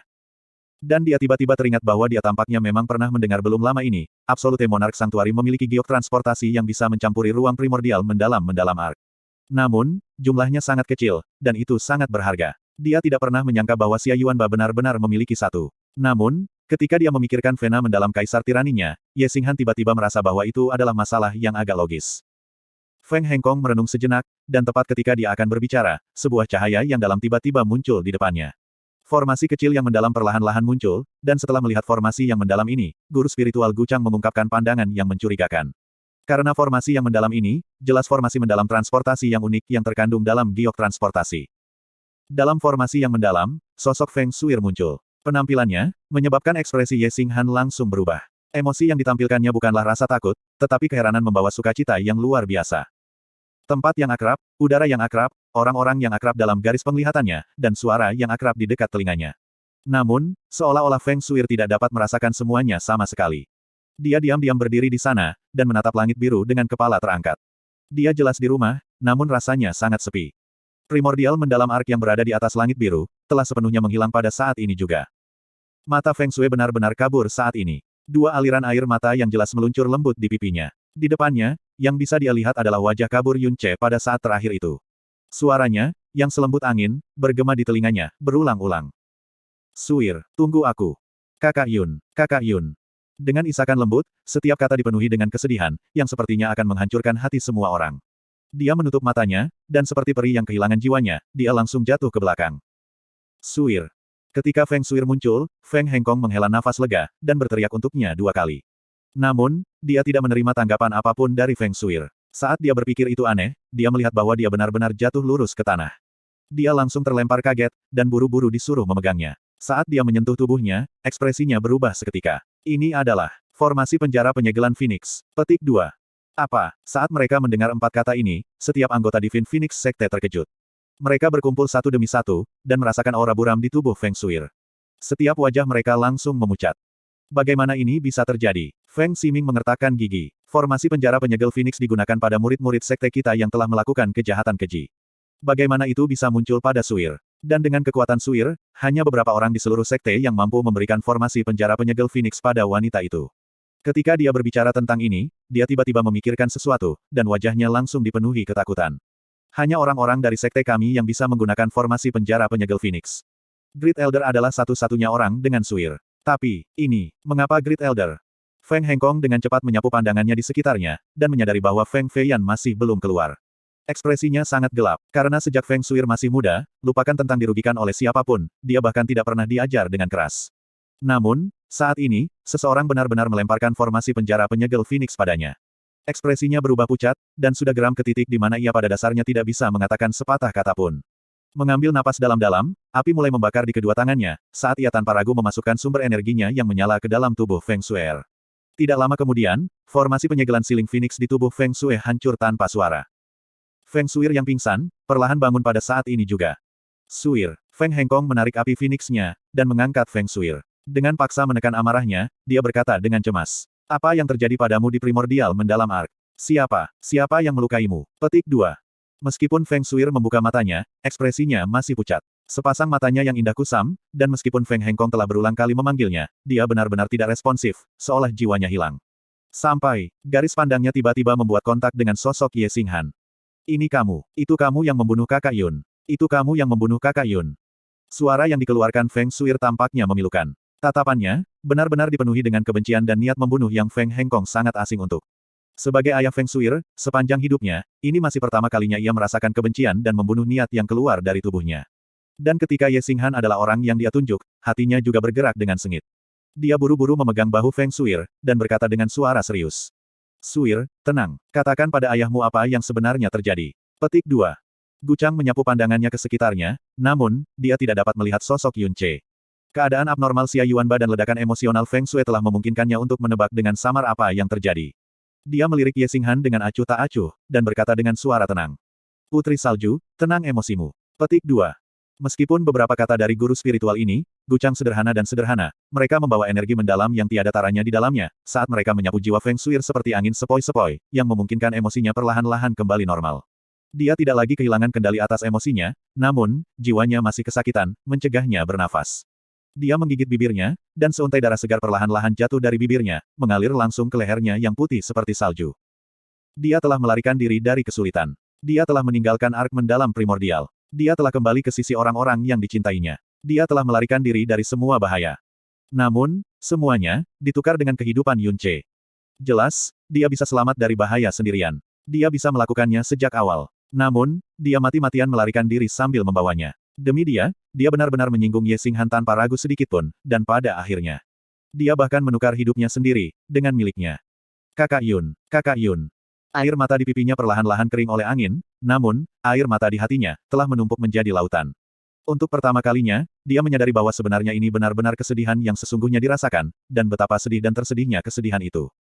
Dan dia tiba-tiba teringat bahwa dia tampaknya memang pernah mendengar belum lama ini, Absolute Monarch Sanctuary memiliki giok transportasi yang bisa mencampuri ruang primordial mendalam ark. Namun, jumlahnya sangat kecil, dan itu sangat berharga. Dia tidak pernah menyangka bahwa Xia Yuanba benar-benar memiliki satu. Namun, ketika dia memikirkan vena mendalam kaisar tiraninya, Ye Xinghan tiba-tiba merasa bahwa itu adalah masalah yang agak logis. Feng Hengkong merenung sejenak, dan tepat ketika dia akan berbicara, sebuah cahaya yang dalam tiba-tiba muncul di depannya. Formasi kecil yang mendalam perlahan-lahan muncul, dan setelah melihat formasi yang mendalam ini, guru spiritual Guchang mengungkapkan pandangan yang mencurigakan. Karena formasi yang mendalam ini, jelas formasi mendalam transportasi yang unik yang terkandung dalam giok transportasi. Dalam formasi yang mendalam, sosok Feng Shuir muncul. Penampilannya, menyebabkan ekspresi Ye Xinghan langsung berubah. Emosi yang ditampilkannya bukanlah rasa takut, tetapi keheranan membawa sukacita yang luar biasa. Tempat yang akrab, udara yang akrab, orang-orang yang akrab dalam garis penglihatannya, dan suara yang akrab di dekat telinganya. Namun, seolah-olah Feng Shuir tidak dapat merasakan semuanya sama sekali. Dia diam-diam berdiri di sana, dan menatap langit biru dengan kepala terangkat. Dia jelas di rumah, namun rasanya sangat sepi. Primordial mendalam ark yang berada di atas langit biru, telah sepenuhnya menghilang pada saat ini juga. Mata Feng Shui benar-benar kabur saat ini. Dua aliran air mata yang jelas meluncur lembut di pipinya. Di depannya, yang bisa dia lihat adalah wajah kabur Yun Ce pada saat terakhir itu. Suaranya, yang selembut angin, bergema di telinganya, berulang-ulang. Shuir, tunggu aku. Kakak Yun, Kakak Yun. Dengan isakan lembut, setiap kata dipenuhi dengan kesedihan, yang sepertinya akan menghancurkan hati semua orang. Dia menutup matanya, dan seperti peri yang kehilangan jiwanya, dia langsung jatuh ke belakang. Shuir. Ketika Feng Shuir muncul, Feng Hengkong menghela nafas lega, dan berteriak untuknya 2 kali. Namun, dia tidak menerima tanggapan apapun dari Feng Shuir. Saat dia berpikir itu aneh, dia melihat bahwa dia benar-benar jatuh lurus ke tanah. Dia langsung terlempar kaget, dan buru-buru disuruh memegangnya. Saat dia menyentuh tubuhnya, ekspresinya berubah seketika. Ini adalah formasi penjara penyegelan Phoenix. Petik 2. Apa? Saat mereka mendengar 4 kata ini, setiap anggota Divine Phoenix Sekte terkejut. Mereka berkumpul satu demi satu, dan merasakan aura buram di tubuh Feng Shuir. Setiap wajah mereka langsung memucat. Bagaimana ini bisa terjadi? Feng Ximing mengertakkan gigi. Formasi penjara penyegel Phoenix digunakan pada murid-murid sekte kita yang telah melakukan kejahatan keji. Bagaimana itu bisa muncul pada Shuir? Dan dengan kekuatan Shuir, hanya beberapa orang di seluruh sekte yang mampu memberikan formasi penjara penyegel Phoenix pada wanita itu. Ketika dia berbicara tentang ini, dia tiba-tiba memikirkan sesuatu, dan wajahnya langsung dipenuhi ketakutan. Hanya orang-orang dari sekte kami yang bisa menggunakan formasi penjara penyegel Phoenix. Great Elder adalah satu-satunya orang dengan Shuir. Tapi, ini, mengapa Great Elder? Feng Hengkong dengan cepat menyapu pandangannya di sekitarnya, dan menyadari bahwa Feng Feiyan masih belum keluar. Ekspresinya sangat gelap, karena sejak Feng Shuir masih muda, lupakan tentang dirugikan oleh siapapun, dia bahkan tidak pernah diajar dengan keras. Namun, Saat ini, seseorang benar-benar melemparkan formasi penjara penyegel Phoenix padanya. Ekspresinya berubah pucat, dan sudah geram ke titik di mana ia pada dasarnya tidak bisa mengatakan sepatah kata pun. Mengambil napas dalam-dalam, api mulai membakar di kedua tangannya, saat ia tanpa ragu memasukkan sumber energinya yang menyala ke dalam tubuh Feng Shui. Tidak lama kemudian, formasi penyegelan siling Phoenix di tubuh Feng Shui hancur tanpa suara. Feng Shui yang pingsan, perlahan bangun pada saat ini juga. Suir, Feng Hengkong menarik api Phoenix-nya, dan mengangkat Feng Shui. Dengan paksa menekan amarahnya, dia berkata dengan cemas. Apa yang terjadi padamu di primordial mendalam ark? Siapa yang melukaimu? Petik 2. Meskipun Feng Shui membuka matanya, ekspresinya masih pucat. Sepasang matanya yang indah kusam, dan meskipun Feng Hengkong telah berulang kali memanggilnya, dia benar-benar tidak responsif, seolah jiwanya hilang. Sampai, garis pandangnya tiba-tiba membuat kontak dengan sosok Ye Xinghan. Ini kamu, itu kamu yang membunuh kakak Yun. Itu kamu yang membunuh kakak Yun. Suara yang dikeluarkan Feng Shui tampaknya memilukan. Tatapannya, benar-benar dipenuhi dengan kebencian dan niat membunuh yang Feng Hengkong sangat asing untuk. Sebagai ayah Feng Shui, sepanjang hidupnya, ini masih pertama kalinya ia merasakan kebencian dan membunuh niat yang keluar dari tubuhnya. Dan ketika Ye Xinghan adalah orang yang dia tunjuk, hatinya juga bergerak dengan sengit. Dia buru-buru memegang bahu Feng Shui, dan berkata dengan suara serius. Shui, tenang, katakan pada ayahmu apa yang sebenarnya terjadi. Petik 2. Guchang menyapu pandangannya ke sekitarnya, namun, dia tidak dapat melihat sosok Yun Ce. Keadaan abnormal Xia Yuanba dan ledakan emosional Feng Shui telah memungkinkannya untuk menebak dengan samar apa yang terjadi. Dia melirik Ye Xinghan dengan acuh tak acuh, dan berkata dengan suara tenang. Putri Salju, tenang emosimu. Petik 2. Meskipun beberapa kata dari guru spiritual ini, Guchang sederhana dan sederhana, mereka membawa energi mendalam yang tiada taranya di dalamnya, saat mereka menyapu jiwa Feng Shui seperti angin sepoi-sepoi, yang memungkinkan emosinya perlahan-lahan kembali normal. Dia tidak lagi kehilangan kendali atas emosinya, namun, jiwanya masih kesakitan, mencegahnya bernafas. Dia menggigit bibirnya, dan seuntai darah segar perlahan-lahan jatuh dari bibirnya, mengalir langsung ke lehernya yang putih seperti salju. Dia telah melarikan diri dari kesulitan. Dia telah meninggalkan ark mendalam primordial. Dia telah kembali ke sisi orang-orang yang dicintainya. Dia telah melarikan diri dari semua bahaya. Namun, semuanya, ditukar dengan kehidupan Yun Ce. Jelas, dia bisa selamat dari bahaya sendirian. Dia bisa melakukannya sejak awal. Namun, dia mati-matian melarikan diri sambil membawanya. Demi dia benar-benar menyinggung Ye Xinghan tanpa ragu sedikitpun, dan pada akhirnya, dia bahkan menukar hidupnya sendiri, dengan miliknya. Kakak Yun. Air mata di pipinya perlahan-lahan kering oleh angin, namun, air mata di hatinya, telah menumpuk menjadi lautan. Untuk pertama kalinya, dia menyadari bahwa sebenarnya ini benar-benar kesedihan yang sesungguhnya dirasakan, dan betapa sedih dan tersedihnya kesedihan itu.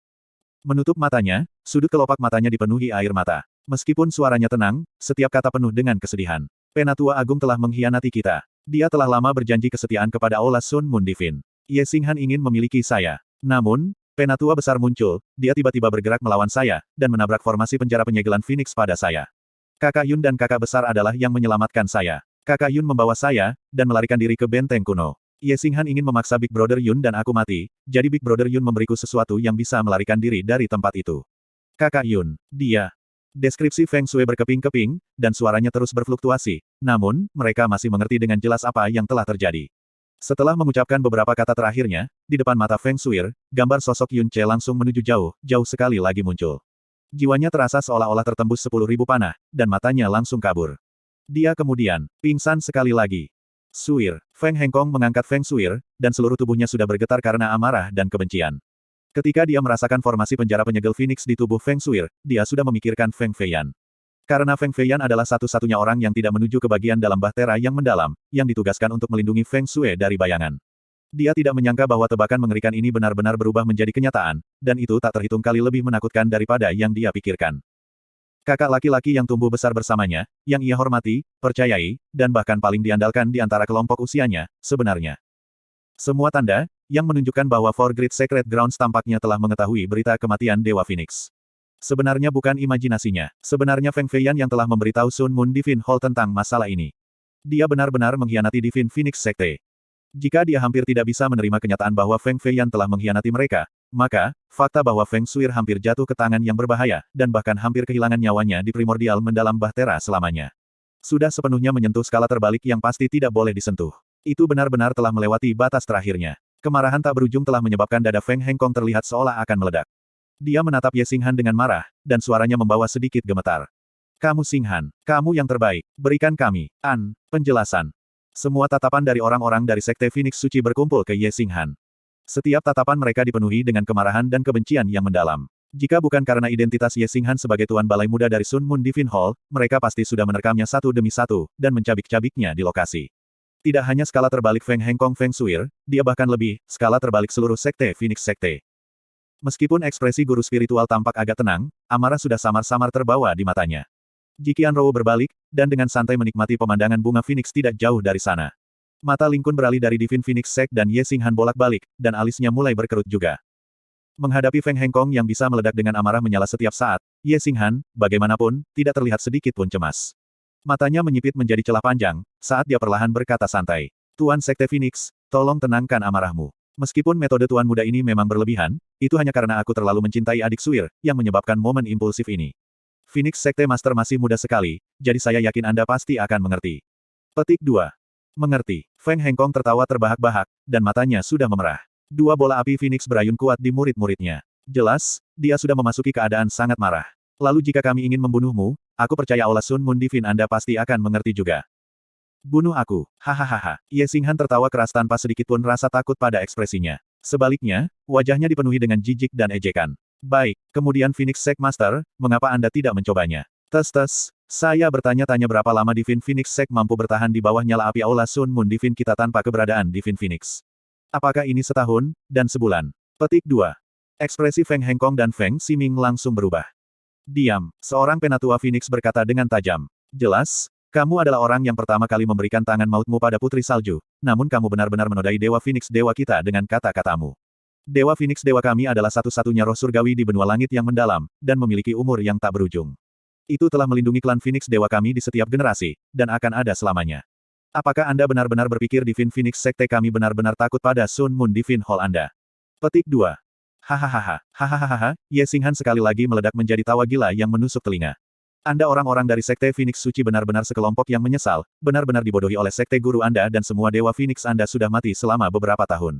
Menutup matanya, sudut kelopak matanya dipenuhi air mata. Meskipun suaranya tenang, setiap kata penuh dengan kesedihan. Penatua Agung telah mengkhianati kita. Dia telah lama berjanji kesetiaan kepada Aula Sun Moon Divine. Ye Xinghan ingin memiliki saya. Namun, Penatua besar muncul, dia tiba-tiba bergerak melawan saya, dan menabrak formasi penjara penyegelan Phoenix pada saya. Kakak Yun dan kakak besar adalah yang menyelamatkan saya. Kakak Yun membawa saya, dan melarikan diri ke benteng kuno. Ye Xinghan ingin memaksa Big Brother Yun dan aku mati, jadi Big Brother Yun memberiku sesuatu yang bisa melarikan diri dari tempat itu. Kakak Yun, dia. Deskripsi Feng Shui berkeping-keping, dan suaranya terus berfluktuasi, namun, mereka masih mengerti dengan jelas apa yang telah terjadi. Setelah mengucapkan beberapa kata terakhirnya, di depan mata Feng Shui, gambar sosok Yun Ce langsung menuju jauh, jauh sekali lagi muncul. Jiwanya terasa seolah-olah tertembus 10.000 panah, dan matanya langsung kabur. Dia kemudian, pingsan sekali lagi. Shui, Feng Hengkong mengangkat Feng Shui, dan seluruh tubuhnya sudah bergetar karena amarah dan kebencian. Ketika dia merasakan formasi penjara penyegel Phoenix di tubuh Feng Shui, dia sudah memikirkan Feng Feiyan. Karena Feng Feiyan adalah satu-satunya orang yang tidak menuju ke bagian dalam bahtera yang mendalam, yang ditugaskan untuk melindungi Feng Shui dari bayangan. Dia tidak menyangka bahwa tebakan mengerikan ini benar-benar berubah menjadi kenyataan, dan itu tak terhitung kali lebih menakutkan daripada yang dia pikirkan. Kakak laki-laki yang tumbuh besar bersamanya, yang ia hormati, percayai, dan bahkan paling diandalkan di antara kelompok usianya, sebenarnya. Semua tanda, yang menunjukkan bahwa Four Great Sacred Grounds tampaknya telah mengetahui berita kematian Dewa Phoenix. Sebenarnya bukan imajinasinya. Sebenarnya Feng Feiyan yang telah memberitahu Sun Moon Divine Hall tentang masalah ini. Dia benar-benar mengkhianati Divine Phoenix Sekte. Jika dia hampir tidak bisa menerima kenyataan bahwa Feng Feiyan telah mengkhianati mereka, maka, fakta bahwa Feng Shui hampir jatuh ke tangan yang berbahaya, dan bahkan hampir kehilangan nyawanya di primordial mendalam bahtera selamanya. Sudah sepenuhnya menyentuh skala terbalik yang pasti tidak boleh disentuh. Itu benar-benar telah melewati batas terakhirnya. Kemarahan tak berujung telah menyebabkan dada Feng Hengkong terlihat seolah akan meledak. Dia menatap Ye Xinghan dengan marah, dan suaranya membawa sedikit gemetar. Kamu Xinghan, kamu yang terbaik, berikan kami, penjelasan. Semua tatapan dari orang-orang dari Sekte Phoenix Suci berkumpul ke Ye Xinghan. Setiap tatapan mereka dipenuhi dengan kemarahan dan kebencian yang mendalam. Jika bukan karena identitas Ye Xinghan sebagai tuan balai muda dari Sun Moon Divine Hall, mereka pasti sudah menerkamnya satu demi satu, dan mencabik-cabiknya di lokasi. Tidak hanya skala terbalik Feng Hengkong Feng Shuir, dia bahkan lebih, skala terbalik seluruh sekte Phoenix Sekte. Meskipun ekspresi guru spiritual tampak agak tenang, amarah sudah samar-samar terbawa di matanya. Jiqian Rou berbalik, dan dengan santai menikmati pemandangan bunga Phoenix tidak jauh dari sana. Mata Ling Kun beralih dari Divine Phoenix Sect dan Ye Xinghan bolak-balik, dan alisnya mulai berkerut juga. Menghadapi Feng Hengkong yang bisa meledak dengan amarah menyala setiap saat, Ye Xinghan, bagaimanapun, tidak terlihat sedikit pun cemas. Matanya menyipit menjadi celah panjang, saat dia perlahan berkata santai. Tuan Sekte Phoenix, tolong tenangkan amarahmu. Meskipun metode Tuan Muda ini memang berlebihan, itu hanya karena aku terlalu mencintai adik Suir, yang menyebabkan momen impulsif ini. Phoenix Sekte Master masih muda sekali, jadi saya yakin Anda pasti akan mengerti. Petik 2. Mengerti. Feng Hengkong tertawa terbahak-bahak, dan matanya sudah memerah. Dua bola api Phoenix berayun kuat di murid-muridnya. Jelas, dia sudah memasuki keadaan sangat marah. Lalu jika kami ingin membunuhmu, aku percaya Aula Sun Moon Divine Anda pasti akan mengerti juga. Bunuh aku. Hahaha. Ye Xinghan tertawa keras tanpa sedikit pun rasa takut pada ekspresinya. Sebaliknya, wajahnya dipenuhi dengan jijik dan ejekan. Baik, kemudian Phoenix Sect Master, mengapa Anda tidak mencobanya? Tes. Saya bertanya-tanya berapa lama Divine Phoenix Sect mampu bertahan di bawah nyala api Aula Sun Moon Divine kita tanpa keberadaan Divine Phoenix. Apakah ini setahun, dan sebulan? Petik 2. Ekspresi Feng Hengkong dan Feng Ximing langsung berubah. Diam, seorang penatua Phoenix berkata dengan tajam. Jelas, kamu adalah orang yang pertama kali memberikan tangan mautmu pada Putri Salju, namun kamu benar-benar menodai Dewa Phoenix Dewa kita dengan kata-katamu. Dewa Phoenix Dewa kami adalah satu-satunya roh surgawi di benua langit yang mendalam, dan memiliki umur yang tak berujung. Itu telah melindungi klan Phoenix Dewa kami di setiap generasi, dan akan ada selamanya. Apakah Anda benar-benar berpikir Divine Phoenix Sekte kami benar-benar takut pada Sun Moon Divine Hall Anda? Petik 2. Hahaha, Ye Xinghan sekali lagi meledak menjadi tawa gila yang menusuk telinga. Anda orang-orang dari Sekte Phoenix Suci benar-benar sekelompok yang menyesal, benar-benar dibodohi oleh Sekte Guru Anda dan semua Dewa Phoenix Anda sudah mati selama beberapa tahun.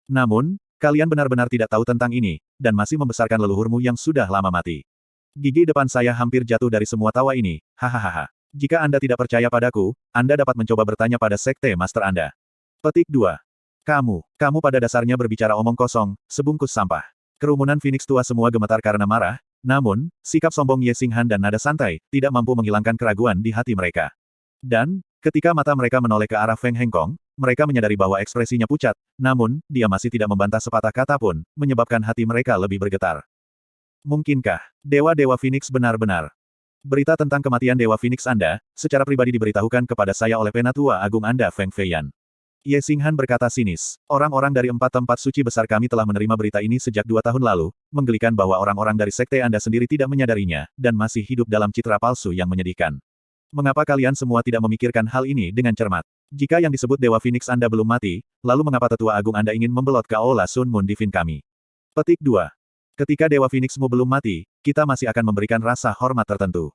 Namun, kalian benar-benar tidak tahu tentang ini, dan masih membesarkan leluhurmu yang sudah lama mati. Gigi depan saya hampir jatuh dari semua tawa ini, hahaha. Jika Anda tidak percaya padaku, Anda dapat mencoba bertanya pada Sekte Master Anda. Petik 2. Kamu pada dasarnya berbicara omong kosong, sebungkus sampah. Kerumunan Phoenix tua semua gemetar karena marah, namun, sikap sombong Ye Xinghan dan nada santai, tidak mampu menghilangkan keraguan di hati mereka. Dan, ketika mata mereka menoleh ke arah Feng Hengkong, mereka menyadari bahwa ekspresinya pucat, namun, dia masih tidak membantah sepatah kata pun, menyebabkan hati mereka lebih bergetar. Mungkinkah, Dewa-Dewa Phoenix benar-benar? Berita tentang kematian Dewa Phoenix Anda, secara pribadi diberitahukan kepada saya oleh Penatua Agung Anda Feng Feiyan. Ye Xinghan berkata sinis. Orang-orang dari 4 tempat suci besar kami telah menerima berita ini sejak 2 tahun lalu, menggelikan bahwa orang-orang dari sekte Anda sendiri tidak menyadarinya, dan masih hidup dalam citra palsu yang menyedihkan. Mengapa kalian semua tidak memikirkan hal ini dengan cermat? Jika yang disebut Dewa Phoenix Anda belum mati, lalu mengapa Tetua Agung Anda ingin membelot ke Aula Sun Moon Divine kami? Petik 2. Ketika Dewa Phoenixmu belum mati, kita masih akan memberikan rasa hormat tertentu.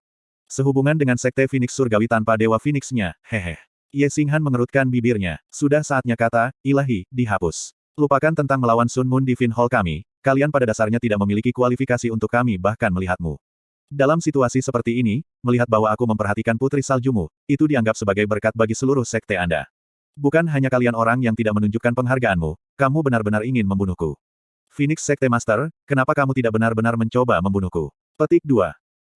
Sehubungan dengan Sekte Phoenix Surgawi tanpa Dewa Phoenixnya, hehe. Ye Xinghan mengerutkan bibirnya. Sudah saatnya kata, ilahi, dihapus. Lupakan tentang melawan Sun Moon Divine Hall kami, kalian pada dasarnya tidak memiliki kualifikasi untuk kami bahkan melihatmu. Dalam situasi seperti ini, melihat bahwa aku memperhatikan Putri Saljumu, itu dianggap sebagai berkat bagi seluruh sekte Anda. Bukan hanya kalian orang yang tidak menunjukkan penghargaanmu, kamu benar-benar ingin membunuhku. Phoenix Sekte Master, kenapa kamu tidak benar-benar mencoba membunuhku? Petik 2.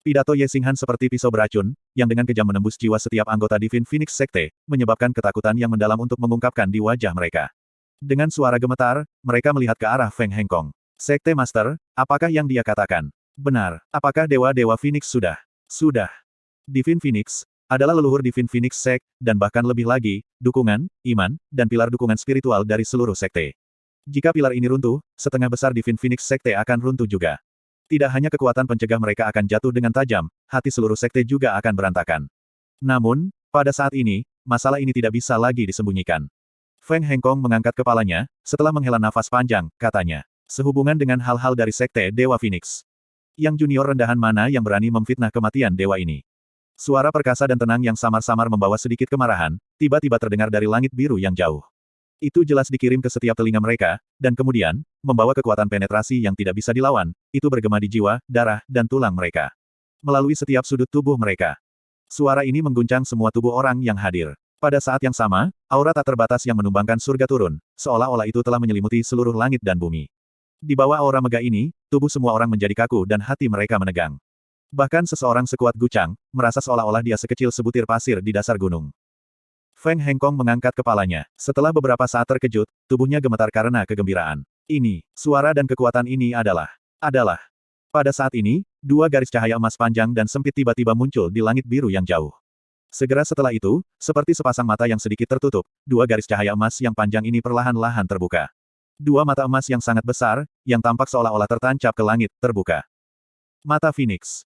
Pidato Ye Xinghan seperti pisau beracun, yang dengan kejam menembus jiwa setiap anggota Divine Phoenix Sekte, menyebabkan ketakutan yang mendalam untuk mengungkapkan di wajah mereka. Dengan suara gemetar, mereka melihat ke arah Feng Hengkong. Sekte Master, apakah yang dia katakan? Benar, apakah Dewa-Dewa Phoenix sudah? Sudah. Divine Phoenix adalah leluhur Divine Phoenix Sect, dan bahkan lebih lagi, dukungan, iman, dan pilar dukungan spiritual dari seluruh sekte. Jika pilar ini runtuh, setengah besar Divine Phoenix Sekte akan runtuh juga. Tidak hanya kekuatan pencegah mereka akan jatuh dengan tajam, hati seluruh sekte juga akan berantakan. Namun, pada saat ini, masalah ini tidak bisa lagi disembunyikan. Feng Hengkong mengangkat kepalanya, setelah menghela nafas panjang, katanya. Sehubungan dengan hal-hal dari Sekte Dewa Phoenix. Yang junior rendahan mana yang berani memfitnah kematian dewa ini? Suara perkasa dan tenang yang samar-samar membawa sedikit kemarahan, tiba-tiba terdengar dari langit biru yang jauh. Itu jelas dikirim ke setiap telinga mereka, dan kemudian, membawa kekuatan penetrasi yang tidak bisa dilawan, itu bergema di jiwa, darah, dan tulang mereka. Melalui setiap sudut tubuh mereka. Suara ini mengguncang semua tubuh orang yang hadir. Pada saat yang sama, aura tak terbatas yang menumbangkan surga turun, seolah-olah itu telah menyelimuti seluruh langit dan bumi. Di bawah aura megah ini, tubuh semua orang menjadi kaku dan hati mereka menegang. Bahkan seseorang sekuat Gu Chang, merasa seolah-olah dia sekecil sebutir pasir di dasar gunung. Feng Hengkong mengangkat kepalanya. Setelah beberapa saat terkejut, tubuhnya gemetar karena kegembiraan. Ini, suara dan kekuatan ini adalah. Pada saat ini, dua garis cahaya emas panjang dan sempit tiba-tiba muncul di langit biru yang jauh. Segera setelah itu, seperti sepasang mata yang sedikit tertutup, dua garis cahaya emas yang panjang ini perlahan-lahan terbuka. Dua mata emas yang sangat besar, yang tampak seolah-olah tertancap ke langit, terbuka. Mata Phoenix.